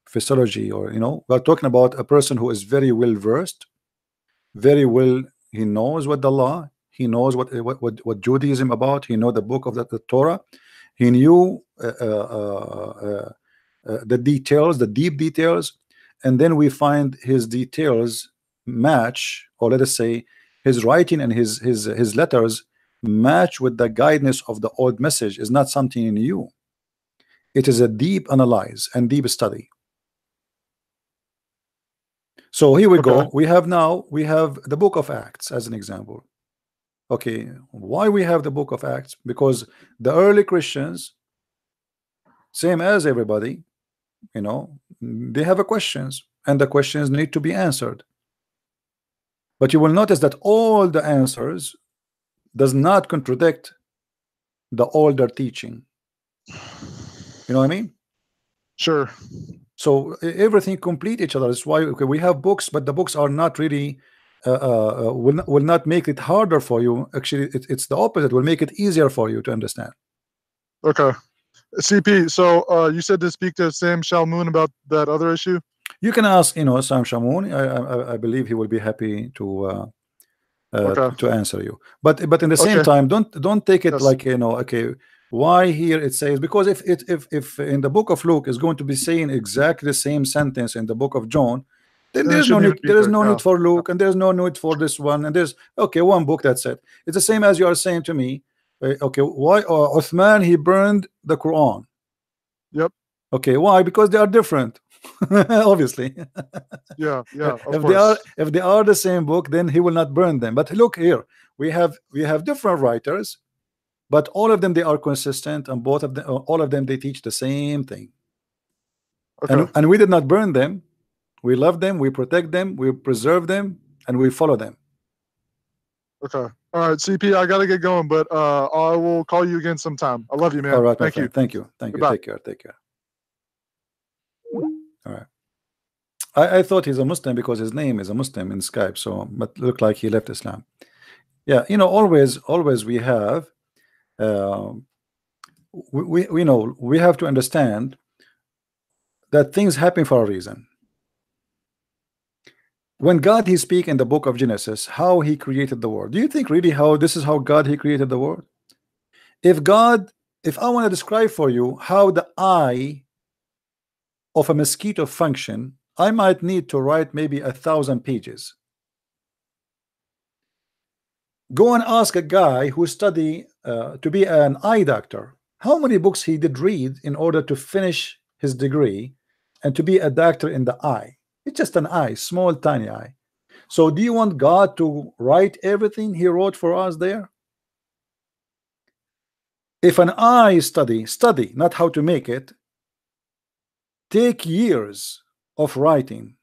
physiology, or we're talking about a person who is very well versed, very well. He knows what the law. He knows what Judaism about. He knows the book of the Torah. He knew the details, the deep details, and then we find his details match, or let us say his writing and his letters match with the guidance of the old message. Is not something new. It is a deep analyze and deep study. So here we go. We have the book of Acts as an example. Okay, why we have the book of Acts? Because the early Christians, same as everybody, they have questions, and the questions need to be answered. But you will notice that all the answers does not contradict the older teaching. You know what I mean? Sure. So everything complete each other. That's why we have books, but the books are not really will not make it harder for you. Actually, it's the opposite. Will make it easier for you to understand. Okay. CP, so you said to speak to Sam Shalmoon about that other issue? You can ask, Sam Shamoun. I believe he will be happy to answer you. But in the same time, don't take it like okay. Why here it says, because if in the book of Luke is going to be saying exactly the same sentence in the book of John, then there is no need for Luke, and there's no need for this one, and there's one book, that's it. It's the same as you are saying to me. Okay, why Uthman he burned the Quran? Yep. Okay, why? Because they are different. Obviously. Yeah. If they are the same book, then he will not burn them. But look here, we have different writers, but all of them they are consistent, and all of them they teach the same thing. And we did not burn them. We love them, we protect them, we preserve them, and we follow them. Okay. All right, CP, I gotta get going, but I will call you again sometime. I love you, man. All right, Thank you. Thank you. Goodbye. Take care. All right. I thought he's a Muslim because his name is a Muslim in Skype, so but looked like he left Islam. Yeah, always we have we have to understand that things happen for a reason. When God he speak in the book of Genesis how he created the world, do you think really this is how God he created the world? If I want to describe for you how the eye of a mosquito function, I might need to write maybe 1,000 pages. Go and ask a guy who study to be an eye doctor how many books he did read in order to finish his degree and to be a doctor in the eye. It's just an eye, small tiny eye. So do you want God to write everything he wrote for us there? If an eye study, not how to make it, take years of writing.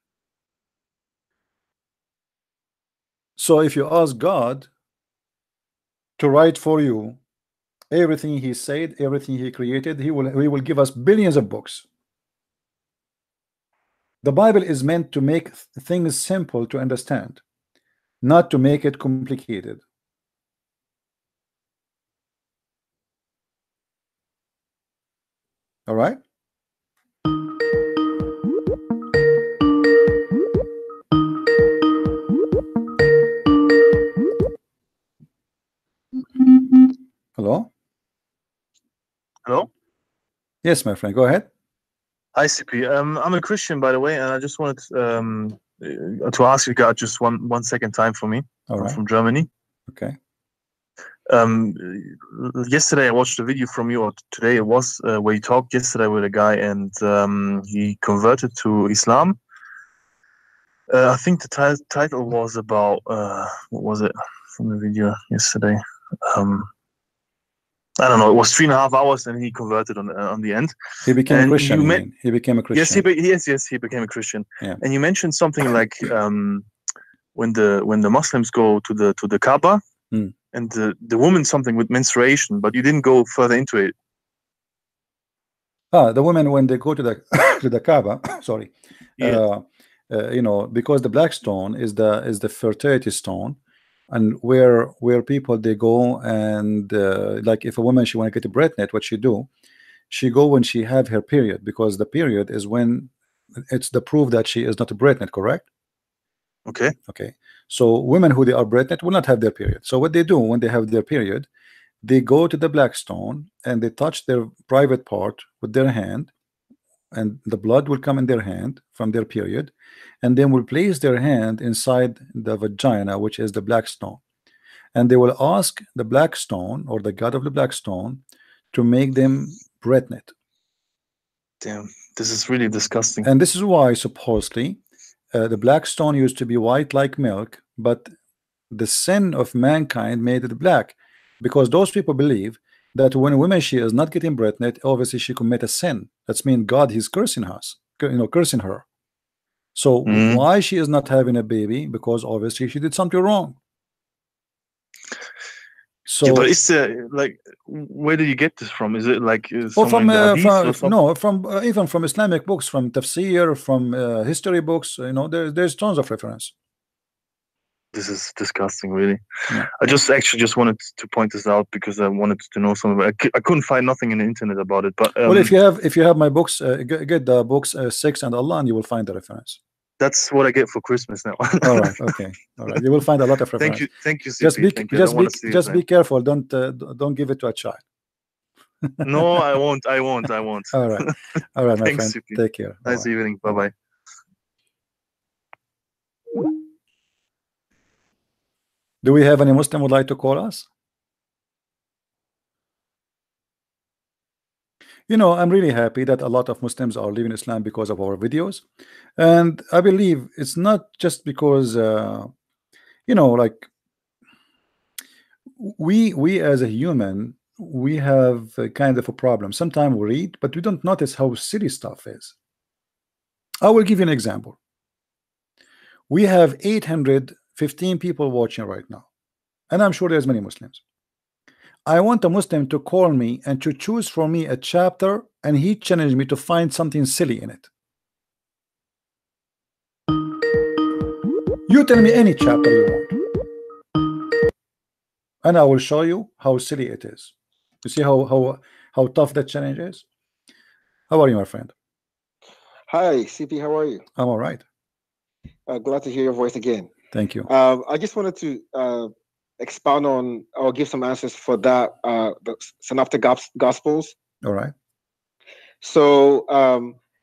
So if you ask God to write for you everything he said, everything he created, he will give us billions of books. The Bible is meant to make things simple to understand, not to make it complicated. All right? Hello? Hello? Yes, my friend, go ahead. Hi, CP. I'm a Christian, by the way, and I just wanted to ask you guys just one second time for me. All right. I'm from Germany. Okay. Yesterday I watched a video from you, or today it was, where you talked yesterday with a guy, and he converted to Islam. I think the title was about, what was it from the video yesterday? I don't know. It was 3.5 hours, and he converted on the end. He became a Christian. He became a Christian. Yes, he became a Christian. Yeah. And you mentioned something like when the Muslims go to the Kaaba, and the woman something with menstruation, but you didn't go further into it. The women when they go to the to the Kaaba, sorry, Yeah. Because the black stone is the fertility stone. And where people they go and like if a woman she want to get a breastnet, what she do? She go when she have her period, because the period is when it's the proof that she is not pregnant, correct? Okay. Okay. So women who they are pregnant will not have their period. So what they do when they have their period, they go to the black stone and they touch their private part with their hand, and the blood will come in their hand from their period, and then will place their hand inside the vagina, which is the black stone, and they will ask the black stone or the god of the black stone to make them pregnant. Damn, this is really disgusting. And this is why supposedly the black stone used to be white like milk, but the sin of mankind made it black, because those people believe that when a woman she is not getting pregnant, obviously she commit a sin. That's mean God he's cursing us, cursing her. So why she is not having a baby? Because obviously she did something wrong. So yeah, but it's like, where do you get this from? Is it like from no, from even from Islamic books, from tafsir, from history books, there's tons of reference. This is disgusting, really. Yeah. I just wanted to point this out because I wanted to know some of it. I couldn't find nothing in the internet about it, but well, if you have my books, get the books Sex and Allah, and you will find the reference. That's what I get for Christmas now. All right, okay, all right. You will find a lot of reference. Thank you, CP. Just be careful. Don't give it to a child. No, I won't. All right, my Thanks, friend. CP. Take care. Nice evening. Bye. Do we have any Muslim would like to call us? I'm really happy that a lot of Muslims are leaving Islam because of our videos, and I believe it's not just because like we as a human, we have a kind of a problem. Sometimes we read, but we don't notice how silly stuff is. I will give you an example. We have 815 people watching right now, and I'm sure there's many Muslims. I want a Muslim to call me and to choose for me a chapter, and he challenged me to find something silly in it. You tell me any chapter you want, and I will show you how silly it is. You see how tough that challenge is? How are you, my friend? Hi, CP. How are you? I'm all right. Glad to hear your voice again. Thank you. I just wanted to expound on or give some answers for that the Synoptic Gospels. All right. So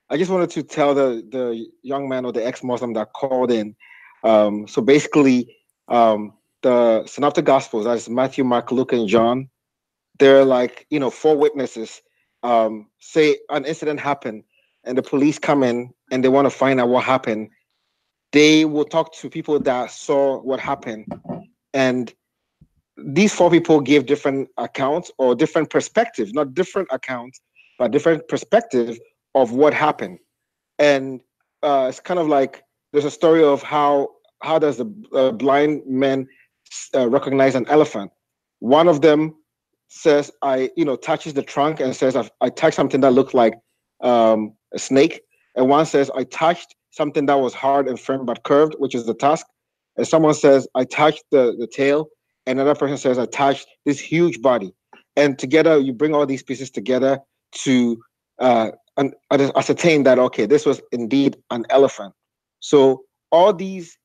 I just wanted to tell the young man or the ex-Muslim that called in. So basically, the Synoptic Gospels, that is Matthew, Mark, Luke, and John, they're like, 4 witnesses. Say an incident happened and the police come in and they want to find out what happened. They will talk to people that saw what happened, and these 4 people give different accounts or different perspectives, not different accounts, but different perspectives of what happened. And it's kind of like there's a story of how does the blind man recognize an elephant. One of them says, touches the trunk and says, I touched something that looked like a snake. And one says, I touched something that was hard and firm but curved, which is the tusk. And someone says, I touched the tail. And another person says, I touched this huge body. And together, you bring all these pieces together to ascertain that, okay, this was indeed an elephant. So all these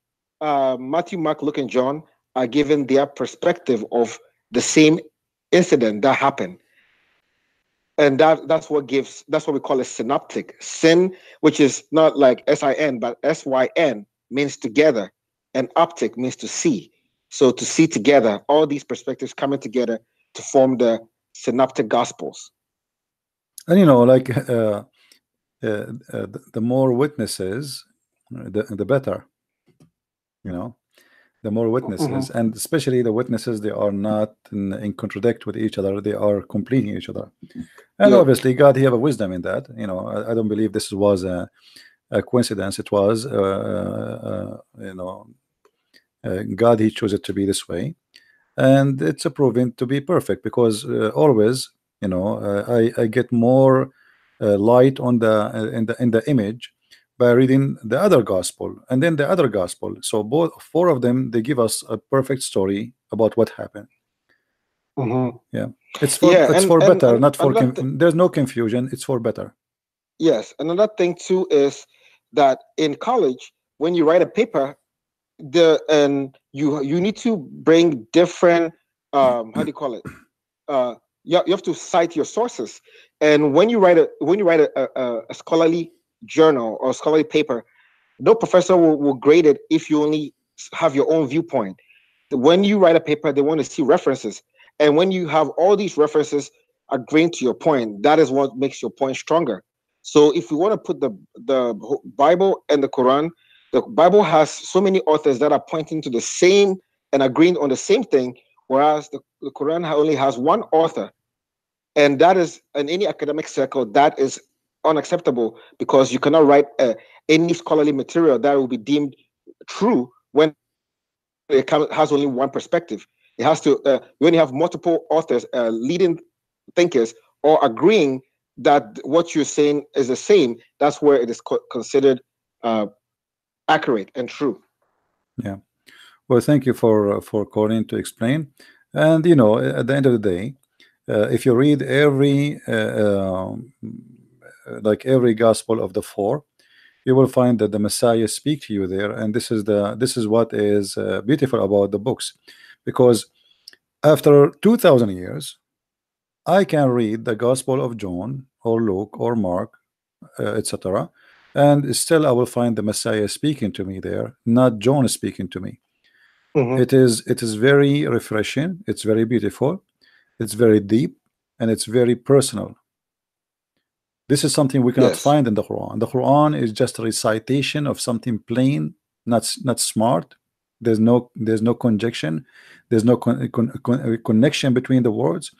Matthew, Mark, Luke, and John are given their perspective of the same incident that happened. And that's what we call a synoptic. Syn, which is not like S-I-N, but S-Y-N, means together, and optic means to see. So to see together, all these perspectives coming together to form the Synoptic Gospels. And the more witnesses, the better. The more witnesses, and especially the witnesses, they are not in contradict with each other, they are completing each other. And obviously God, he have a wisdom in that. I don't believe this was a coincidence. It was God, he chose it to be this way, and it's proven to be perfect, because always I get more light on in the image by reading the other gospel and then the other gospel. So both 4 of them, they give us a perfect story about what happened. Yeah, it's for better, not for there's no confusion. It's for better. Yes, another thing too is that in college, when you write a paper, you need to bring different how do you call it? You have to cite your sources. And when you write a scholarly journal or scholarly paper, no professor will grade it if you only have your own viewpoint. When you write a paper, they want to see references. And when you have all these references agreeing to your point, that is what makes your point stronger. So if we want to put the Bible and the Quran, the Bible has so many authors that are pointing to the same and agreeing on the same thing, whereas the Quran only has one author. And that is, in any academic circle, that is unacceptable, because you cannot write any scholarly material that will be deemed true when it has only one perspective. It has to, you only have multiple authors, leading thinkers, or agreeing that what you're saying is the same. That's where it is considered accurate and true. Yeah. Well, thank you for calling to explain. And you know, at the end of the day, if you read every like every gospel of the four, you will find that the Messiah speak to you there, and this is what is beautiful about the books, because after 2,000 years, I can read the Gospel of John or Luke or Mark, etc., and still I will find the Messiah speaking to me there, not John speaking to me. It is very refreshing. It's very beautiful. It's very deep, and it's very personal. This is something we cannot find in the Quran. The Quran is just a recitation of something plain, not smart. There's no conjunction. There's no connection between the words.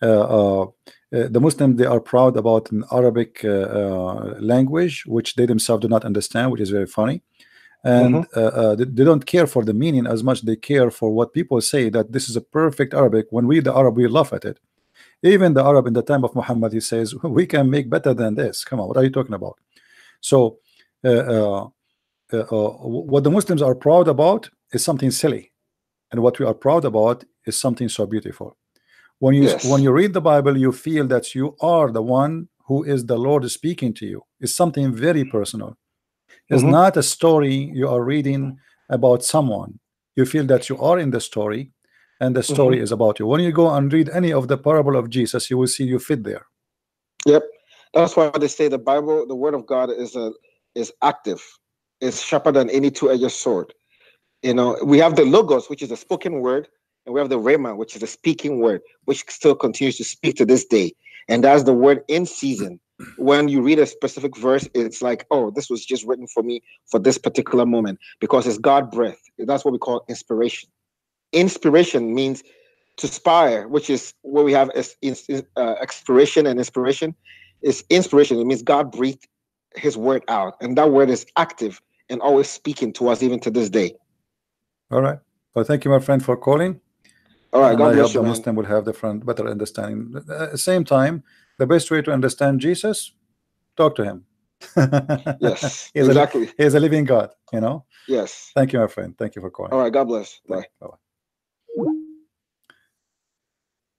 The Muslims, they are proud about an Arabic language, which they themselves do not understand, which is very funny. And they don't care for the meaning as much they care for what people say, that this is a perfect Arabic. When we, the Arab, we laugh at it. Even the Arab in the time of Muhammad, he says, we can make better than this. Come on, what are you talking about? So what the Muslims are proud about is something silly, and what we are proud about is something so beautiful. When you read the Bible, you feel that you are the one who is the Lord speaking to you. It's something very personal. It's not a story you are reading about someone. You feel that you are in the story, and the story is about you. When you go and read any of the parable of Jesus, you will see you fit there. Yep, that's why they say the Bible, the Word of God, is active. It's sharper than any two-edged sword. You know, we have the Logos, which is the spoken word, and we have the Rhema, which is the speaking word, which still continues to speak to this day. And that's the word in season. When you read a specific verse, it's like, oh, this was just written for me for this particular moment, because it's God breath. That's what we call inspiration. Inspiration means to inspire, which is what we have as expiration and inspiration. Is inspiration. It means God breathed His word out, and that word is active and always speaking to us, even to this day. All right. Well, thank you, my friend, for calling. All right. God I bless hope you, the man. Muslim will have better understanding. At the same time, the best way to understand Jesus, talk to him. Yes, exactly. He is a living God, you know. Yes. Thank you, my friend. Thank you for calling. All right. God bless. Bye. Bye.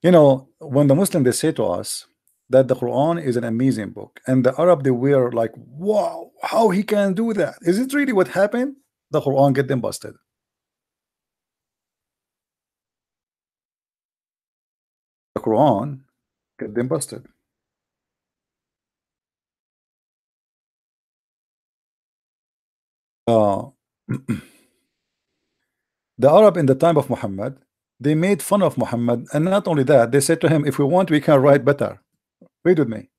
You know, when the Muslim, they say to us that the Quran is an amazing book, and the Arab, they were like, wow, how he can do that? Is it really what happened? The Quran get them busted. The Quran get them busted. The Arab in the time of Muhammad, they made fun of Muhammad, and not only that, they said to him, if we want, we can write better. Read with me.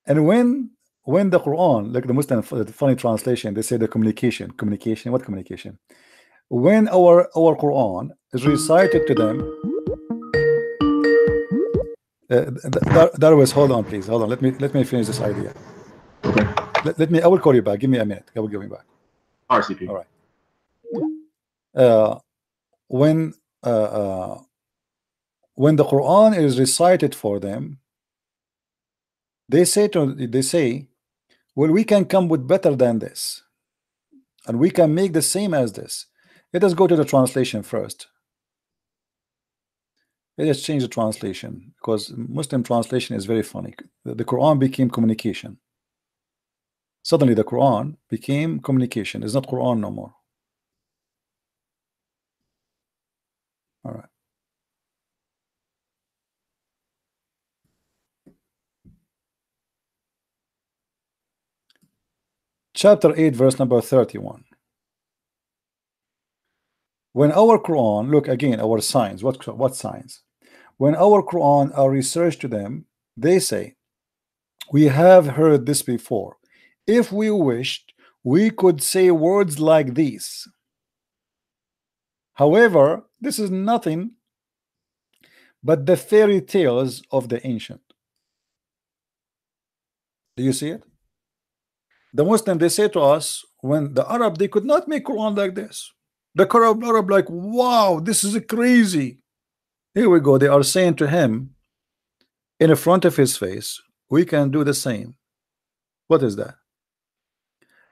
And when the Quran, like the Muslim funny translation, they say the communication. What communication? When our Quran is recited to them, that was, hold on, please, hold on. Let me finish this idea. Okay. Let me. I will call you back. Give me a minute. I will give you back. RCP. All right. When the Quran is recited for them, they say, well, we can come with better than this, and we can make the same as this. Let us go to the translation first. They just changed the translation because Muslim translation is very funny. The Quran became communication. Suddenly the Quran became communication. It's not Quran no more. All right. Chapter 8, verse number 31. When our Quran, look again, our signs, what signs? When our Quran are researched to them, they say, we have heard this before. If we wished, we could say words like these. However, this is nothing but the fairy tales of the ancient. Do you see it? The Muslim, they say to us, when the Arab, they could not make Quran like this. The Arab like, wow, this is crazy. Here we go. They are saying to him in front of his face, we can do the same. What is that?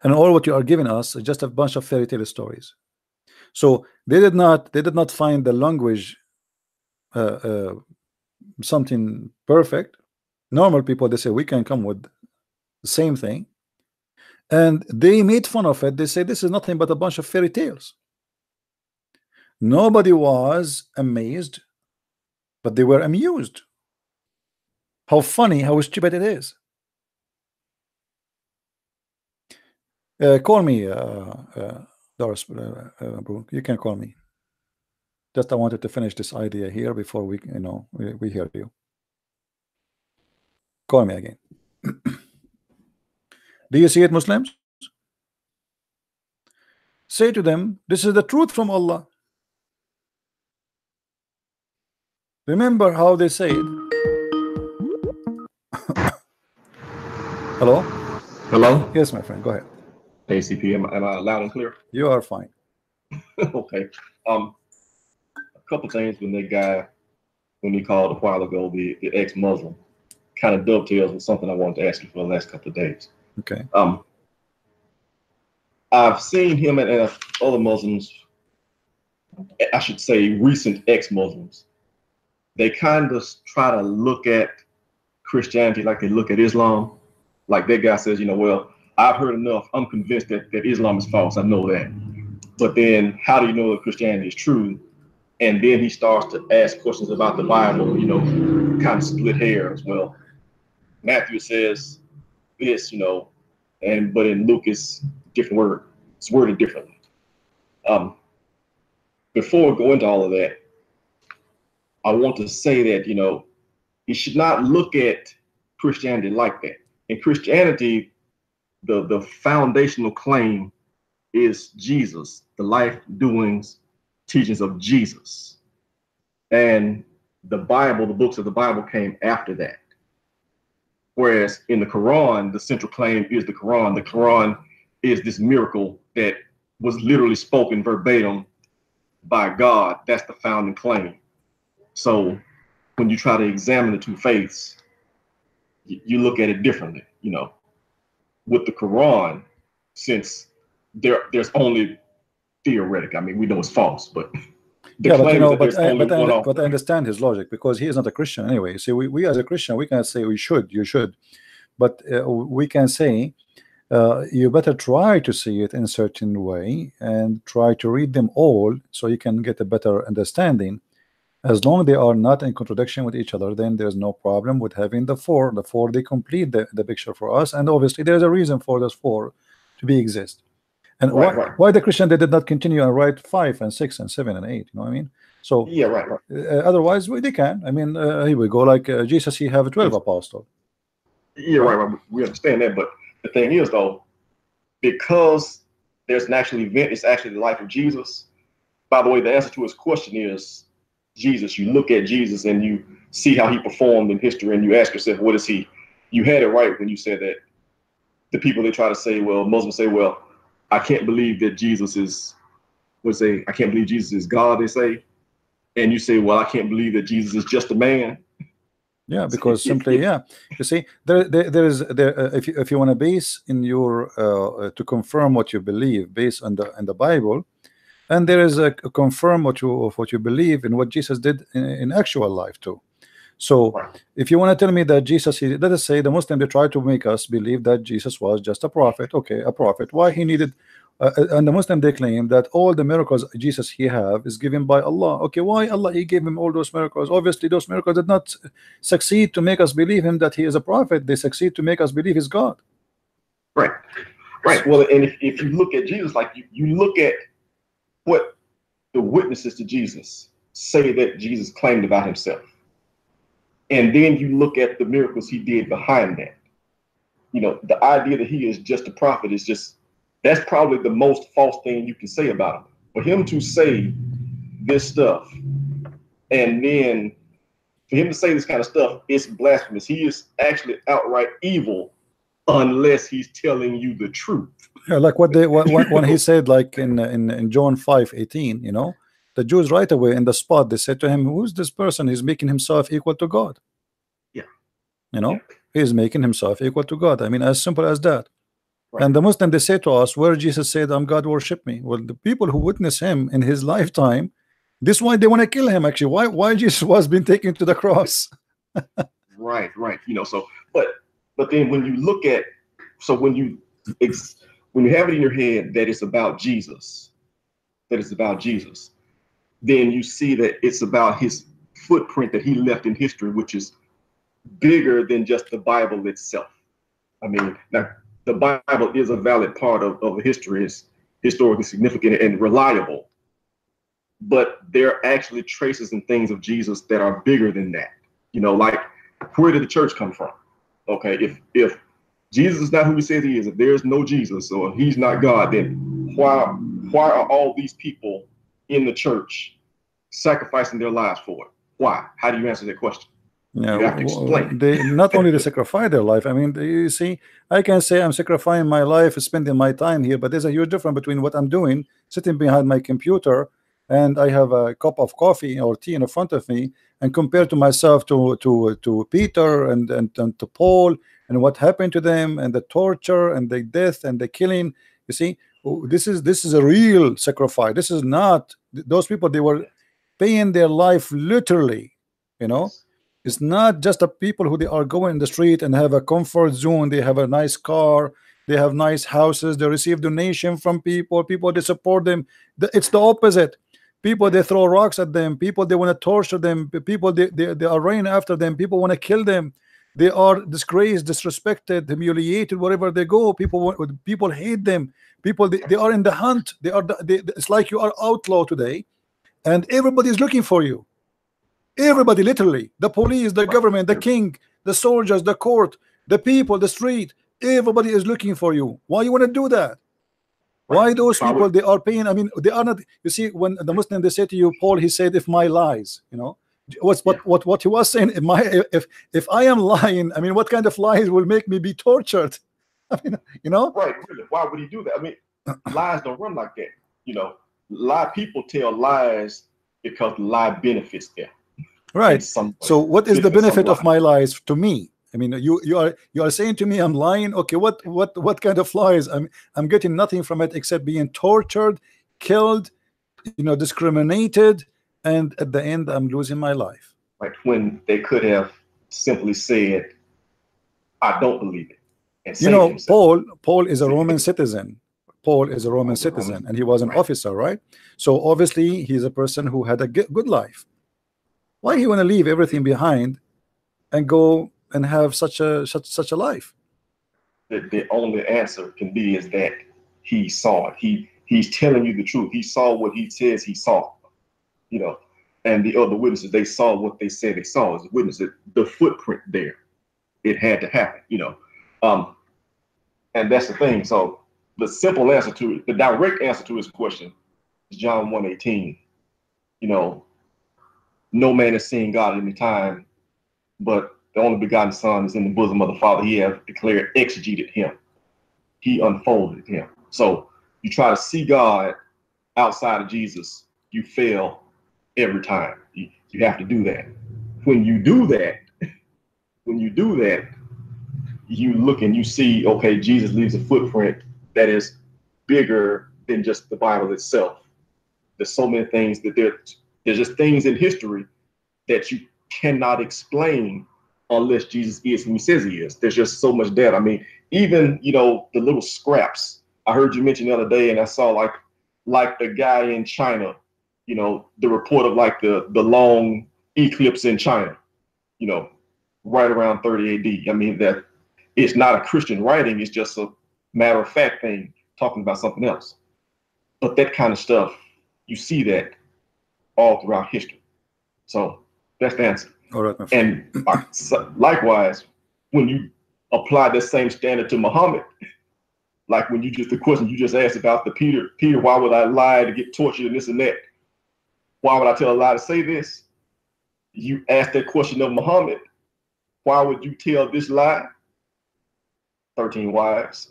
And all what you are giving us is just a bunch of fairy tale stories. So they did not find the language something perfect. Normal people, they say we can come with the same thing, and they made fun of it. They say this is nothing but a bunch of fairy tales. Nobody was amazed, but they were amused. How funny, how stupid it is. Call me, Doris. You can call me. Just I wanted to finish this idea here before we hear you. Call me again. Do you see it, Muslims? Say to them, this is the truth from Allah. Remember how they say it. Hello? Hello? Yes, my friend, go ahead. ACP, am I loud and clear? You are fine. Okay. A couple things when that guy, when he called a while ago, the ex-Muslim, kind of dovetails with something I wanted to ask you for the last couple of days. Okay. I've seen him and other Muslims, I should say recent ex-Muslims, they kind of try to look at Christianity like they look at Islam. Like that guy says, well, I've heard enough. I'm convinced that Islam is false. I know that. But then how do you know that Christianity is true? And then he starts to ask questions about the Bible, kind of split hairs. Well, Matthew says this, but in Luke it's different word. It's worded differently. Before we go into all of that, I want to say that, you should not look at Christianity like that. In Christianity, the foundational claim is Jesus, the life, doings, teachings of Jesus. And the Bible, the books of the Bible came after that. Whereas in the Quran, the central claim is the Quran. The Quran is this miracle that was literally spoken verbatim by God. That's the founding claim. So when you try to examine the two faiths, you look at it differently, With the Quran, since there's only theoretic, we know it's false, but yeah, but I understand his logic because he is not a Christian anyway. See, we as a Christian, we can say you should, but we can say you better try to see it in a certain way and try to read them all so you can get a better understanding. As long as they are not in contradiction with each other, then there's no problem with having the four. The four, they complete the picture for us, and obviously there's a reason for those four to be exist. And why the Christian, they did not continue and write 5 and 6 and 7 and 8? You know what I mean? So yeah, right. Otherwise, they can. Here we go. Like Jesus, he have 12 apostles. Yeah, right. We understand that, but the thing is, though, because there's an actual event, it's actually the life of Jesus. By the way, the answer to his question is Jesus. You look at Jesus and you see how he performed in history, and you ask yourself, what is he? You had it right when you said that. The people, they try to say, well, Muslims say, well, I can't believe that Jesus is, I can't believe Jesus is God, they say. And you say, well, I can't believe that Jesus is just a man. Yeah, because simply, yeah. You see, if you want to base in your to confirm what you believe based on the Bible, and there is a confirm what you believe in what Jesus did in actual life too. So if you want to tell me that Jesus, let us say the Muslim, they try to make us believe that Jesus was just a prophet. Okay, a prophet. Why he needed and the Muslim, they claim that all the miracles Jesus he have is given by Allah. Okay, why Allah he gave him all those miracles? Obviously those miracles did not succeed to make us believe him that he is a prophet. They succeed to make us believe he's God. Right. Well, and if you look at Jesus, like you look at what the witnesses to Jesus say that Jesus claimed about himself, and then you look at the miracles he did behind that. You know, the idea that he is just a prophet is just, that's probably the most false thing you can say about him. For him to say this stuff, and then for him to say this kind of stuff, it's blasphemous. He is actually outright evil unless he's telling you the truth. Yeah, like when he said, like in John 5:18, you know, the Jews right away in the spot, they said to him, who's this person? He's making himself equal to God. Yeah. You know, he's making himself equal to God. I mean, as simple as that. Right. And the Muslim, they say to us, where Jesus said, I'm God, worship me. Well, the people who witness him in his lifetime, this is why they want to kill him, actually. Why Jesus was being taken to the cross. Right. You know, so but then when you look at, so when you have it in your head that it's about Jesus, then you see that it's about his footprint that he left in history, which is bigger than just the Bible itself. I mean, now the Bible is a valid part of history, is historically significant and reliable, but there are actually traces and things of Jesus that are bigger than that. You know, like, where did the church come from? Okay, if Jesus is not who he says he is, if there's no Jesus or he's not God, then why are all these people in the church sacrificing their lives for it? Why? How do you answer that question? Yeah, you have to explain. They not only they sacrifice their life. I mean, you see, I can say I'm sacrificing my life, spending my time here, but there's a huge difference between what I'm doing, sitting behind my computer, and I have a cup of coffee or tea in front of me, and compared to myself to Peter and to Paul, and what happened to them, and the torture and the death and the killing. You see, this is a real sacrifice. This is not, those people, they were paying their life literally. You know, it's not just the people who they are going in the street and have a comfort zone. They have a nice car, they have nice houses, they receive donation from people, they support them. It's the opposite. People, they throw rocks at them. People, they want to torture them. People, they are running after them. People want to kill them. They are disgraced, disrespected, humiliated wherever they go. People hate them. People, they are in the hunt. It's like you are outlaw today, and everybody is looking for you. Everybody, literally, the police, the government, the king, the soldiers, the court, the people, the street. Everybody is looking for you. Why you want to do that? Why those people, they are paying? I mean, they are not. You see, when the Muslim, they say to you, Paul, he said, if my lies, you know, what he was saying, if I am lying, I mean, what kind of lies will make me be tortured? I mean, you know, right? Why would he do that? I mean, lies don't run like that. You know, people tell lies because the lie benefits them. Right. So, what is the benefit of my lies to me? I mean, you are saying to me I'm lying. Okay, what kind of lies? I'm getting nothing from it except being tortured, killed, you know, discriminated, and at the end I'm losing my life. Right, when they could have simply said, I don't believe it. And you know, Paul is a Roman citizen. Paul is a Roman citizen, and he was an officer, right? So obviously he's a person who had a good life. Why he want to leave everything behind and go and have such a life? The only answer can be is that he saw it. He's telling you the truth. He saw what he says he saw. You know, and the other witnesses, they saw what they said they saw as witnesses. The footprint there, it had to happen. You know, and that's the thing. So the simple answer to it, the direct answer to his question is John 1:18. You know, no man has seen God at any time, but the only begotten Son is in the bosom of the Father. He has declared, exegeted him. He unfolded him. So you try to see God outside of Jesus, you fail every time. You have to do that. When you do that, you look and you see, okay, Jesus leaves a footprint that is bigger than just the Bible itself. there's so many things that there's just things in history that you cannot explain unless Jesus is who he says he is. There's just so much data. I mean, even, you know, the little scraps I heard you mention the other day, and I saw like the guy in China, you know, the report of like the long eclipse in China, you know, right around 30 AD. I mean, that it's not a Christian writing, it's just a matter of fact thing talking about something else. But that kind of stuff, you see that all throughout history. So that's the answer. All right, my friend. And likewise, when you apply that same standard to Muhammad, like when the question you just asked about the Peter, why would I lie to get tortured and this and that? Why would I tell a lie to say this? You ask that question of Muhammad, why would you tell this lie? 13 wives.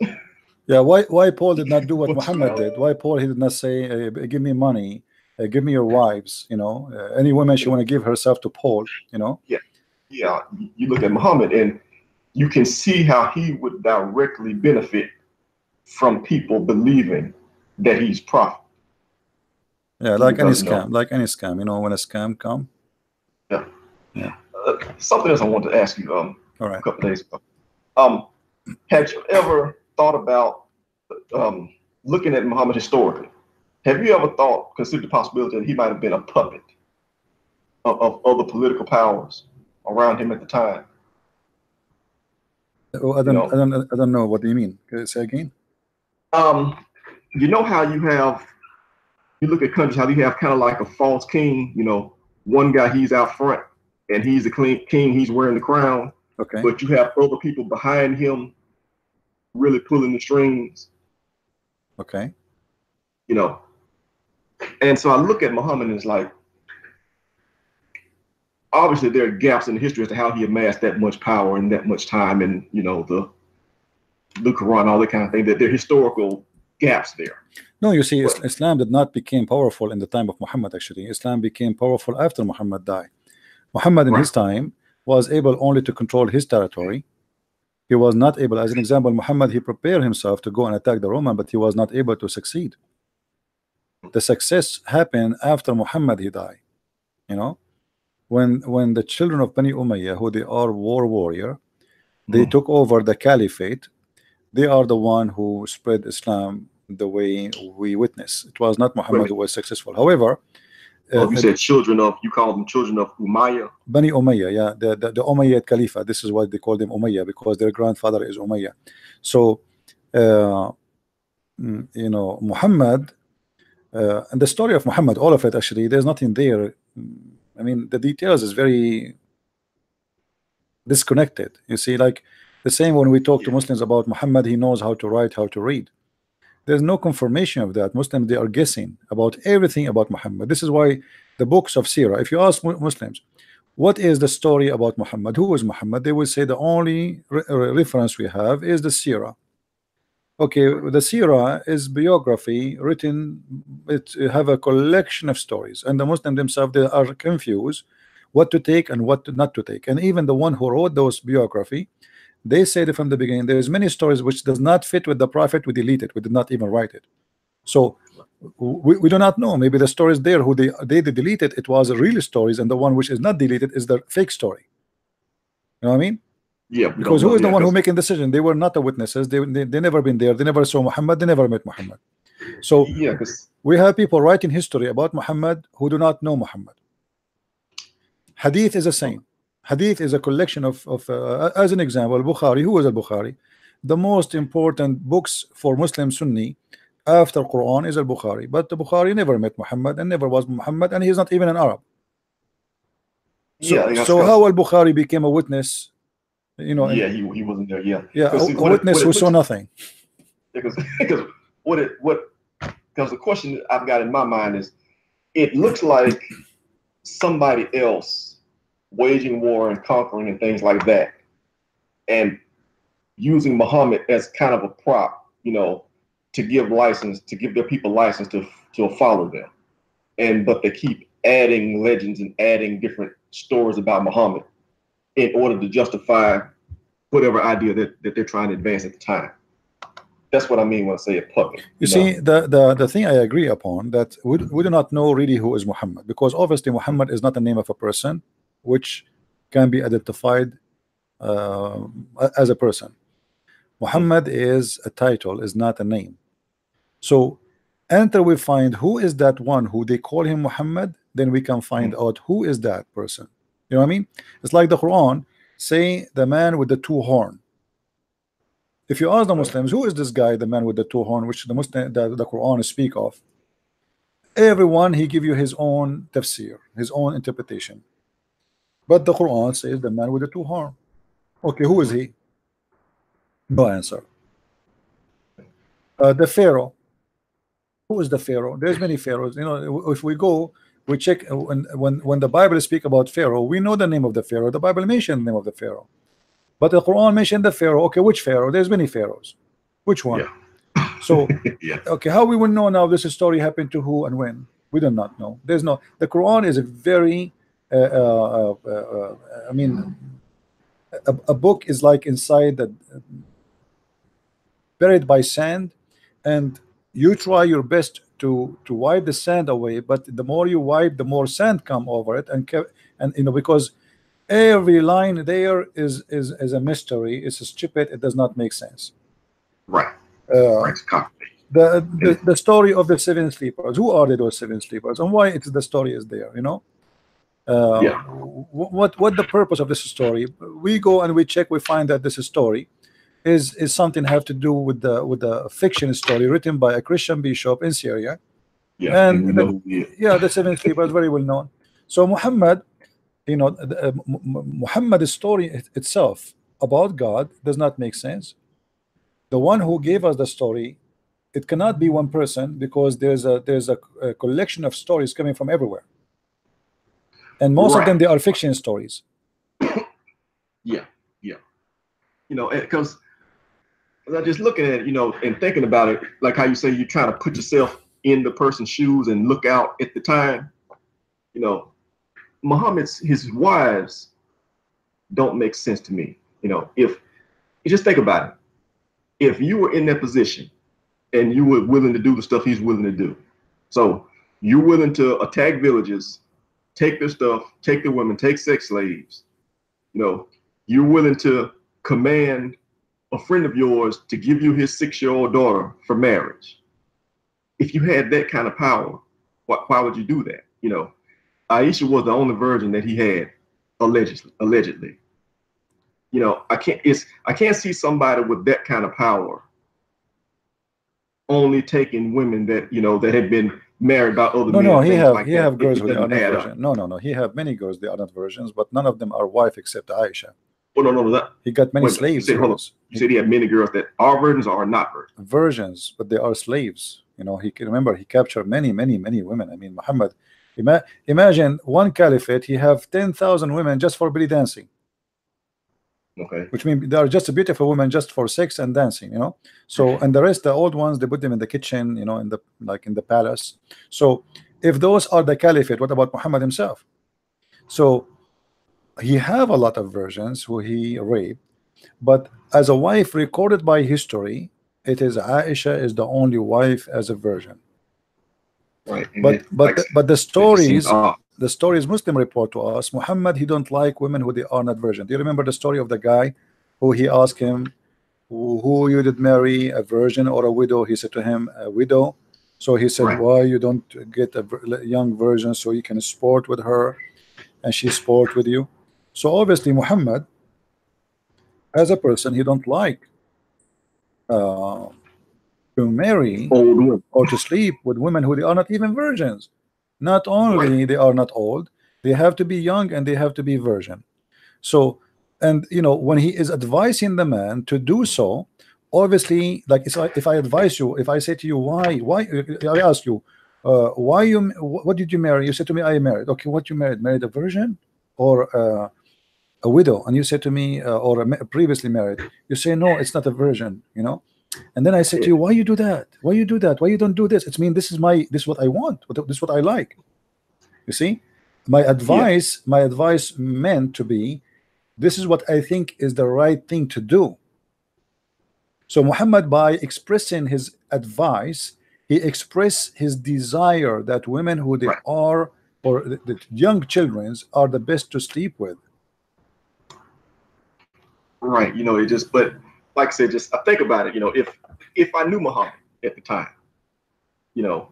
Yeah, why Paul did not do what Muhammad did? Why Paul, he did not say, give me money, give me your wives, you know, any woman she want to give herself to Paul, you know? Yeah. You look at Muhammad and you can see how he would directly benefit from people believing that he's prophet. Yeah, like any scam, you know, when a scam come. Yeah. Something else I wanted to ask you all right. a couple days ago. Had you ever thought about looking at Muhammad historically? Have you ever considered the possibility that he might have been a puppet of other political powers around him at the time? Oh, I don't know. What do you mean? Can you say again? You know how you look at countries, how you have kind of like a false king, you know, one guy, he's out front and he's the king, he's wearing the crown. Okay. But you have other people behind him really pulling the strings. Okay. You know, and so I look at Muhammad and it's like, obviously there are gaps in the history as to how he amassed that much power and that much time, and, you know, the Quran, all that kind of thing, that there are historical gaps there. No, you see, Islam did not become powerful in the time of Muhammad, actually. Islam became powerful after Muhammad died. Muhammad in his time was able only to control his territory. He was not able, as an example, Muhammad, he prepared himself to go and attack the Roman, but he was not able to succeed. The success happened after Muhammad he died. You know, when the children of Bani Umayyah, who they are warrior, they took over the caliphate. They are the one who spread Islam the way we witness. It was not Muhammad who was successful. However, you said you call them children of Umayyah? Bani Umayyah, yeah, the Umayyad Khalifa. This is why they call them Umayyah, because their grandfather is Umayyah. So, you know, Muhammad, and the story of Muhammad, all of it actually, there's nothing there. I mean, the details is very disconnected. You see, like the same when we talk to Muslims about Muhammad, he knows how to write, how to read. There's no confirmation of that. Muslims, they are guessing about everything about Muhammad. This is why the books of Sirah, if you ask Muslims, what is the story about Muhammad? Who is Muhammad? They will say the only reference we have is the Sirah. Okay, the Sirah is biography written, it have a collection of stories, and the Muslims themselves, they are confused what to take and what not to take. And even the one who wrote those biography, they said from the beginning, there is many stories which does not fit with the prophet, we delete it, we did not even write it. So we do not know, maybe the stories there who they deleted, it was real stories, and the one which is not deleted is the fake story. You know what I mean? Yeah, because who is the one who making decision? They were not the witnesses, they never been there, they never saw Muhammad, they never met Muhammad. So yeah, we have people writing history about Muhammad who do not know Muhammad. Hadith is the same. Hadith is a collection of as an example, Bukhari. Who is al-Bukhari? The most important books for Muslim Sunni after Quran is al-Bukhari, but the Bukhari never met Muhammad and never was Muhammad, and he's not even an Arab. So how al-Bukhari became a witness? You know, yeah, he wasn't there. Yeah, a witness who saw nothing. Because the question I've got in my mind is, it looks like somebody else waging war and conquering and things like that, and using Muhammad as kind of a prop, you know, to give their people license to follow them, but they keep adding legends and adding different stories about Muhammad in order to justify whatever idea that they're trying to advance at the time. That's what I mean when I say it public. You see, the thing I agree upon, that we do not know really who is Muhammad, because obviously Muhammad is not the name of a person which can be identified as a person. Muhammad is a title, is not a name. So until we find who is that one who they call him Muhammad, then we can find out who is that person. You know what I mean? It's like the Quran say the man with the two horn. If you ask the Muslims, who is this guy, the man with the two horn, which the Quran speak of, everyone he give you his own tafsir, his own interpretation. But the Quran says the man with the two horn. Okay, who is he? No answer. The Pharaoh. Who is the Pharaoh? There's many pharaohs. You know, if we go, we check when the Bible speak about Pharaoh, we know the name of the Pharaoh. The Bible mentioned the name of the Pharaoh. But the Quran mentioned the Pharaoh. Okay, which Pharaoh? There's many pharaohs. Which one? Yeah. So, yeah. Okay, how we will know now this story happened to who and when? We do not know. There's no. The Quran is a very, I mean, a book is like inside the buried by sand, and you try your best to wipe the sand away. But the more you wipe, the more sand come over it, and you know, because every line there is a mystery. It's stupid. It does not make sense. Right. The story of the seven sleepers. Who are those seven sleepers, and why the story is there? You know. What the purpose of this story? We go and we check. We find that this story is something have to do with the fiction story written by a Christian bishop in Syria. Yeah. And the seven sleepers, very well known. So Muhammad, you know, Muhammad's story itself about God does not make sense. The one who gave us the story, it cannot be one person, because there's a collection of stories coming from everywhere, and most of them, they are fiction stories. Yeah. You know, because I'm just looking at it, you know, and thinking about it, like how you say you're trying to put yourself in the person's shoes and look out at the time. You know, his wives don't make sense to me. You know, if you just think about it, if you were in that position and you were willing to do the stuff he's willing to do, so you're willing to attack villages, take their stuff, take their women, take sex slaves, you know, you're willing to command a friend of yours to give you his 6-year-old daughter for marriage. If you had that kind of power, why would you do that? You know, Aisha was the only virgin that he had, allegedly. You know, I can't see somebody with that kind of power only taking women that, you know, that had been married by other men. No, he have girls with the other version. No, he have many girls, the other versions, but none of them are wife except Aisha. Oh no, he got many slaves. You said he had many girls that are virgins or are not virgins. Virgins, but they are slaves. You know, he captured many women. I mean, Muhammad, imagine one caliphate, he have 10,000 women just for belly dancing. Okay. Which means they are just beautiful women just for sex and dancing, you know. So, and the rest, the old ones, they put them in the kitchen, you know, in the palace. So if those are the caliphate, what about Muhammad himself? So he have a lot of virgins who he raped, but as a wife recorded by history, it is Aisha is the only wife as a virgin. Right. But the stories Muslim report to us, Muhammad, he don't like women who they are not virgin. Do you remember the story of the guy who he asked him, who you did marry, a virgin or a widow? He said to him, a widow. So he said, why you don't get a young virgin so you can sport with her and she sport with you? So obviously Muhammad, as a person, he don't like to marry or to sleep with women who they are not even virgins. Not only they are not old, they have to be young and they have to be virgin. So, and you know, when he is advising the man to do so, obviously, like if I advise you, if I say to you, why I ask you, what did you marry? You said to me, I married. Okay, what you married a virgin or a widow? And you said to me, or previously married. You say, no, it's not a virgin, you know. And then I say to you, why you do that? Why you do that? Why you don't do this? It's mean this is what I want. This is what I like. You see, my advice meant to be, this is what I think is the right thing to do. So Muhammad, by expressing his advice, he expressed his desire that women who they are, or the young children are the best to sleep with. Right. You know, it just, but like I said, just I think about it, you know, if I knew Muhammad at the time, you know,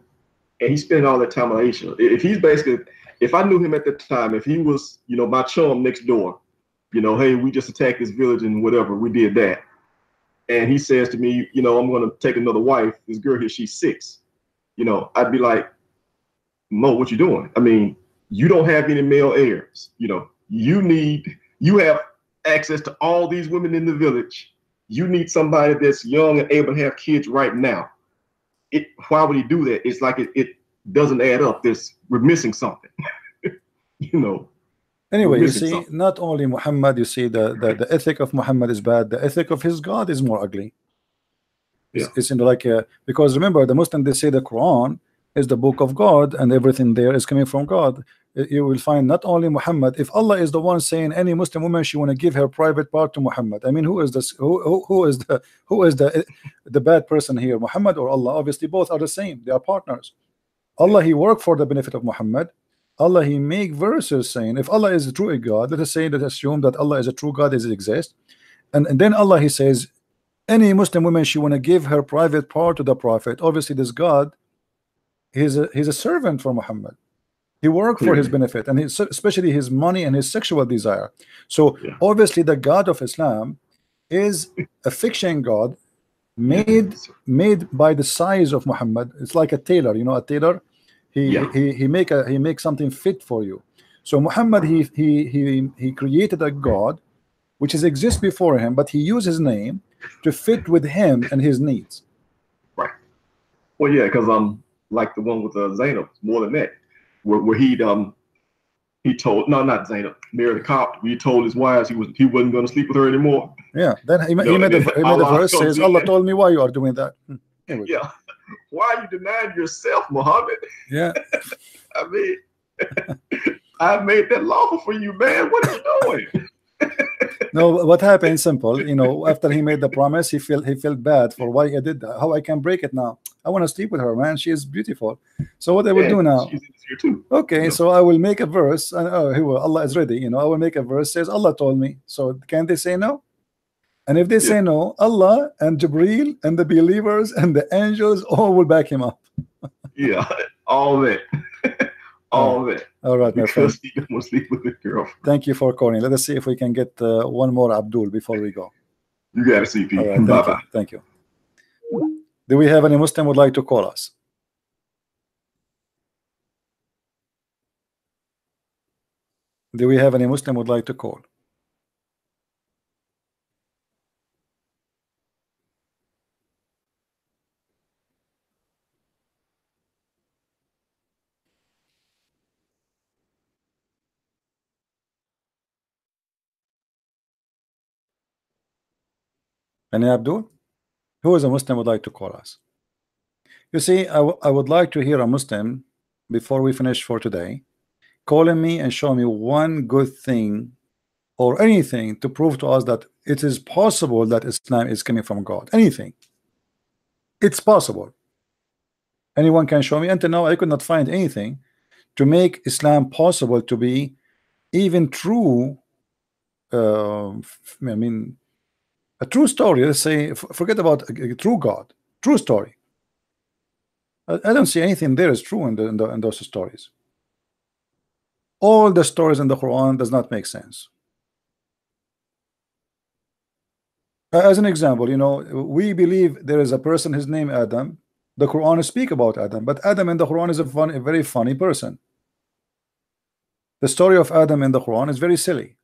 and he spent all that time on Aisha, if he's basically, if I knew him at the time, if he was, you know, my chum next door, you know, hey, we just attacked this village and whatever, we did that. And he says to me, you know, I'm going to take another wife. This girl here, she's 6. You know, I'd be like, Mo, what you doing? I mean, you don't have any male heirs. You know, you have access to all these women in the village. You need somebody that's young and able to have kids right now. Why would he do that? It's like it doesn't add up. We're missing something. You know. Anyway, you see, not only Muhammad, you see the ethic of Muhammad is bad. The ethic of his God is more ugly. It's like because remember, the Muslims, they say the Quran is the book of God and everything there is coming from God. You will find not only Muhammad. If Allah is the one saying any Muslim woman she want to give her private part to Muhammad, I mean, who is this? Who is the bad person here? Muhammad or Allah? Obviously, both are the same. They are partners. Allah, he worked for the benefit of Muhammad. Allah, he make verses saying if Allah is a true God, let us say that assume that Allah is a true God, does it exist, and then Allah, he says any Muslim woman she want to give her private part to the Prophet. Obviously, this God, he's a servant for Muhammad. He worked for his benefit, and especially his money and his sexual desire. So obviously, the God of Islam is a fiction God made by the size of Muhammad. It's like a tailor, you know, a tailor. He make something fit for you. So Muhammad, he created a God which exists before him, but he used his name to fit with him and his needs. Right. Well, yeah, because like the one with Zainab, more than that, where he told, no, not Zainab, Mary the Coptic, he told his wives he wasn't going to sleep with her anymore. Yeah. Then he made a verse says, Allah told me why you are doing that. Yeah. Why are you denying yourself, Muhammad? Yeah. I mean, I made that lawful for you, man. What are you doing? No, what happened? Simple. You know, after he made the promise, he felt bad for why he did that. How I can break it now? I want to sleep with her, man. She is beautiful. So what I will do now? She's here too. Okay, so I will make a verse, and Allah is ready. You know, I will make a verse says Allah told me. So can they say no? And if they say no, Allah and Jibreel and the believers and the angels all will back him up. Yeah, all that. All that. All right, my friend. Because he don't want to sleep with his girlfriend. Thank you for calling. Let us see if we can get one more Abdul before we go. You got it, CP. All right, Bye-bye. Thank you. Do we have any Muslim would like to call us? Do we have any Muslim would like to call? Any Abdul? Who is a Muslim would like to call us? You see, I would like to hear a Muslim before we finish for today calling me and show me one good thing or anything to prove to us that it is possible that Islam is coming from God. Anything. It's possible. Anyone can show me. Until now, I could not find anything to make Islam possible to be even true. I mean, a true story. Let's say, forget about a true God, true story. I don't see anything there is true in those stories. All the stories in the Quran does not make sense. As an example, you know, we believe there is a person, his name Adam. The Quran speak about Adam, but Adam in the Quran is a very funny person. The story of Adam in the Quran is very silly.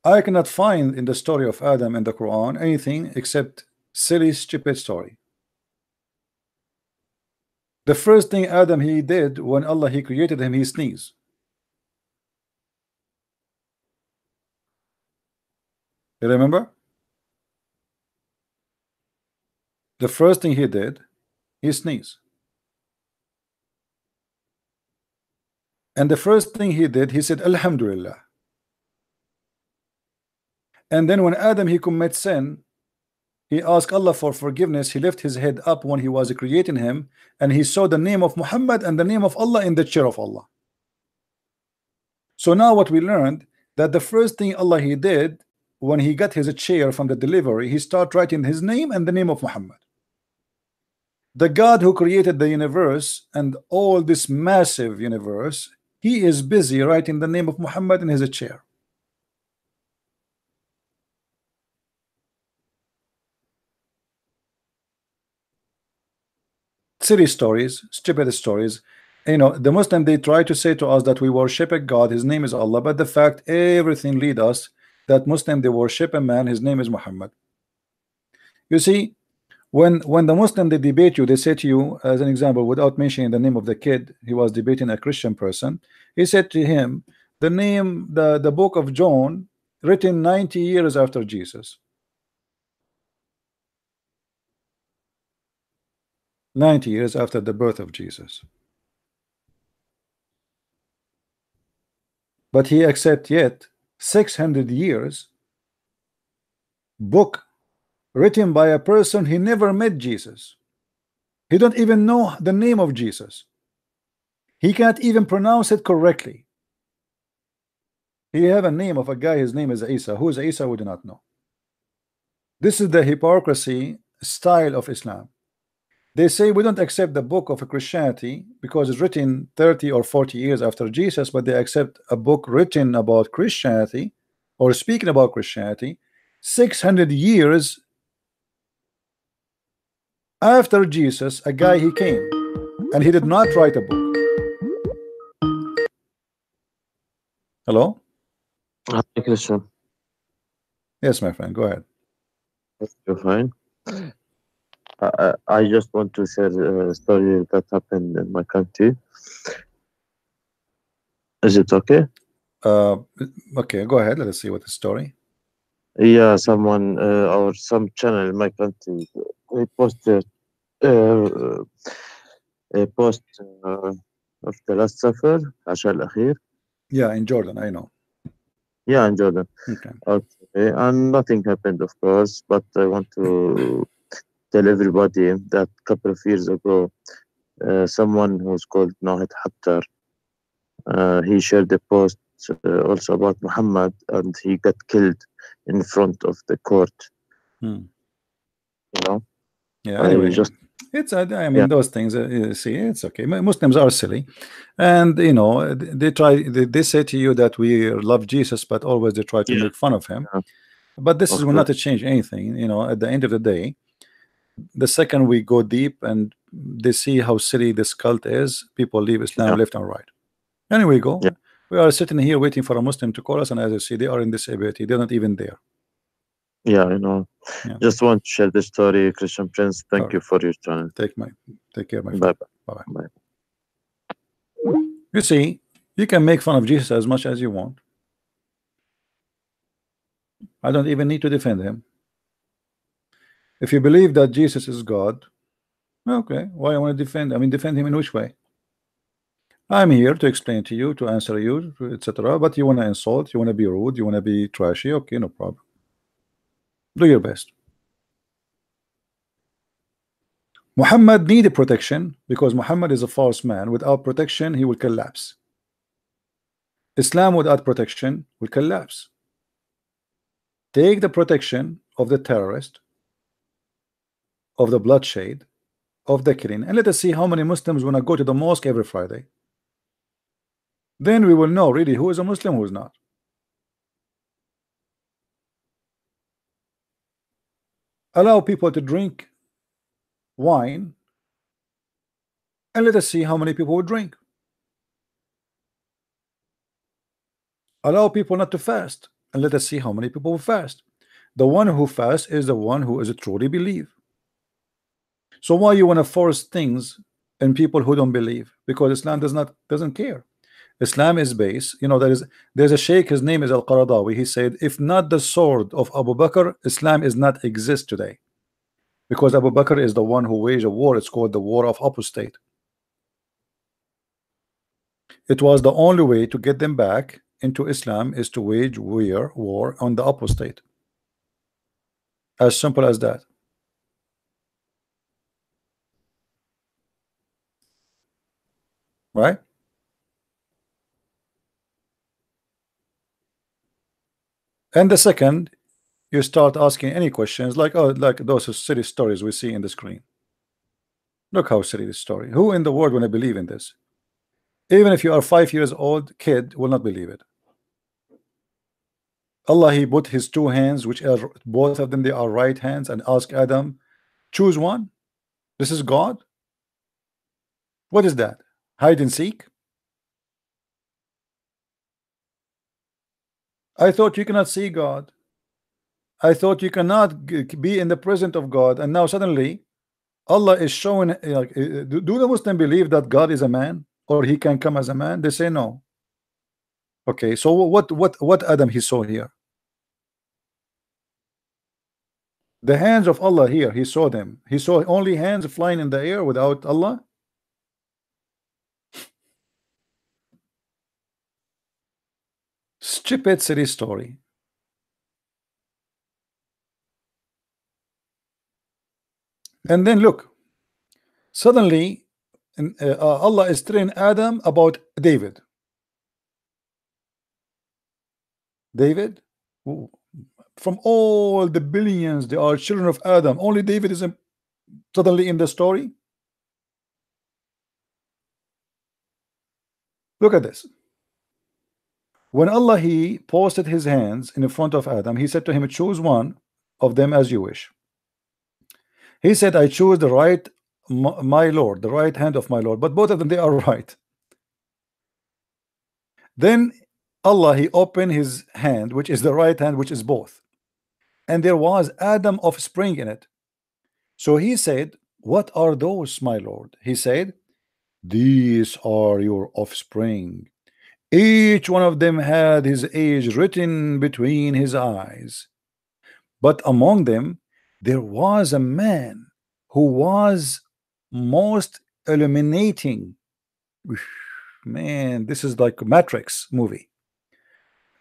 I cannot find in the story of Adam in the Quran anything except silly, stupid story. The first thing Adam he did when Allah he created him, he sneezed. You remember? The first thing he did, he sneezed. And the first thing he did, he said Alhamdulillah. And then when Adam he commit sin, he asked Allah for forgiveness. He lifted his head up when he was creating him, and he saw the name of Muhammad and the name of Allah in the chair of Allah. So now what we learned, that the first thing Allah he did when he got his chair from the delivery, he started writing his name and the name of Muhammad. The God who created the universe and all this massive universe, he is busy writing the name of Muhammad in his chair. Silly stories, stupid stories. You know, the Muslim, they try to say to us that we worship a God, his name is Allah, but the fact everything lead us that Muslim, they worship a man, his name is Muhammad. You see, when the Muslim they debate you, they say to you, as an example, without mentioning the name of the kid, he was debating a Christian person. He said to him, the name, the book of John, written 90 years after Jesus. 90 years after the birth of Jesus. But he accepts yet 600 years book written by a person he never met Jesus. He don't even know the name of Jesus. He can't even pronounce it correctly. He have a name of a guy, his name is Isa. Who is Isa? We do not know. This is the hypocrisy style of Islam. They say we don't accept the book of Christianity because it's written 30 or 40 years after Jesus, but they accept a book written about Christianity or speaking about Christianity 600 years after Jesus, a guy he came, and he did not write a book. Hello? Hi, Christian. Yes, my friend, go ahead. You're fine. I just want to share a story that happened in my country. Is it okay? Okay, go ahead. Let us see what the story. Yeah, someone or some channel in my country they posted a post of the Last Supper, Asha al-Akhir. Yeah, in Jordan, I know. Yeah, in Jordan. Okay. Okay, and nothing happened, of course, but I want to tell everybody that a couple of years ago, someone who's called Nahid Hattar, he shared a post also about Muhammad, and he got killed in front of the court. You know? Yeah, anyway, just it's I mean those things you see, it's okay. Muslims are silly, and you know they say to you that we love Jesus, but always they try to make fun of him. But this will not change anything. You know, at the end of the day, the second we go deep and they see how silly this cult is, people leave Islam left and right. Anyway, we go. We are sitting here waiting for a Muslim to call us, and as you see, they are in this ability. They're not even there. Yeah, I know. Just want to share the story, Christian Prince. Thank you for your time. Take care, my friend. Bye bye. Bye. You see, you can make fun of Jesus as much as you want. I don't even need to defend him. If you believe that Jesus is God, okay, why I want to defend? I mean, defend him in which way? I'm here to explain to you, to answer you, etc. But you want to insult, you want to be rude, you want to be trashy, okay, no problem. Do your best. Muhammad needed protection because Muhammad is a false man. Without protection, he will collapse. Islam without protection will collapse. Take the protection of the terrorist, of the bloodshed, of the killing, and let us see how many Muslims want to go to the mosque every Friday. Then we will know really who is a Muslim, who is not. Allow people to drink wine, and let us see how many people will drink. Allow people not to fast, and let us see how many people will fast. The one who fasts is the one who is a truly believe. So why you want to force things in people who don't believe? Because Islam doesn't care. Islam is based, you know, there's a sheikh, his name is Al-Qaradawi. He said, if not the sword of Abu Bakr, Islam is not exist today. Because Abu Bakr is the one who waged a war. It's called the war of apostate. It was the only way to get them back into Islam is to wage war on the apostate. As simple as that. Right? And the second, you start asking any questions like, oh, like those silly stories we see in the screen. Look how silly this story. Who in the world will believe in this? Even if you are 5 years old, kid will not believe it. Allah, he put his two hands, which are both of them, they are right hands, and ask Adam, choose one. This is God. What is that? Hide and seek? I thought you cannot see God. I thought you cannot be in the presence of God, and now suddenly Allah is showing. Do the Muslim believe that God is a man, or he can come as a man? They say no. Okay, so what Adam he saw here? The hands of Allah here, he saw them. He saw only hands flying in the air without Allah. Stupid silly story. And then look, suddenly Allah is telling Adam about David. David, from all the billions, they are children of Adam. Only David is suddenly in the story. Look at this. When Allah he posted his hands in front of Adam, he said to him, choose one of them as you wish. He said, I choose the right, my Lord, the right hand of my Lord. But both of them, they are right. Then Allah he opened his hand, which is the right hand, which is both, and there was Adam offspring in it. So he said, what are those, my Lord? He said, these are your offspring. Each one of them had his age written between his eyes, but among them there was a man who was most illuminating. Man, this is like a Matrix movie.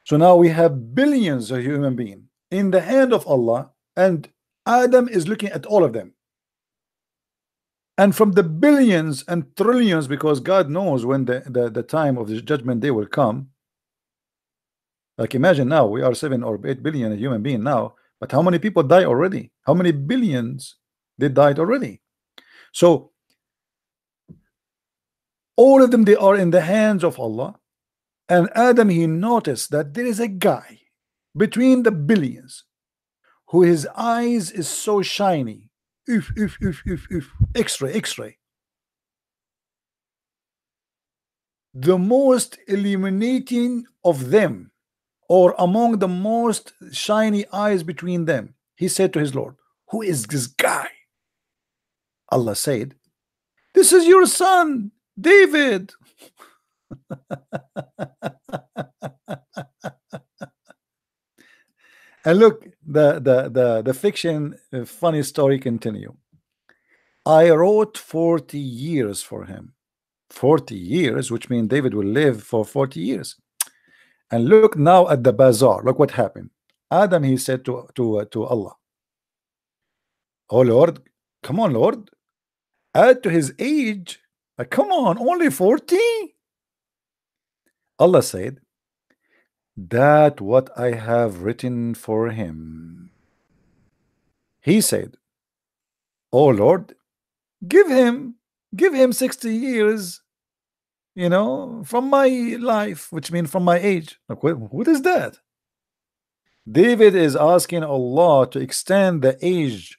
So now we have billions of human beings in the hand of Allah, and Adam is looking at all of them. And from the billions and trillions, because God knows when the time of the judgment day will come. Like imagine now we are 7 or 8 billion human being now, but how many people die already? How many billions they died already? So all of them, they are in the hands of Allah. And Adam, he noticed that there is a guy between the billions who his eyes is so shiny. X-ray, X-ray. The most illuminating of them, or among the most shiny eyes between them, he said to his Lord, who is this guy? Allah said, this is your son, David. And look, the fiction funny story continue. I wrote 40 years for him. 40 years, which means David will live for 40 years. And look now at the bazaar. Look what happened. Adam, he said to Allah, oh Lord, come on, Lord, add to his age. Come on, only 40. Allah said, that what I have written for him. He said, oh Lord, give him 60 years, you know, from my life, which means from my age. Like, what is that? David is asking Allah to extend the age.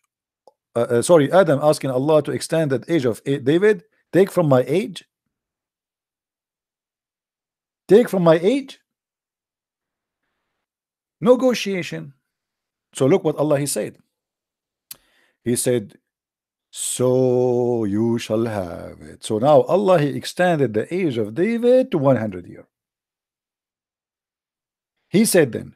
Sorry, Adam asking Allah to extend the age of David. Take from my age. Take from my age. Negotiation. So look what Allah he said. He said, so you shall have it. So now Allah he extended the age of David to 100 years. He said then,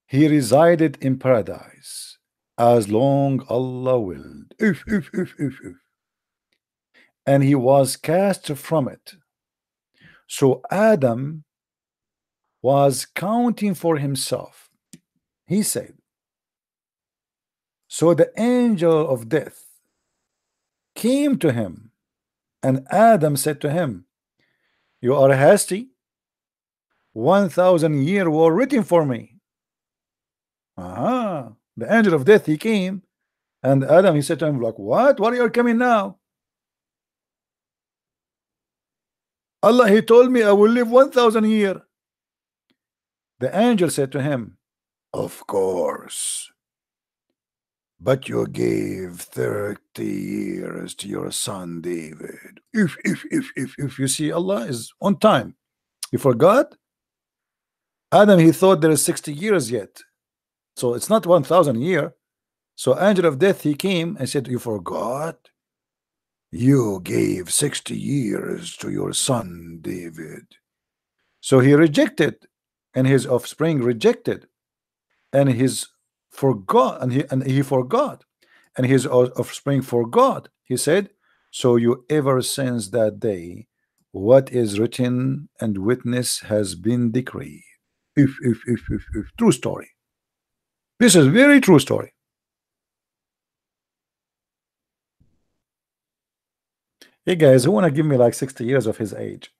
he resided in paradise as long Allah willed. and he was cast from it. So Adam was counting for himself. He said, so the angel of death came to him, and Adam said to him, you are hasty. 1,000 years were written for me. The angel of death, he came, and Adam, he said to him, like, what are you coming now? Allah, he told me I will live 1,000 years. The angel said to him, of course, but you gave 30 years to your son David. If you see, Allah is on time. You forgot? Adam, he thought there is 60 years yet, so it's not 1,000 years. So angel of death, he came and said, you forgot? You gave 60 years to your son David. So he rejected, and his offspring rejected, and his forgot, and he forgot, and his offspring forgot. He said, so you ever since that day, what is written and witness has been decreed. If true story. This is very true story. Hey guys, who want to give me like 60 years of his age?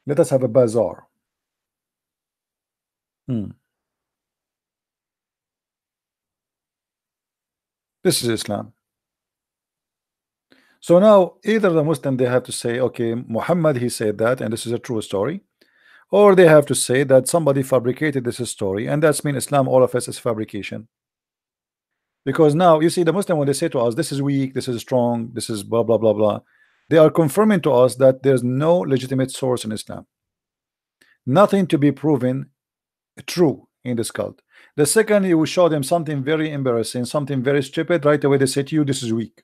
Let us have a bazaar. This is Islam. So now either the Muslim, they have to say, okay, Muhammad, he said that, and this is a true story, or they have to say that somebody fabricated this story, and that's mean Islam, all of us, is fabrication. Because now you see the Muslim, when they say to us, this is weak, this is strong, this is blah blah blah blah, they are confirming to us that there's no legitimate source in Islam, nothing to be proven true in this cult. The second you will show them something very embarrassing, something very stupid, right away they say to you, this is weak.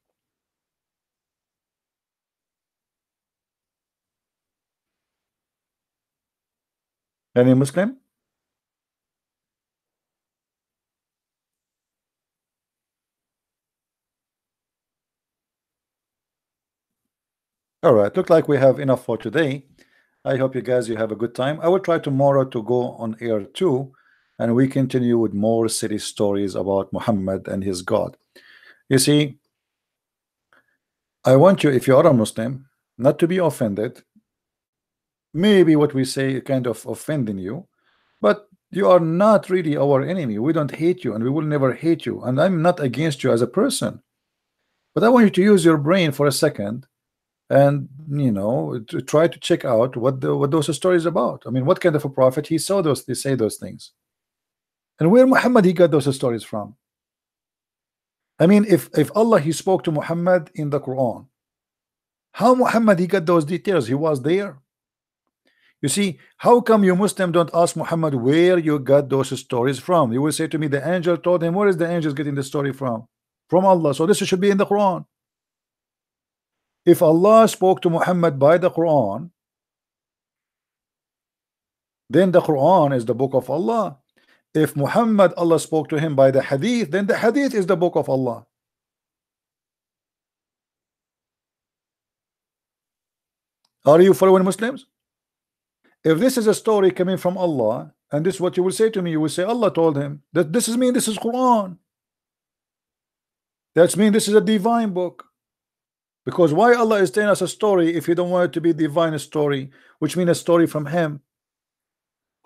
Any Muslim? All right, look like we have enough for today. I hope you guys, you have a good time. I will try tomorrow to go on air too, and we continue with more city stories about Muhammad and his God. You see, I want you, if you are a Muslim, not to be offended. Maybe what we say kind of offending you, but you are not really our enemy. We don't hate you, and we will never hate you, and I'm not against you as a person. But I want you to use your brain for a second, and you know, to try to check out what those stories about. I mean, what kind of a prophet he saw those, they say those things, and where Muhammad he got those stories from. I mean, if Allah he spoke to Muhammad in the Quran, how Muhammad he got those details? He was there. You see, how come you Muslim don't ask Muhammad where you got those stories from? You will say to me, the angel told him. Where is the angel getting the story from? From Allah. So this should be in the Quran. If Allah spoke to Muhammad by the Quran, then the Quran is the book of Allah. If Muhammad, Allah spoke to him by the Hadith, then the Hadith is the book of Allah. Are you following, Muslims? If this is a story coming from Allah, and this is what you will say to me, you will say Allah told him that this is mean, this is Quran. That's mean this is a divine book. Because why Allah is telling us a story if you don't want it to be a divine story, which means a story from him?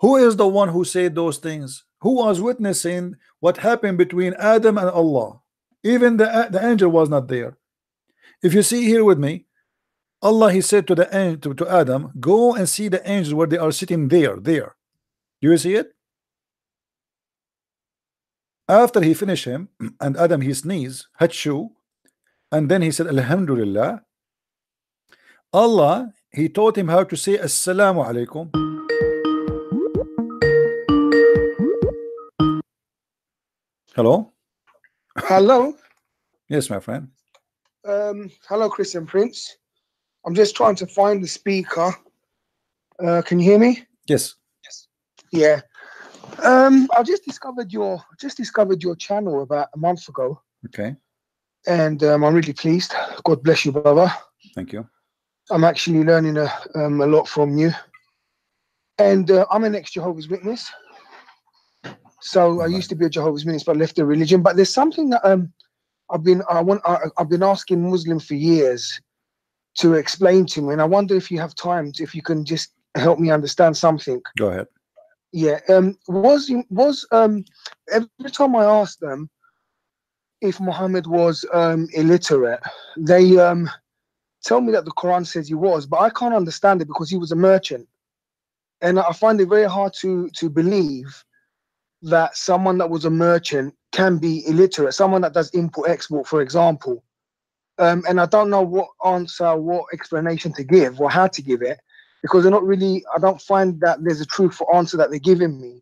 Who is the one who said those things? Who was witnessing what happened between Adam and Allah? Even the angel was not there. If you see here with me, Allah he said to the angel, to Adam, go and see the angels where they are sitting there. Do you see it? After he finished him, and Adam he sneezed, hatshu, and then he said Alhamdulillah. Allah he taught him how to say Assalamu alaikum. Hello? Hello. Yes, my friend. Hello, Christian Prince. I'm just trying to find the speaker. Can you hear me? Yes. Yeah. I just discovered your channel about a month ago. Okay. and I'm really pleased. God bless you, brother. Thank you. I'm actually learning a lot from you. And I'm an ex-Jehovah's Witness. So I used to be a Jehovah's Witness, but left the religion. But there's something that I've been asking Muslims for years to explain to me, and I wonder if you have time, if you can just help me understand something. Go ahead. Yeah. Every time I asked them if Muhammad was illiterate, they tell me that the Quran says he was, but I can't understand it because he was a merchant, and I find it very hard to believe that someone that was a merchant can be illiterate, someone that does import-export, for example. And I don't know what answer, what explanation to give or how to give it, because I don't find that there's a truthful answer that they're giving me.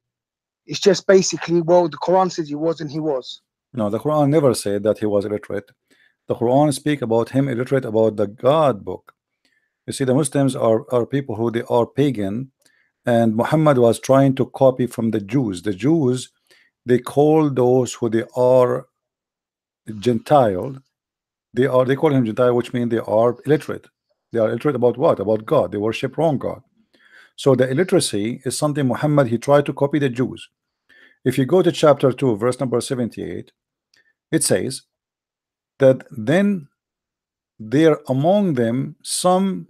It's just basically, well, the Quran says he was and he was. No, the Quran never said that he was illiterate. The Quran speak about him illiterate about the God book. You see, the Muslims are people who they are pagan, and Muhammad was trying to copy from the Jews. The Jews, they call those who they are Gentile. They call him Gentile, which means they are illiterate. They are illiterate about what? About God. They worship wrong God. So the illiteracy is something Muhammad, he tried to copy the Jews. If you go to chapter 2, verse number 78, it says that then there among them some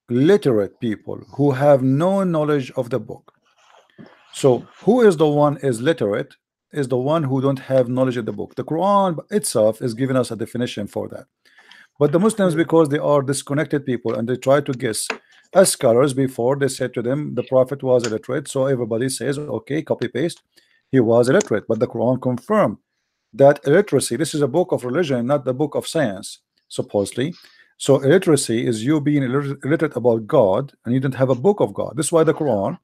literate people who have no knowledge of the book. So who is the one is literate? Is the one who don't have knowledge of the book. The Quran itself is giving us a definition for that. But the Muslims, because they are disconnected people and they try to guess, as scholars before, they said to them the Prophet was illiterate, so everybody says, okay, copy paste, he was illiterate. But the Quran confirmed that illiteracy, this is a book of religion, not the book of science, supposedly. So illiteracy is you being illiterate about God, and you don't have a book of God. This is why the Quran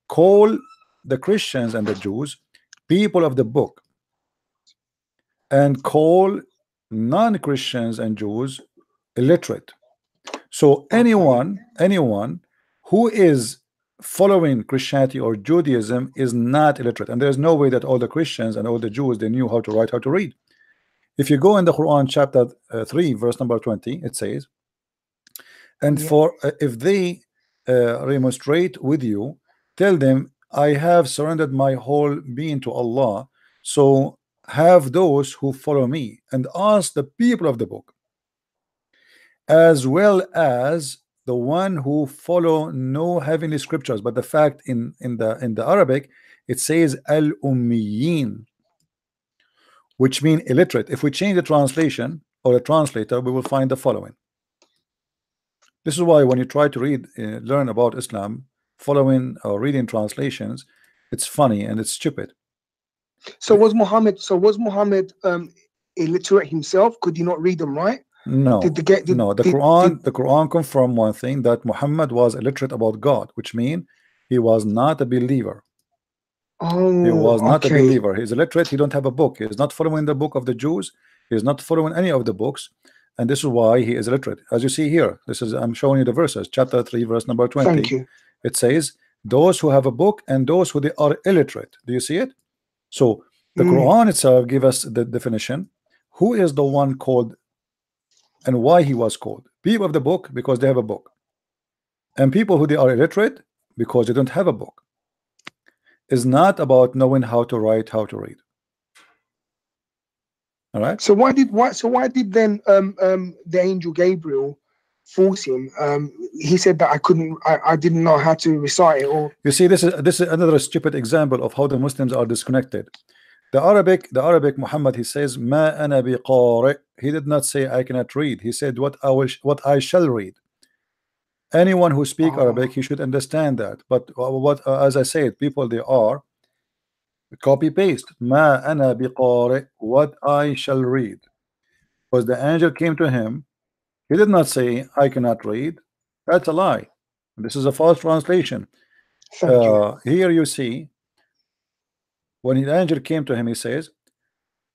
call the Christians and the Jews people of the book, and call non-Christians and Jews illiterate. So anyone who is following Christianity or Judaism is not illiterate, and there's no way that all the Christians and all the Jews, they knew how to write, how to read. If you go in the Quran chapter 3 verse number 20, it says, and for if they remonstrate with you, tell them, I have surrendered my whole being to Allah, so have those who follow me, and ask the people of the book, as well as the one who follow no heavenly scriptures. But the fact in the Arabic it says al-ummiyin, which mean illiterate. If we change the translation or the translator, we will find the following. This is why when you try to read learn about Islam following or reading translations, it's funny and it's stupid. So was Muhammad illiterate himself? Could he not read them, right? No, the Quran confirmed one thing, that Muhammad was illiterate about God, which means he was not a believer. Oh, he was not a believer. He's illiterate. He don't have a book. He is not following the book of the Jews. He is not following any of the books, and this is why he is illiterate. As you see here, this is, I'm showing you the verses, chapter 3 verse number 20. Thank you. It says those who have a book and those who they are illiterate. Do you see it? So the Quran itself give us the definition. Who is the one called and why he was called? People of the book, because they have a book, and people who they are illiterate because they don't have a book. Is not about knowing how to write, how to read. All right. So why did then the angel Gabriel force him? He said that I didn't know how to recite it. Or you see, this is another stupid example of how the Muslims are disconnected. The Arabic Muhammad, he says ma ana biqari. He did not say I cannot read. He said what I shall read. Anyone who speak Arabic, he should understand that. But as I said, people, they are copy paste ma ana biqari, what I shall read. Because the angel came to him, he did not say I cannot read. That's a lie. This is a false translation. Here you see, when the angel came to him, he says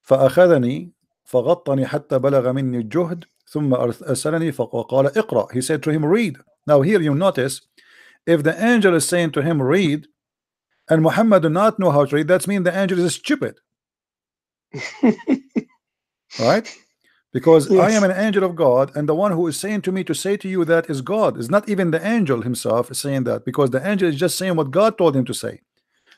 فأخذني فغطني حتى بلغ مني الجهد ثم أرسلني فقال اقرأ. He said to him, read. Now here you notice, if the angel is saying to him read, and Muhammad do not know how to read, that means the angel is stupid. Right? Because I Yes. am an angel of God, and the one who is saying to me to say to you that is God. It's not even the angel himself saying that, because the angel is just saying what God told him to say.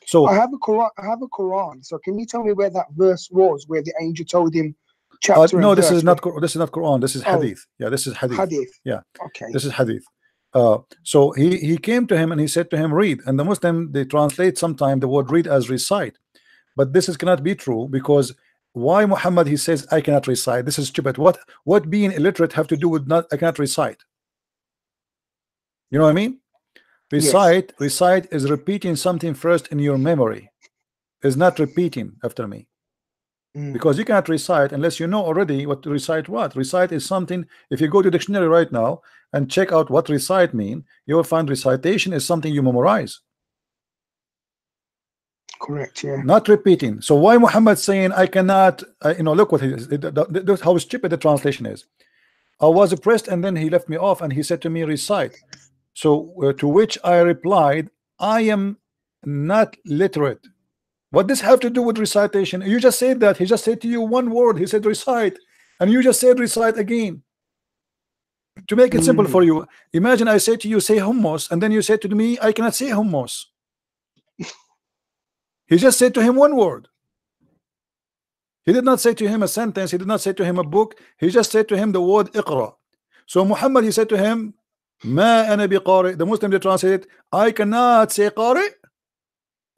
So I have a Quran. I have a Quran. So can you tell me where that verse was, where the angel told him chapter no, and this verse? is not Quran. This is Oh. hadith. Yeah, this is hadith. Hadith. Yeah, Okay. this is hadith. So he came to him and he said to him, read. And the Muslim, they translate sometime the word read as recite, but this is cannot be true, because why Muhammad he says I cannot recite? This is stupid. What being illiterate have to do with not I cannot recite? You know what I mean? Recite is repeating something first in your memory, is not repeating after me. Because you cannot recite unless you know already what to recite. What recite is something, if you go to dictionary right now and check out what recite mean, you will find recitation is something you memorize. Correct, yeah. Not repeating. So why Muhammad saying I cannot, look what he is, how stupid the translation is. I was oppressed and then he left me off and he said to me recite. So to which I replied, I am not literate. What does this have to do with recitation? You just said that. He just said to you one word. He said recite, and you just said recite again. To make it simple for you, imagine I say to you say hummus, and then you say to me I cannot say hummus. He just said to him one word. He did not say to him a sentence. He did not say to him a book. He just said to him the word iqra. So Muhammad, he said to him, ma ana biqari. The Muslim, they translate, I cannot say qari.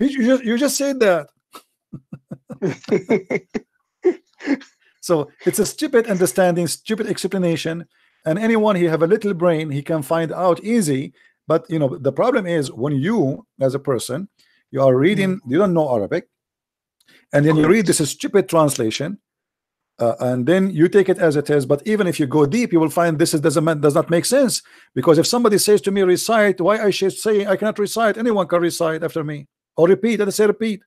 You just said that. So it's a stupid understanding, stupid explanation, and anyone who have a little brain, he can find out easy. But the problem is when you as a person, you are reading, you don't know Arabic, and then you read this stupid translation, and then you take it as it is. But even if you go deep, you will find this does not make sense, because if somebody says to me recite, why I should say I cannot recite? Anyone can recite after me. Or repeat, and say repeat.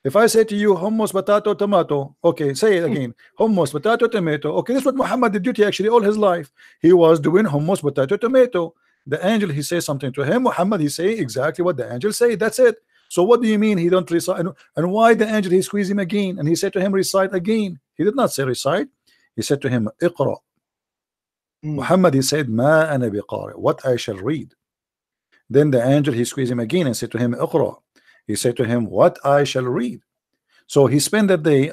If I say to you hummus, potato, tomato, okay, say it again. Hummus, potato, tomato. Okay, this is what Muhammad did duty actually all his life. He was doing hummus, potato, tomato. The angel, he says something to him. Muhammad, he say exactly what the angel say. That's it. So what do you mean he don't recite? And why the angel, he squeezed him again, and he said to him recite again. He did not say recite. He said to him iqra. Muhammad, he said ma ana biqari, what I shall read. Then the angel, he squeezed him again and said to him iqra. He said to him, what I shall read. So he spent that day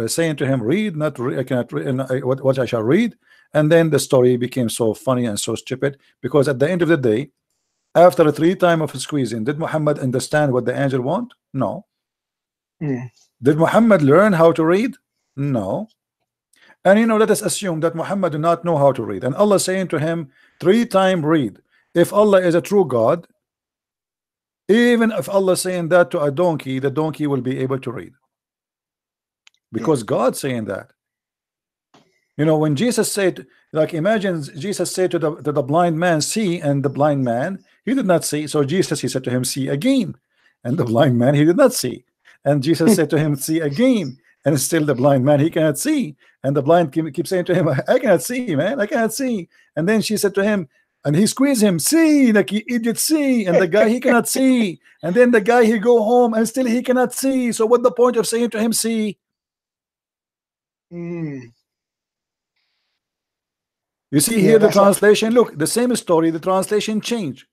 saying to him, read, not read, I cannot read, what I shall read. And then the story became so funny and so stupid, because at the end of the day, after 3 times of squeezing, did Muhammad understand what the angel want? No. Did Muhammad learn how to read? No. And let us assume that Muhammad did not know how to read, and Allah saying to him 3 times read. If Allah is a true God, even if Allah saying that to a donkey, the donkey will be able to read, because God saying that. When Jesus said, like, imagine Jesus said to the blind man see, and the blind man, he did not see. So Jesus, he said to him see again, and the blind man, he did not see. And Jesus said to him see again, and still the blind man, he cannot see. And the blind keep saying to him, I cannot see, man, I cannot see. And then she said to him, and he squeezed him, see, like you idiot, see. And the guy, he cannot see. And then the guy, he go home and still he cannot see. So what the point of saying to him see? You see here the translation, look, the same story, the translation changed.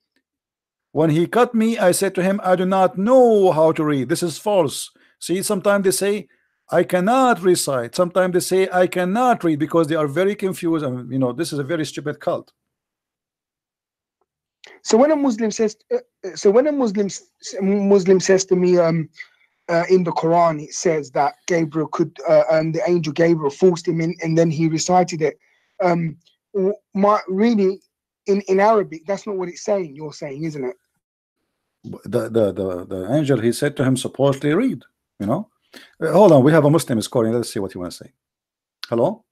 When he cut me, I said to him, I do not know how to read. This is false. See, sometimes they say I cannot recite. Sometimes they say I cannot read, because they are very confused, and this is a very stupid cult. So when a Muslim says, Muslim says to me, in the Quran, it says that Gabriel could, the angel Gabriel forced him in, and then he recited it. Really, in Arabic, that's not what it's saying. You're saying, isn't it? The angel, he said to him, supposedly read. Hold on, we have a Muslim is calling. Let's see what he wants to say. Hello.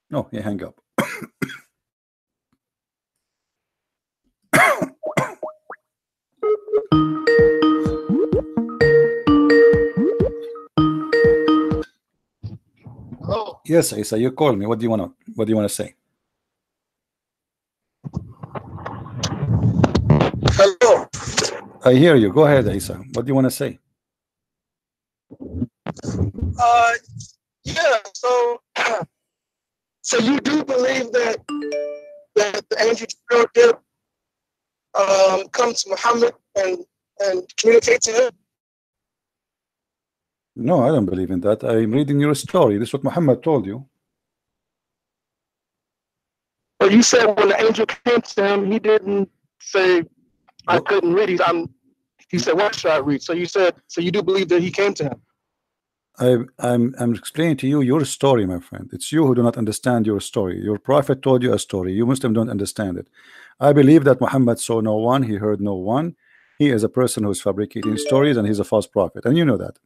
No, he hang up. Oh. Yes, Isa, you call me. What do you want to say? Hello. I hear you. Go ahead, Isa. What do you want to say? Yeah. So So you do believe that the angel Jibril did come to Muhammad and communicate to him? No, I don't believe in that. I'm reading your story. This is what Muhammad told you. But you said when the angel came to him, he didn't say, I couldn't read. He said, what should I read? So you said, so you do believe that he came to him? I'm explaining to you your story, my friend. It's you who do not understand your story. Your prophet told you a story. You Muslims don't understand it. I believe that Muhammad saw no one. He heard no one. He is a person who's fabricating stories, and he's a false prophet. And you know that.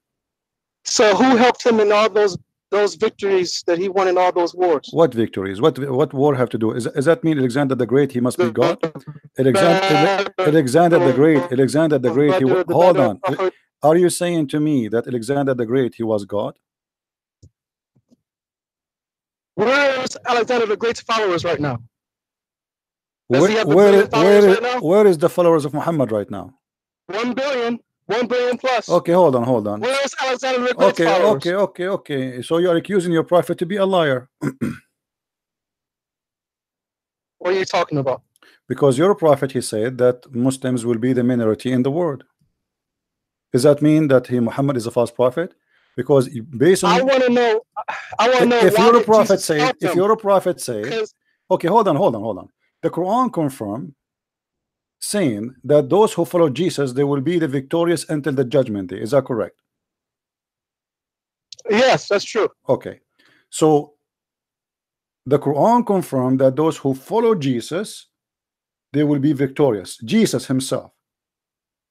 So who helped him in all those victories that he won in all those wars? What victories? What war have to do? Does that mean Alexander the Great? He must be God. Alexander the Great. Alexander the Great. Hold on. Are you saying to me that Alexander the Great, he was God? Where's Alexander the Great's followers right now? Where is the followers of Muhammad right now? 1 billion. 1 billion plus. Okay, hold on. Where's Alexander the Great's followers? Okay. So you are accusing your prophet to be a liar. What are you talking about? Because your prophet, he said that Muslims will be the minority in the world. Does that mean that Muhammad is a false prophet? Because based on I want to know if you're a prophet say, okay, hold on. The Quran confirm saying that those who follow Jesus, they will be the victorious until the judgment day. Is that correct? Yes, that's true. Okay, so the Quran confirmed that those who follow Jesus, they will be victorious. Jesus himself.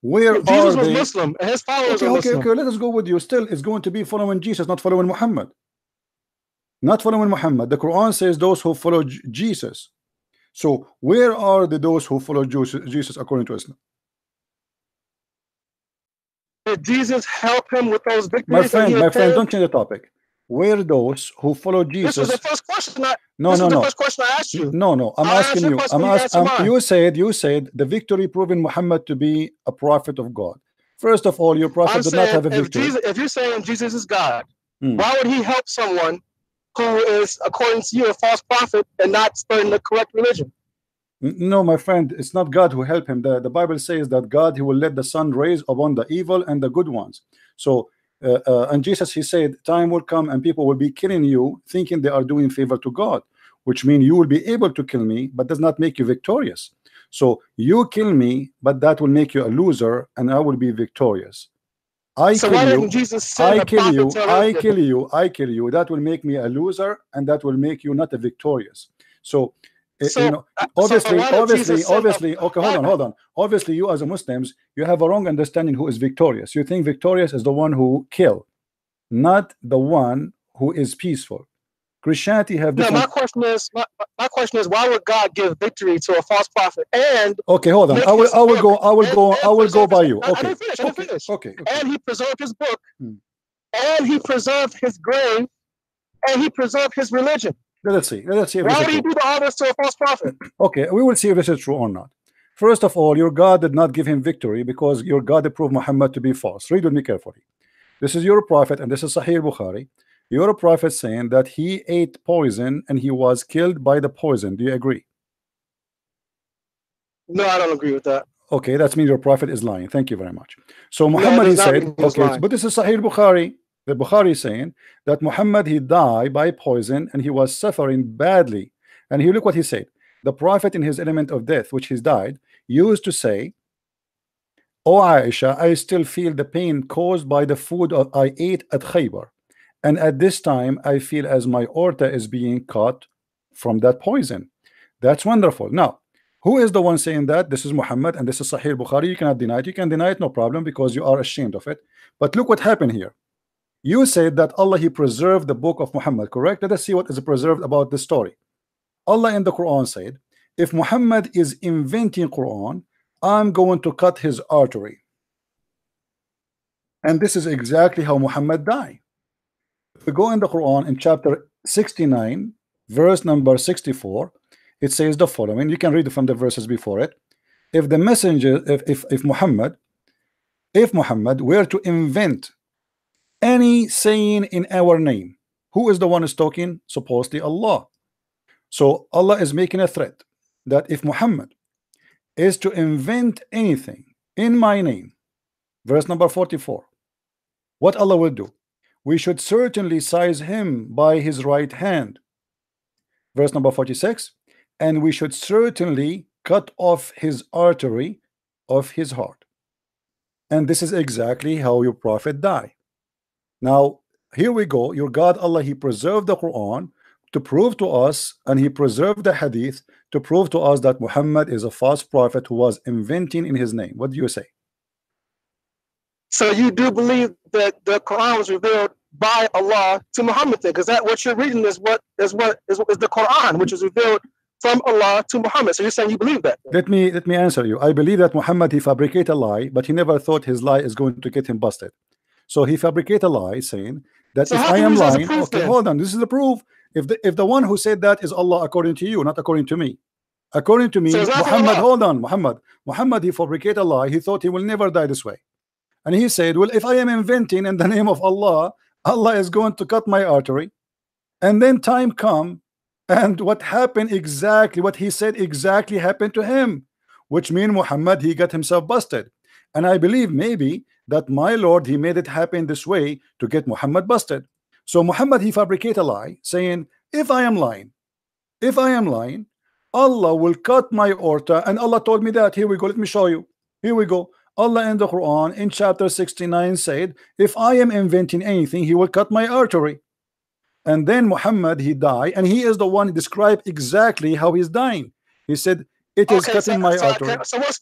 Where Jesus are was they? Muslim and his followers are Muslim. Okay, let us go with you. Still, it's going to be following Jesus, not following Muhammad. Not following Muhammad. The Quran says those who follow Jesus. So where are those who follow Jesus according to Islam? Did Jesus help him with those victories? My friend, don't change the topic. Where those who follow Jesus? This was the first question. The first question I asked you. No. I'm asking you. You said the victory proving Muhammad to be a prophet of God. First of all, your prophet did not have a victory. If you're saying Jesus is God, why would he help someone who is, according to you, a false prophet and not spreading the correct religion? No, my friend, it's not God who helped him. The Bible says that God, he will let the sun rise upon the evil and the good ones. So and Jesus, he said, time will come and people will be killing you thinking they are doing favor to God, which means you will be able to kill me, but does not make you victorious. So you kill me, but that will make you a loser, and I will be victorious. I kill you. That will make me a loser, and that will make you not a victorious. So obviously, okay, hold on. Obviously, you as a Muslims, you have a wrong understanding who is victorious. You think victorious is the one who kill, not the one who is peaceful. Christianity have different. No, my question is, why would God give victory to a false prophet? And okay, hold on. I will go by you. Okay. I didn't finish. Okay. And he preserved his book, and he preserved his grave, and he preserved his religion. Let's see. Why would he do all this to a false prophet? Okay, we will see if this is true or not. First of all, your God did not give him victory because your God approved Muhammad to be false. Read with me carefully. This is your prophet, and this is Sahih Bukhari. Your prophet saying that he ate poison and he was killed by the poison. Do you agree? No, I don't agree with that. Okay, that means your prophet is lying. Thank you very much. So Muhammad, he said, okay, but this is Sahih Bukhari. The Bukhari is saying that Muhammad, he died by poison and he was suffering badly. And here look what he said. The prophet in his element of death, which he's died, used to say, "O Aisha, I still feel the pain caused by the food I ate at Khaybar. And at this time, I feel as my aorta is being cut from that poison." That's wonderful. Now, who is the one saying that? This is Muhammad, and this is Sahih Bukhari. You cannot deny it. You can deny it, no problem, because you are ashamed of it. But look what happened here. You said that Allah, he preserved the book of Muhammad, correct? Let us see what is preserved about this story. Allah in the Quran said, if Muhammad is inventing Quran, I'm going to cut his artery. And this is exactly how Muhammad died. If we go in the Quran in chapter 69, verse number 64, it says the following. You can read it from the verses before it. If the messenger, if Muhammad were to invent any saying in our name, who is the one who's talking? Supposedly Allah. So Allah is making a threat that if Muhammad is to invent anything in my name, verse number 44, what Allah will do? We should certainly seize him by his right hand. Verse number 46, and we should certainly cut off his artery of his heart. And this is exactly how your prophet died. Now here we go. Your God Allah, he preserved the Quran to prove to us, and he preserved the hadith to prove to us that Muhammad is a false prophet who was inventing in his name. What do you say? So you do believe that the Quran was revealed by Allah to Muhammad, because that what you're reading is the Quran, which is revealed from Allah to Muhammad. So you're saying you believe that? Let me answer you. I believe that Muhammad, he fabricated a lie, but he never thought his lie is going to get him busted. So he fabricated a lie saying that So if how I can am you use that as a lying, proof okay, then? hold on, this is the proof. If the one who said that is Allah according to you, not according to me. According to me, So it's not from Muhammad, Allah. hold on, Muhammad, he fabricated a lie. He thought he will never die this way. And he said, well, if I am inventing in the name of Allah, Allah is going to cut my artery. And then time come, and what happened exactly, what he said exactly happened to him, which means Muhammad, he got himself busted. And I believe maybe that my Lord, he made it happen this way to get Muhammad busted. So Muhammad, he fabricated a lie saying, if I am lying, Allah will cut my aorta. And Allah told me that. Here we go, let me show you. Here we go. Allah in the Quran in chapter 69 said, if I am inventing anything, he will cut my artery. And then Muhammad, he died, and he is the one who described exactly how he's dying. He said, it is cutting my artery. So what's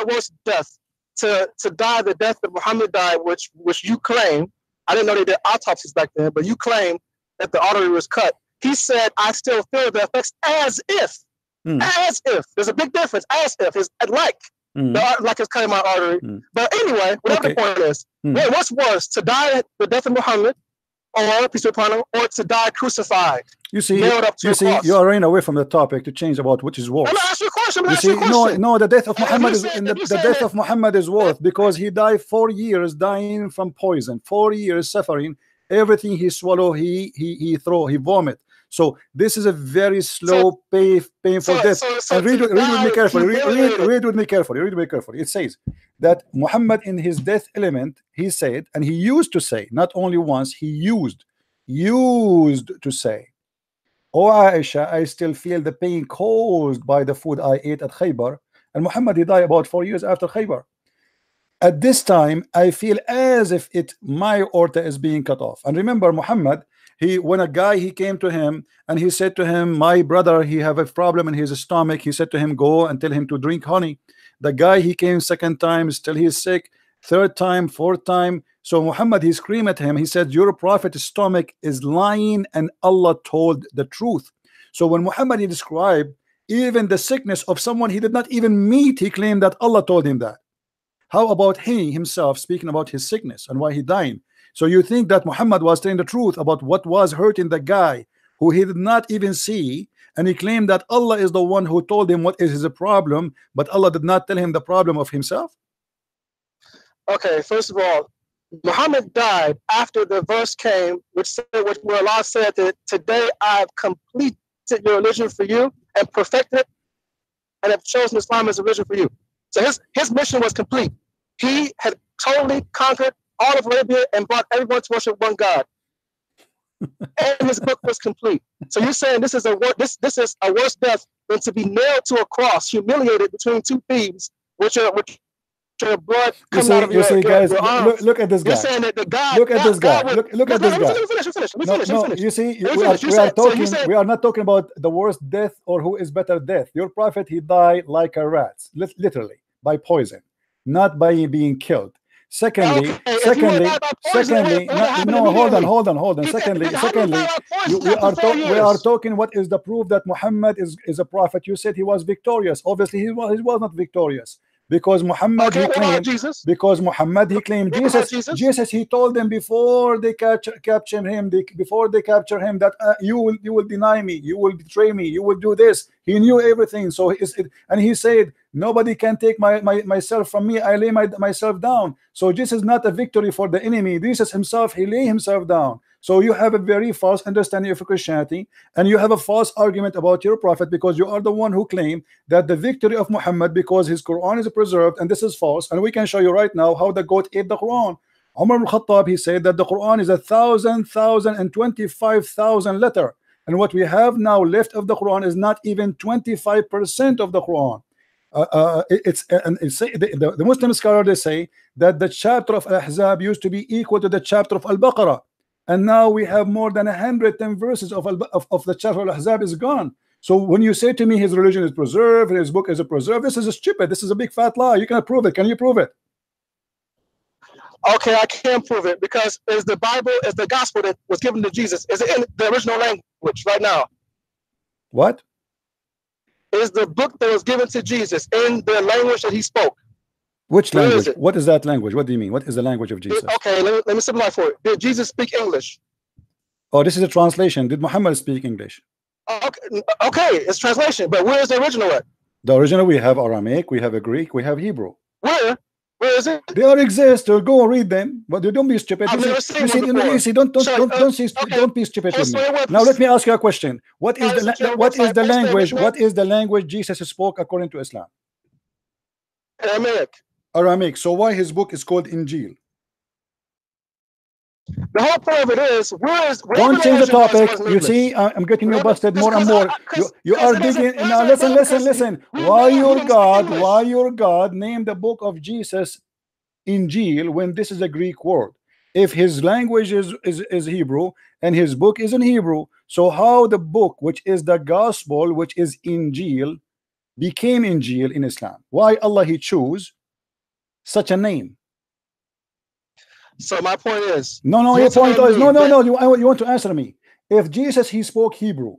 a worse death? To die the death that Muhammad died, which you claim, I didn't know they did autopsies back then, but you claim that the artery was cut. He said, I still feel the effects as if. As if. There's a big difference. As if. It's like. Like it's cutting my artery. But anyway, whatever the point is, what's worse, to die the death of Muhammad, or peace be upon him, or to die crucified? You see, nailed up to a cross? you are running away from the topic to change about which is worse. I'm gonna ask you a question. You see, no, the death of Muhammad is the death of Muhammad is worse because he died 4 years dying from poison, 4 years suffering. Everything he swallow, he throw, he vomit. So this is a very slow, painful death. And read with me carefully. Read with me carefully. It says that Muhammad in his death element, he said, and he used to say, not only once, he used to say, "Oh Aisha, I still feel the pain caused by the food I ate at Khaybar." And Muhammad, he died about 4 years after Khaybar. At this time, I feel as if my aorta is being cut off. And remember, Muhammad, when a guy he came to him and he said to him, my brother, he have a problem in his stomach. He said to him, go and tell him to drink honey. The guy, he came second time, still he is sick. Third time, fourth time. So Muhammad, he screamed at him. He said, your prophet's stomach is lying, and Allah told the truth. So when Muhammad, he described even the sickness of someone he did not even meet, he claimed that Allah told him that. How about he himself speaking about his sickness and why he died? So you think that Muhammad was telling the truth about what was hurting the guy who he did not even see, and he claimed that Allah is the one who told him what is his problem, but Allah did not tell him the problem of himself? Okay, first of all, Muhammad died after the verse came, where Allah said that today I have completed your religion for you and perfected it, and have chosen Islam as a religion for you. So his mission was complete. He had totally conquered all of Arabia and brought everyone to worship one God. And his book was complete. So you're saying this is a worse death than to be nailed to a cross, humiliated between two thieves, which are blood coming out of your arms. Look at this guy. You're saying that the God. Look at this guy. Look at this guy. Let me finish. You see, we are not talking about the worst death or who is better death. Your prophet, he died like a rat, literally by poison, not by being killed. Secondly, no, hold on. Secondly, we are talking what is the proof that Muhammad is a prophet. You said he was victorious. Obviously, he was not victorious. Because Muhammad, he claimed Jesus. Jesus, he told them before they capture him, that you will deny me, you will betray me, you will do this. He knew everything. So and he said, nobody can take myself from me. I lay myself down. So this is not a victory for the enemy. Jesus himself, he lay himself down. So you have a very false understanding of Christianity, and you have a false argument about your prophet, because you are the one who claimed that the victory of Muhammad because his Quran is preserved, and this is false. And we can show you right now how the goat ate the Quran. Umar ibn Khattab, he said that the Quran is 1,025,000 letter, and what we have now left of the Quran is not even 25% of the Quran. The Muslim scholar, they say that the chapter of Al-Ahzab used to be equal to the chapter of Al-Baqarah, and now we have more than 110 verses of the chapter of Al-Ahzab is gone. So when you say to me his religion is preserved, his book is preserved, this is stupid. This is a big fat lie. You cannot prove it. Can you prove it? Okay, I can't prove it, because is the Bible, is the gospel that was given to Jesus, is it in the original language right now? What? Is the book that was given to Jesus in the language that he spoke? Which Where language? is it? What is that language? What do you mean? What is the language of Jesus? Okay, let me simplify for you. Did Jesus speak English? Oh, this is a translation. Did Muhammad speak English? Okay, it's translation, but where is the original at? The original, we have Aramaic, we have a Greek, we have Hebrew. Where? Where is it? They all exist. So go read them. But don't be stupid. I've never seen one before. Don't be stupid with me. Now let me ask you a question. What is the language? What is the language Jesus spoke according to Islam? Aramaic. Aramaic. So why his book is called Injil? The whole point of it is, don't change the topic. You see, I'm getting you busted more and more. You are digging. Now listen. Why your God named the book of Jesus Injil when this is a Greek word? If his language is Hebrew and his book is in Hebrew, so how the book, which is the gospel, which is Injil, became Injil in Islam? Why Allah he chose such a name? So my point is, your point is you want to answer me. If Jesus he spoke Hebrew,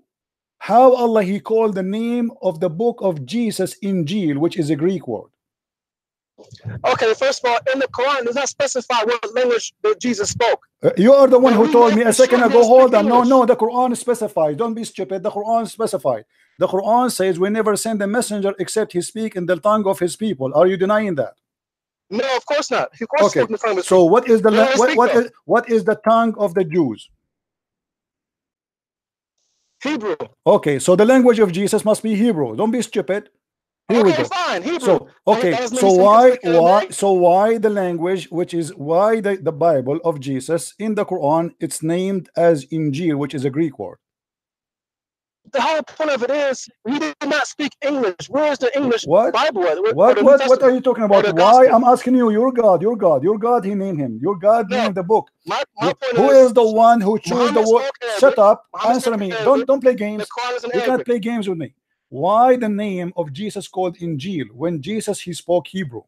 how Allah he called the name of the book of Jesus Injil, which is a Greek word? Okay, first of all, in the Quran does not specify what language that Jesus spoke. You are the one who told me a second ago. Hold on, no, the Quran specifies. Don't be stupid. The Quran specifies. The Quran says we never send a messenger except he speak in the tongue of his people. Are you denying that? No, of course not. Of course, okay. So what is the what is the tongue of the Jews? Hebrew. Okay, so the language of Jesus must be Hebrew. Don't be stupid. Here we go. Fine, Hebrew. So why the language, which is why the Bible of Jesus in the Quran, it's named as Injil, which is a Greek word. The whole point of it is he did not speak English. Where is the English What? Bible? What are you talking about? Why? I'm asking you. Your God. He named him. Your God named the book. My point who is the one who chose the word? Shut up. Answer me. Don't play games. You can't play games with me. Why the name of Jesus called Injil when Jesus he spoke Hebrew?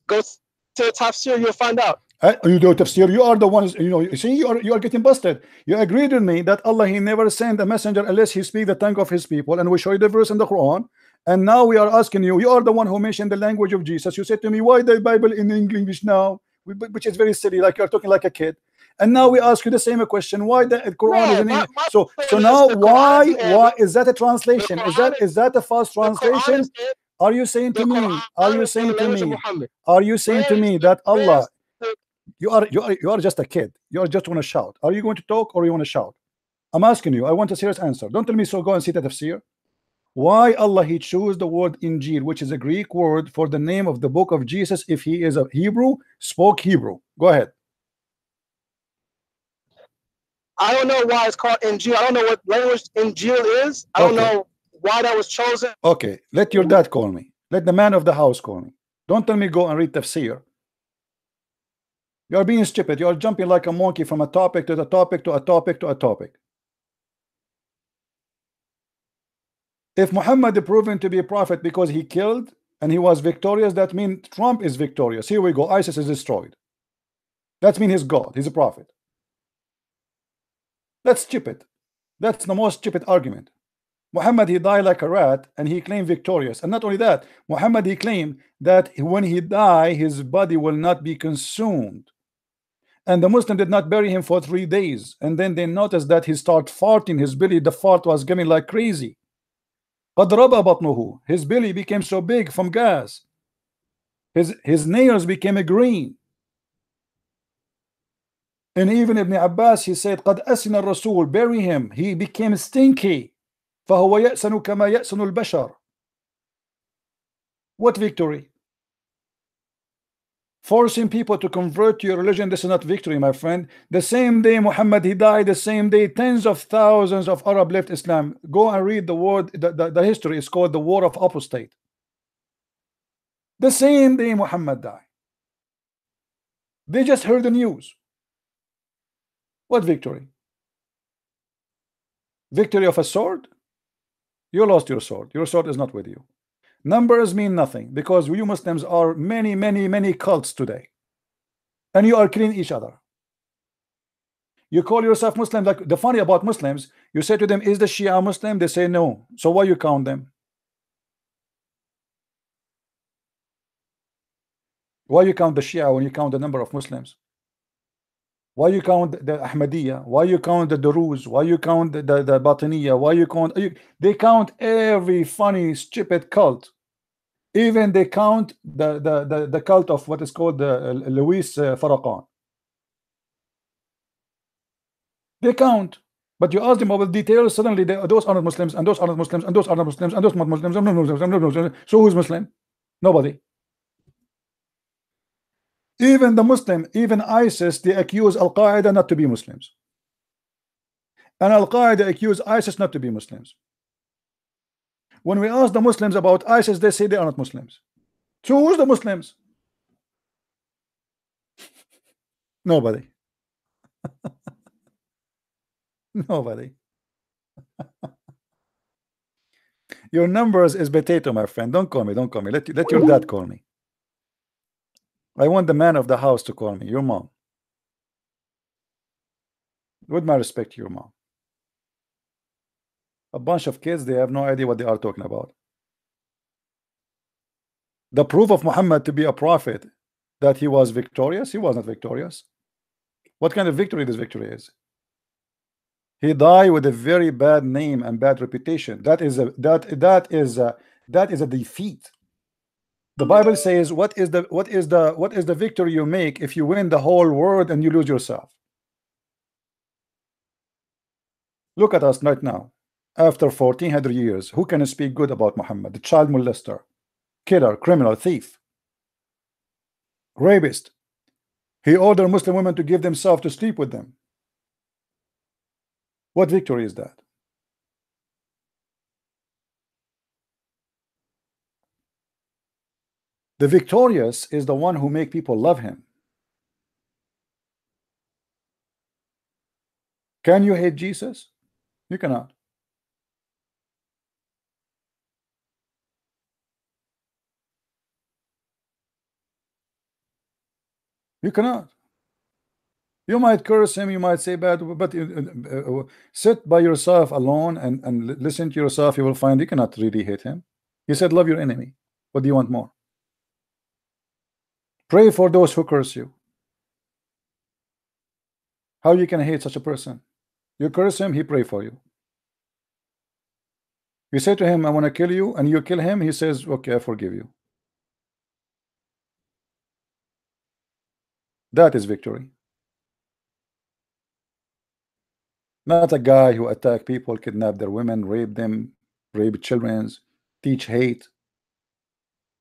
Go to the tafsir, you'll find out. You do tafsir. You are the ones. You see, you are getting busted. You agreed with me that Allah he never sent a messenger unless he speak the tongue of his people, and we show you the verse in the Quran. And now we are asking you. You are the one who mentioned the language of Jesus. You said to me, why the Bible in English now? Which is very silly. Like you're talking like a kid. And now we ask you the same question. Why the Quran is in English? So now why is that a translation? Is that a false translation? Are you saying to me? Are you saying to me that Allah? You are just a kid. You just want to shout. Are you going to talk or you want to shout? I'm asking you. I want a serious answer. Don't tell me so. Go and see the tafsir. Why Allah he chose the word Injil, which is a Greek word for the name of the book of Jesus, if he is a Hebrew, spoke Hebrew? Go ahead. I don't know why it's called Injil. I don't know what language Injil is. I don't know why that was chosen. Okay, let your dad call me. Let the man of the house call me. Don't tell me go and read tafsir. You are being stupid. You are jumping like a monkey from a topic to the topic to a topic to a topic. If Muhammad is proven to be a prophet because he killed and he was victorious, that means Trump is victorious. Here we go. ISIS is destroyed. That means he's God. He's a prophet. That's stupid. That's the most stupid argument. Muhammad he died like a rat and he claimed victorious. And not only that, Muhammad he claimed that when he died, his body will not be consumed. And the Muslim did not bury him for 3 days. And then they noticed that he started farting. His belly, the fart was coming like crazy. His belly became so big from gas. His nails became green. And even Ibn Abbas, he said, قد أسن الرسول, bury him, he became stinky. فهو يأسن كما يأسن البشر. What victory? Forcing people to convert to your religion, this is not victory, my friend. The same day Muhammad, he died, the same day tens of thousands of Arab left Islam. Go and read the word, the history is called the War of Apostate. The same day Muhammad died. They just heard the news. What victory? Victory of a sword? You lost your sword. Your sword is not with you. Numbers mean nothing, because you Muslims are many cults today, and you are killing each other. You call yourself Muslim. Like, the funny about Muslims, you say to them, is the Shia Muslim? They say no. So why you count them? Why you count the Shia when you count the number of Muslims? Why you count the Ahmadiyya? Why you count the Duruz? Why you count the Batiniya? Why you count? They count every funny, stupid cult. Even they count the cult of what is called the Louis Farrakhan. They count, but you ask them about details. Suddenly, those are not Muslims, and those are not Muslims, and those are not Muslims, and those are not Muslims, and not Muslims. So who's Muslim? Nobody. Even the Muslim, even ISIS, they accuse Al-Qaeda not to be Muslims. And Al-Qaeda accuse ISIS not to be Muslims. When we ask the Muslims about ISIS, they say they are not Muslims. So who's the Muslims? Nobody. Nobody. Your numbers is potato, my friend. Don't call me. Don't call me. Let your dad call me. I want the man of the house to call me, your mom. With my respect to your mom. A bunch of kids, they have no idea what they are talking about. The proof of Muhammad to be a prophet, that he was victorious, he was not victorious. What kind of victory this victory is? He died with a very bad name and bad reputation. That is a defeat. The Bible says, what is the victory you make if you win the whole world and you lose yourself? Look at us right now. After 1400 years, who can speak good about Muhammad? The child molester, killer, criminal, thief, rapist. He ordered Muslim women to give themselves to sleep with them. What victory is that? The victorious is the one who make people love him. Can you hate Jesus? You cannot. You cannot. You might curse him, you might say bad, but sit by yourself alone and listen to yourself. You will find you cannot really hate him. He said, love your enemy. What do you want more? Pray for those who curse you. How you can hate such a person? You curse him, he pray for you. You say to him, I want to kill you, and you kill him, he says, okay, I forgive you. That is victory. Not a guy who attack people, kidnap their women, rape them, rape children, teach hate.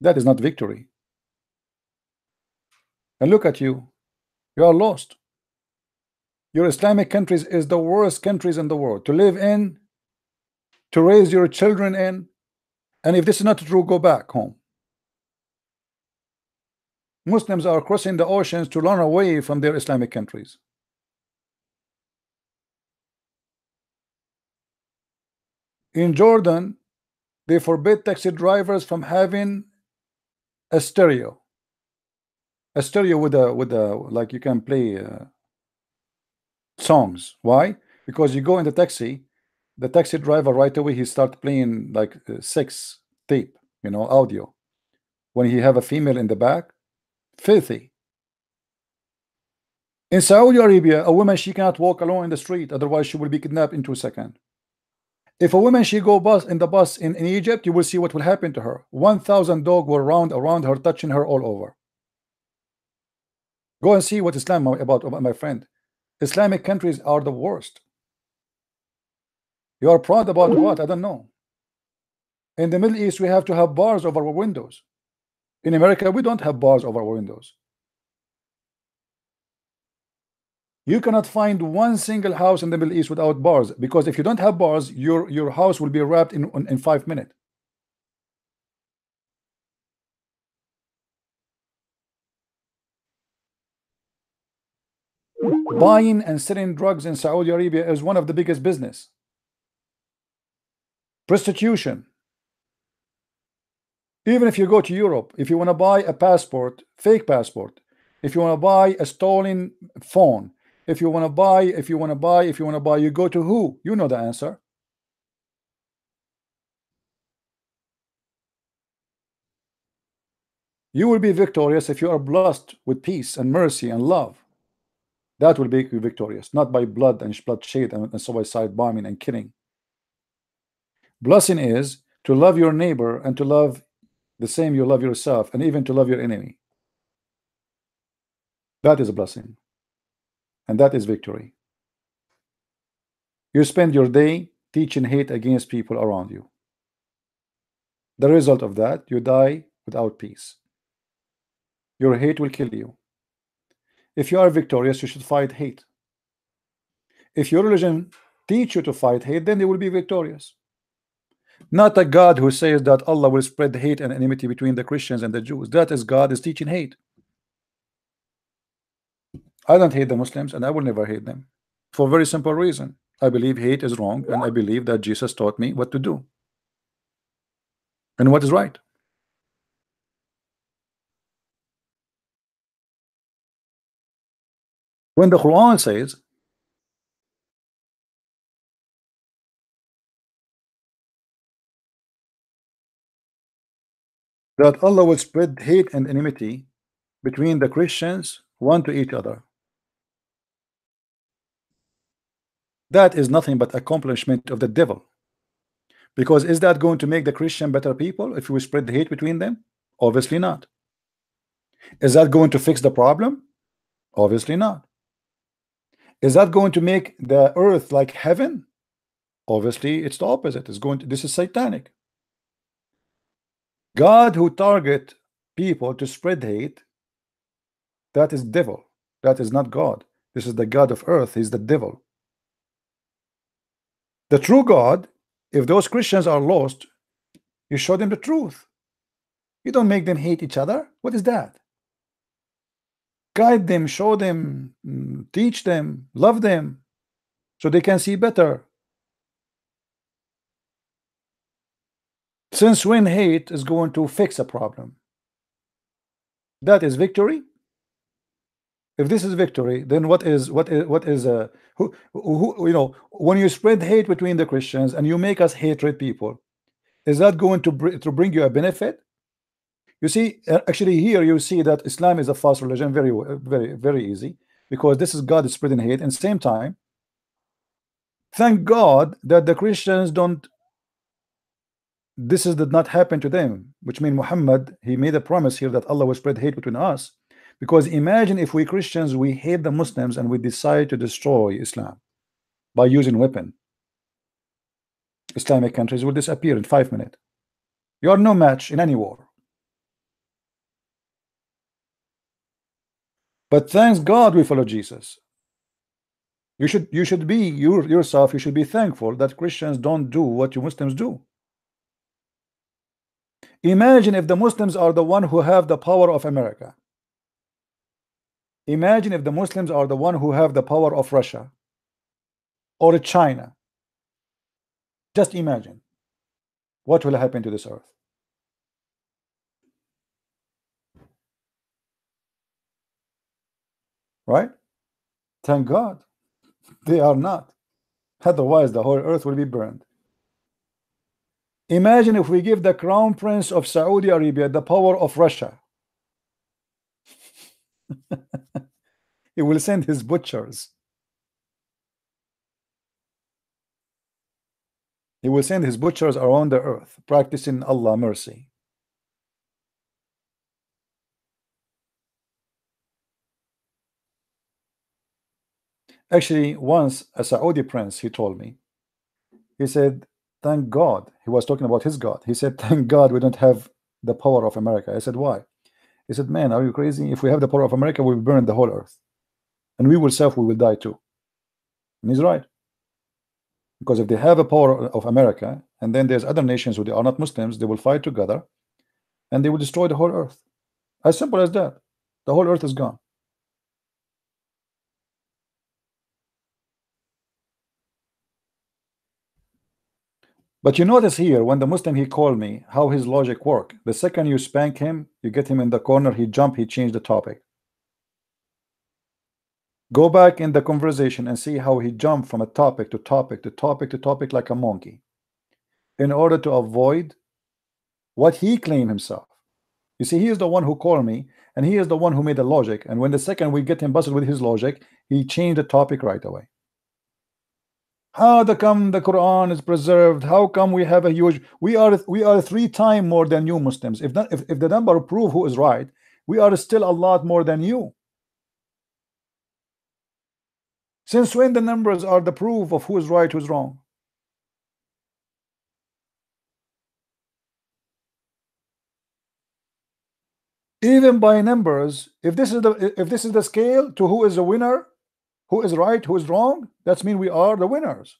That is not victory. And look at you. You are lost. Your Islamic countries is the worst countries in the world to live in, to raise your children in. And if this is not true, go back home. Muslims are crossing the oceans to run away from their Islamic countries. In Jordan, they forbid taxi drivers from having a stereo. A stereo with a like you can play songs. Why? Because you go in the taxi driver right away he start playing like 6 tape, you know, audio. When he have a female in the back, filthy. In Saudi Arabia, a woman, she cannot walk alone in the street, otherwise she will be kidnapped in 2 seconds. If a woman she go in the bus in Egypt, you will see what will happen to her. 1,000 dogs were around her, touching her all over. Go and see what Islam about my friend. Islamic countries are the worst. You are proud about what? I don't know. In the Middle East, we have to have bars over our windows. In America, we don't have bars over our windows. You cannot find one single house in the Middle East without bars, because if you don't have bars, your house will be wrapped in 5 minutes. Buying and selling drugs in Saudi Arabia is one of the biggest business. Prostitution. Even if you go to Europe, if you want to buy a passport, fake passport, if you want to buy a stolen phone, if you want to buy, you go to who? You know the answer. You will be victorious if you are blessed with peace and mercy and love. That will make you victorious, not by blood and bloodshed and suicide bombing and killing. Blessing is to love your neighbor and to love the same you love yourself, and even to love your enemy. That is a blessing, and that is victory. You spend your day teaching hate against people around you. The result of that, you die without peace. Your hate will kill you. If you are victorious, you should fight hate. If your religion teach you to fight hate, then you will be victorious. Not a God who says that Allah will spread hate and enmity between the Christians and the Jews. That is God is teaching hate. I don't hate the Muslims, and I will never hate them, for a very simple reason. I believe hate is wrong, and I believe that Jesus taught me what to do and what is right. When the Quran says that Allah will spread hate and enmity between the Christians one to each other, that is nothing but accomplishment of the devil. Because is that going to make the Christian better people if we spread the hate between them? Obviously not. Is that going to fix the problem? Obviously not. Is that going to make the earth like heaven? Obviously it's the opposite. It's going to, this is satanic. God who target people to spread hate, that is devil. That is not God. This is the God of earth. He's the devil. The true God, if those Christians are lost, you show them the truth. You don't make them hate each other. What is that? Guide them, show them, teach them, love them, so they can see better. Since when hate is going to fix a problem? That is victory. If this is victory, then what is who you know, when you spread hate between the Christians and you make us hatred people, is that going to bring you a benefit? You see, actually here you see that Islam is a false religion. Very easy, because this is God is spreading hate. And same time, thank God that the Christians don't, this did not happen to them, which means Muhammad, he made a promise here that Allah will spread hate between us. Because imagine if we Christians, we hate the Muslims and we decide to destroy Islam by using weapon, Islamic countries will disappear in 5 minutes. You are no match in any war. But thanks God we follow Jesus. You should be yourself, you should be thankful that Christians don't do what you Muslims do. Imagine if the Muslims are the one who have the power of America. Imagine if the Muslims are the one who have the power of Russia or China. Just imagine what will happen to this earth. Right? Thank God they are not. Otherwise the whole earth will be burned. Imagine if we give the Crown Prince of Saudi Arabia the power of Russia. He will send his butchers. He will send his butchers around the earth, practicing Allah mercy. Actually, once a Saudi prince, he told me, he said, thank God. He was talking about his God. He said, thank God we don't have the power of America. I said, why? He said, man, are you crazy? If we have the power of America, we'll burn the whole earth. And we will die too. And he's right. Because if they have a power of America, and then there's other nations who they are not Muslims, they will fight together and they will destroy the whole earth. As simple as that. The whole earth is gone. But you notice here, when the Muslim, he called me, how his logic work. The second you spank him, you get him in the corner, he jump, he changed the topic. Go back in the conversation and see how he jumped from a topic to topic to topic to topic like a monkey, in order to avoid what he claimed himself. You see, he is the one who called me, and he is the one who made the logic. And when the second we get him busted with his logic, he changed the topic right away. How come the Quran is preserved? How come we have a huge? We are 3 times more than you Muslims. If the number prove who is right, we are still a lot more than you. Since when the numbers are the proof of who is right, who is wrong? Even by numbers, if this is the scale to who is the winner, who is right, who is wrong, that means we are the winners.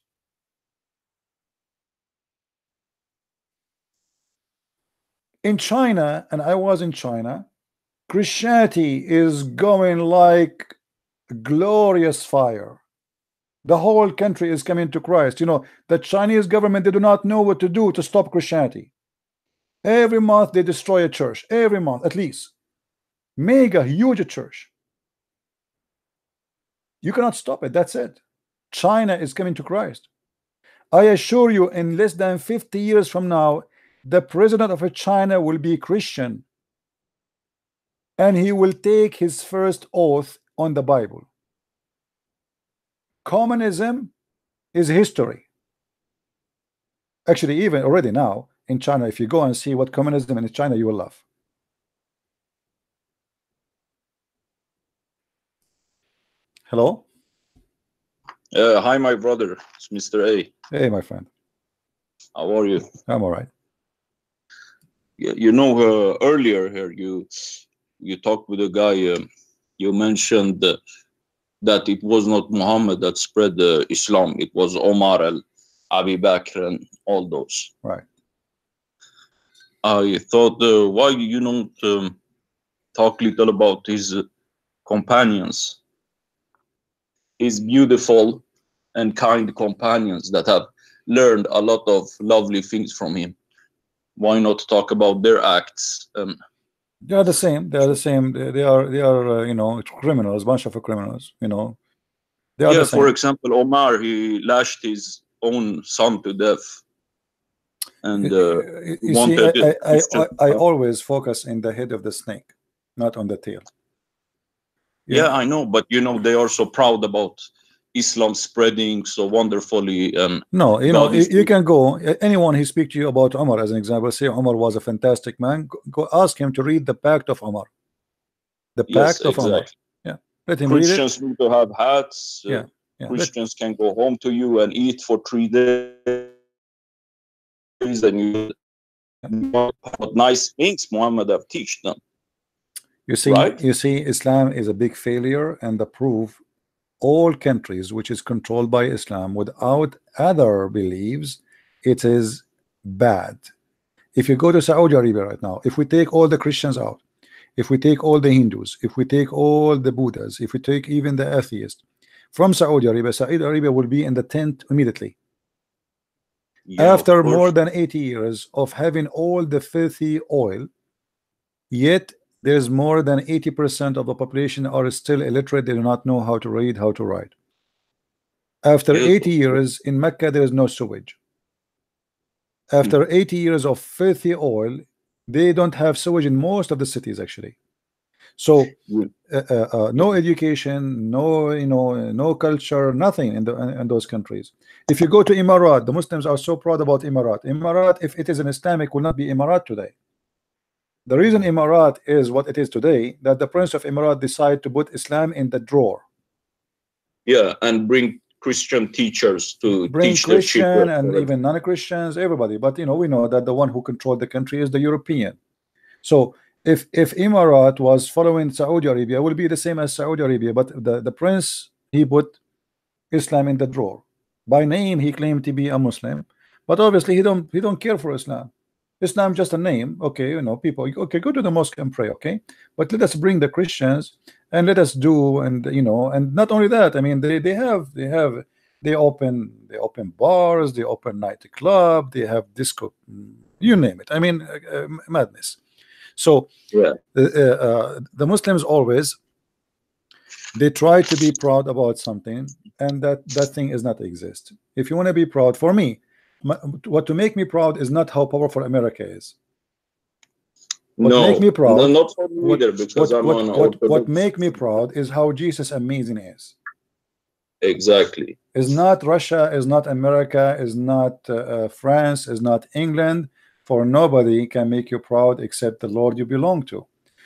In China, and I was in China, Christianity is going like glorious fire. The whole country is coming to Christ. You know, the Chinese government, they do not know what to do to stop Christianity. Every month they destroy a church. Every month, at least. Mega huge church. You cannot stop it. That's it. China is coming to Christ. I assure you, in less than 50 years from now, the president of China will be Christian, and he will take his first oath on the Bible. Communism is history. Actually, even already now in China, if you go and see what communism in China, you will laugh. Hello? Hi, my brother. It's Mr. A. Hey, my friend. How are you? I'm all right. You know, earlier here, you talked with a guy. You mentioned that it was not Muhammad that spread Islam. It was Omar and Abu Bakr and all those. Right. I thought, why you don't talk little about his companions? His beautiful and kind companions that have learned a lot of lovely things from him. Why not talk about their acts? They are the same. They are the same. They are you know, criminals, bunch of criminals. You know, they are the same. For example, Omar, he lashed his own son to death, and you wanted. See, I always focus in the head of the snake, not on the tail. Yeah, I know, but you know, they are so proud about Islam spreading so wonderfully. No, you know, you can go, anyone who speak to you about Umar as an example, say Umar was a fantastic man, go ask him to read the Pact of Umar. The Pact of Umar. Yeah, let him Christians read it. need to have hats. Yeah. Christians can go home to you and eat for 3 days, and you what nice things Muhammad have taught them. You see, right? You see, Islam is a big failure, and the proof, all countries which is controlled by Islam without other beliefs, it is bad. If you go to Saudi Arabia right now, if we take all the Christians out, if we take all the Hindus, if we take all the Buddhas, if we take even the atheists from Saudi Arabia will be in the tent immediately. Yeah, after more than 80 years of having all the filthy oil, yet there's more than 80% of the population are still illiterate. They do not know how to read, how to write. After 80 years in Mecca, there is no sewage. After 80 years of filthy oil, they don't have sewage in most of the cities actually. So no education, no, you know, no culture, nothing in those countries. If you go to Emirat, the Muslims are so proud about Emirat. Emirat, if it is an Islamic, will not be Emirat today. The reason Emirat is what it is today, that the Prince of Emirat decided to put Islam in the drawer. Yeah, and bring Christian teachers to bring teach their Christian children. and even non-Christians, everybody. But you know, we know that the one who controlled the country is the European. So if Emirat was following Saudi Arabia, it will be the same as Saudi Arabia. But the prince, he put Islam in the drawer. By name, he claimed to be a Muslim, but obviously he don't care for Islam. Islam just a name. Okay, you know, people. Okay, go to the mosque and pray. Okay, but let us bring the Christians and let us do, and you know, and not only that. I mean, they open bars, they open nightclub, they have disco, you name it. I mean, madness. So Yeah. the Muslims always, they try to be proud about something, and that thing is not exist. If you want to be proud, for me, what to make me proud is not how powerful America is. What No, make me proud, no, not for me either, because what make me proud is how Jesus amazing is. Exactly. Is not Russia, is not America, is not France, is not England. For nobody can make you proud except the Lord you belong to.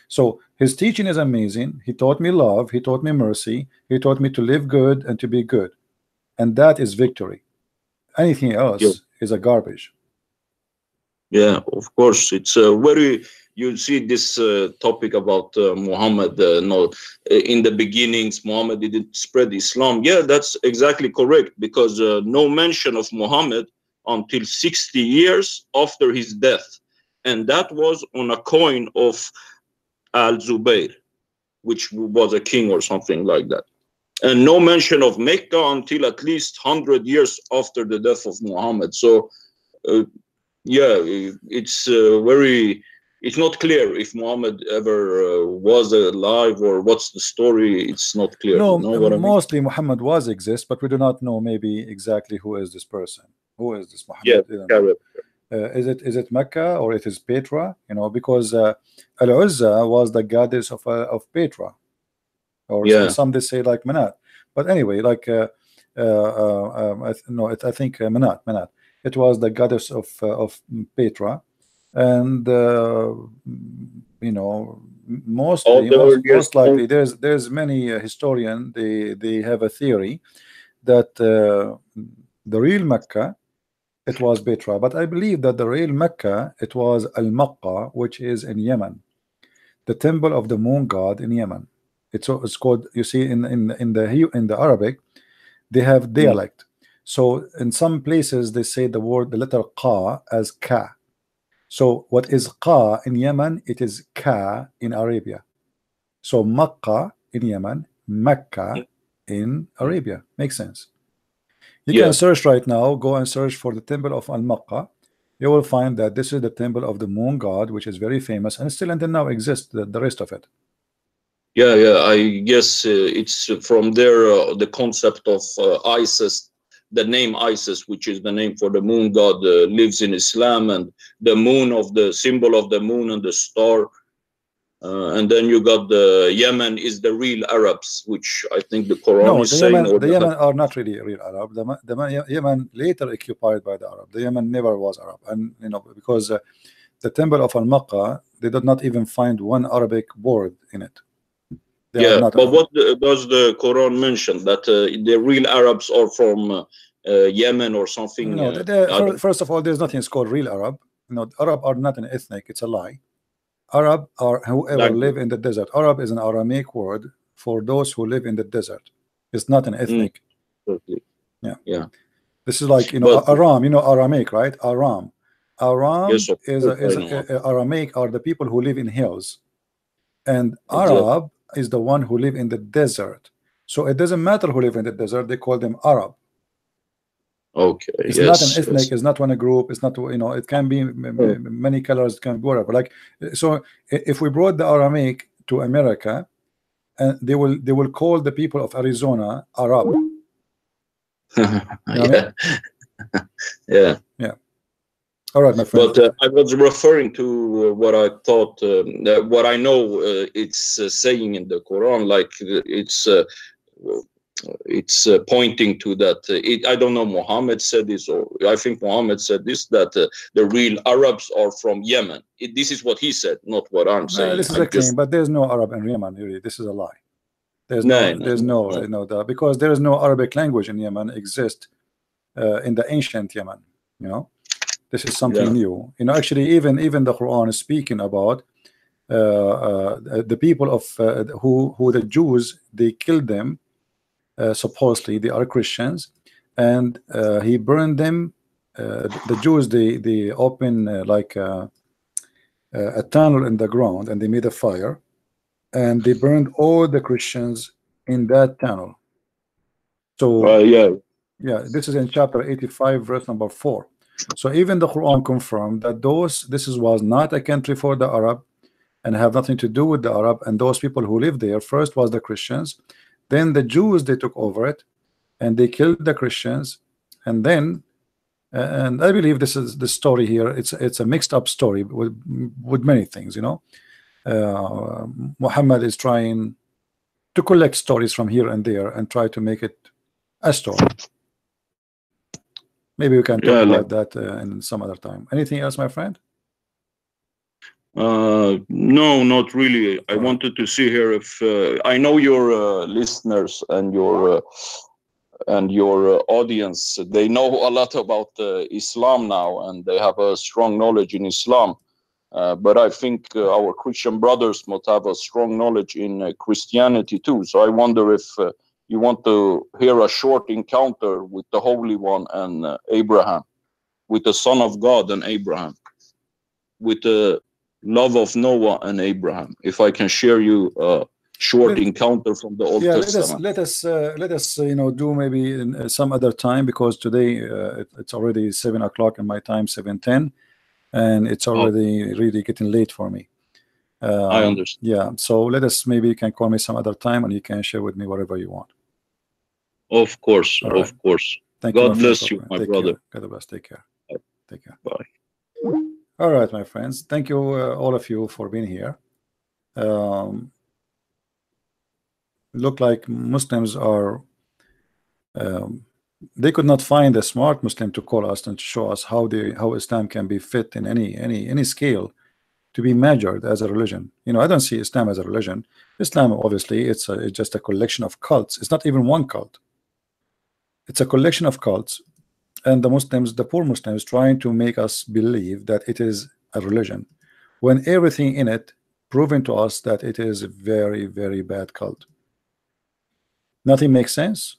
So his teaching is amazing. He taught me love, he taught me mercy, he taught me to live good and to be good, and that is victory. Anything else is a garbage. Yeah, of course. It's very, you see this topic about Muhammad, no, in the beginnings Muhammad didn't spread Islam. Yeah, that's exactly correct, because no mention of Muhammad until 60 years after his death, and that was on a coin of Al-Zubayr, which was a king or something like that, and no mention of Mecca until at least 100 years after the death of Muhammad. So yeah, it's it's not clear if Muhammad ever was alive, or what's the story. It's not clear. No, you know what I mean? mostly Muhammad was exist, but we do not know maybe exactly who is this person. Who is this Muhammad? Yeah, is it Mecca or it is Petra? You know, because Al-Uzza was the goddess of Petra, or some they say like Manat. But anyway, like I think Manat. It was the goddess of Petra, and you know, most likely there's many historian, they have a theory that the real Mecca, it was Petra, but I believe that the real Mecca, it was Al-Maqqa, which is in Yemen, the temple of the moon god in Yemen. It's called, you see, in the Arabic, they have dialect. So in some places they say the letter Qa as Ka. So what is Qa in Yemen, it is Ka in Arabia. So Makkah in Yemen, Mecca in Arabia. Makes sense. You can search right now, go and search for the temple of Al-Maqqa. You will find that this is the temple of the moon god, which is very famous and still until now exists, the rest of it. Yeah, I guess it's from there the concept of Isis, the name Isis, which is the name for the moon god, lives in Islam, and the moon of the symbol of the moon and the star. And then you got the Yemen is the real Arabs, which I think the Quran is saying. The Yemen are not really real Arab. The Yemen later occupied by the Arab. The Yemen never was Arab, and you know, because the temple of Al-Maqqa, they did not even find one Arabic word in it. But what does the Quran mention? That the real Arabs are from Yemen or something? No, first of all, there's nothing called real Arab. No, Arab are not an ethnic. It's a lie. Arab are whoever live in the desert. Arab is an Aramaic word for those who live in the desert. It's not an ethnic. Yeah. This is like, you know, Aram. You know Aramaic, right? Aram is Aramaic are the people who live in hills, and Arab is the one who live in the desert. So it doesn't matter who live in the desert. They call them Arab. Okay. It's not an ethnic. It's not one a group. It's not, you know, it can be many colors. It can be whatever. Like, so if we brought the Aramaic to America, and they will call the people of Arizona Arab. Yeah. All right, my friend. But I was referring to what I thought, what I know it's saying in the Quran, like it's pointing to that. I don't know, Muhammad said this, or I think Muhammad said this, that the real Arabs are from Yemen. This is what he said, not what I'm saying. This is a claim, but there's no Arab in Yemen, really. This is a lie. There's No, no doubt, because there is no Arabic language in Yemen exist in the ancient Yemen. You know, this is something new. You know, actually, even the Quran is speaking about the people of who the Jews, they killed them. Supposedly they are Christians, and he burned them. The Jews, they open like a tunnel in the ground, and they made a fire, and they burned all the Christians in that tunnel. So yeah, this is in chapter 85, verse number 4. So even the Quran confirmed that this was not a country for the Arab, and have nothing to do with the Arab. And those people who lived there first was the Christians, then the Jews, they took over it, and they killed the Christians, and then and I believe this is the story here. It's a mixed up story with many things. You know, Muhammad is trying to collect stories from here and there and try to make it a story. Maybe we can talk about that in some other time. Anything else, my friend? No, not really. I wanted to see here if I know your listeners and your audience, they know a lot about Islam now, and they have a strong knowledge in Islam. But I think our Christian brothers must have a strong knowledge in Christianity too. So I wonder if you want to hear a short encounter with the Holy One and Abraham, with the Son of God and Abraham, with the love of Noah and Abraham. If I can share you a short encounter from the Old Testament. Let us you know, do maybe in some other time, because today it's already 7 o'clock in my time, 7:10, and it's already really getting late for me. I understand. Yeah, so let us, maybe you can call me some other time and you can share with me whatever you want. Of course, of course. Thank God you, bless you, my brother. God bless. Take care. Take care. Bye. All right, my friends. Thank you, all of you, for being here. Look like Muslims are they could not find a smart Muslim to call us and to show us how Islam can be fit in any scale to be measured as a religion. You know, I don't see Islam as a religion. Islam, obviously, it's just a collection of cults. It's not even one cult. It's a collection of cults, and the Muslims, the poor Muslims, trying to make us believe that it is a religion, when everything in it proven to us that it is a very, very bad cult. Nothing makes sense.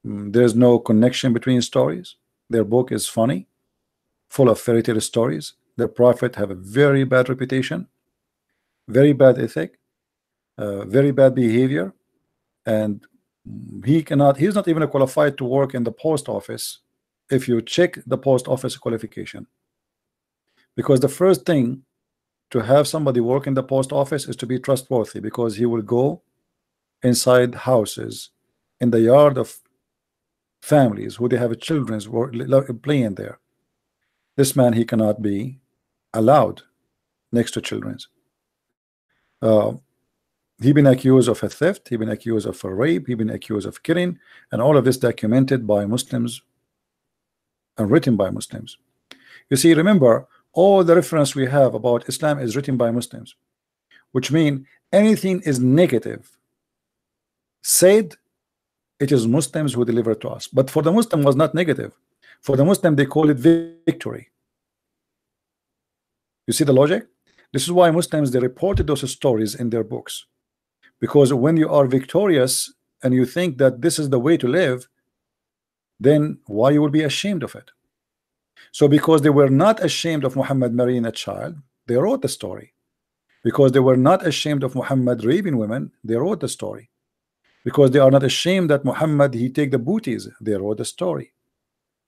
There's no connection between stories. Their book is funny, full of fairy tale stories. Their prophet have a very bad reputation, very bad ethic, very bad behavior, and he's not even qualified to work in the post office if you check the post office qualification, because the first thing to have somebody work in the post office is to be trustworthy, because he will go inside houses, in the yard of families who they have children playing there. This man, he cannot be allowed next to children. He been accused of a theft, he been accused of a rape, he been accused of killing, and all of this documented by Muslims and written by Muslims. You see, remember, all the reference we have about Islam is written by Muslims, which means anything is negative said, it is Muslims who deliver to us. But for the Muslim was not negative. For the Muslim, they call it victory. You see the logic? This is why Muslims, they reported those stories in their books, because when you are victorious and you think that this is the way to live, then why you will be ashamed of it? So because they were not ashamed of Muhammad marrying a child, they wrote the story. Because they were not ashamed of Muhammad raping women, they wrote the story. Because they are not ashamed that Muhammad, he take the booties, they wrote the story.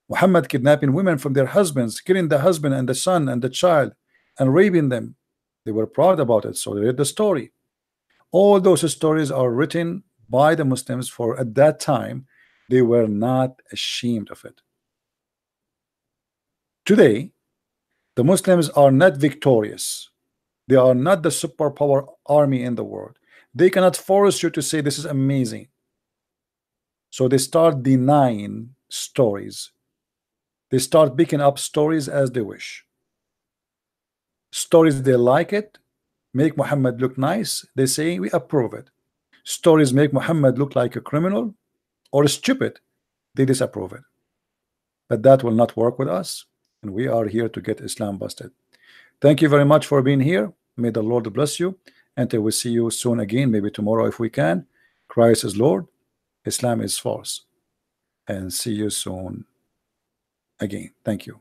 Muhammad kidnapping women from their husbands, killing the husband and the son and the child, and raping them, they were proud about it, so they read the story. All those stories are written by the Muslims, for at that time they were not ashamed of it. Today the Muslims are not victorious. They are not the superpower army in the world. They cannot force you to say this is amazing. So they start denying stories. They start picking up stories as they wish. Stories they like it, make Muhammad look nice, they say we approve it. stories make Muhammad look like a criminal or stupid, they disapprove it. But that will not work with us, and we are here to get Islam busted. Thank you very much for being here. May the Lord bless you. Until we see you soon again, maybe tomorrow if we can. Christ is Lord, Islam is false. And see you soon again. Thank you.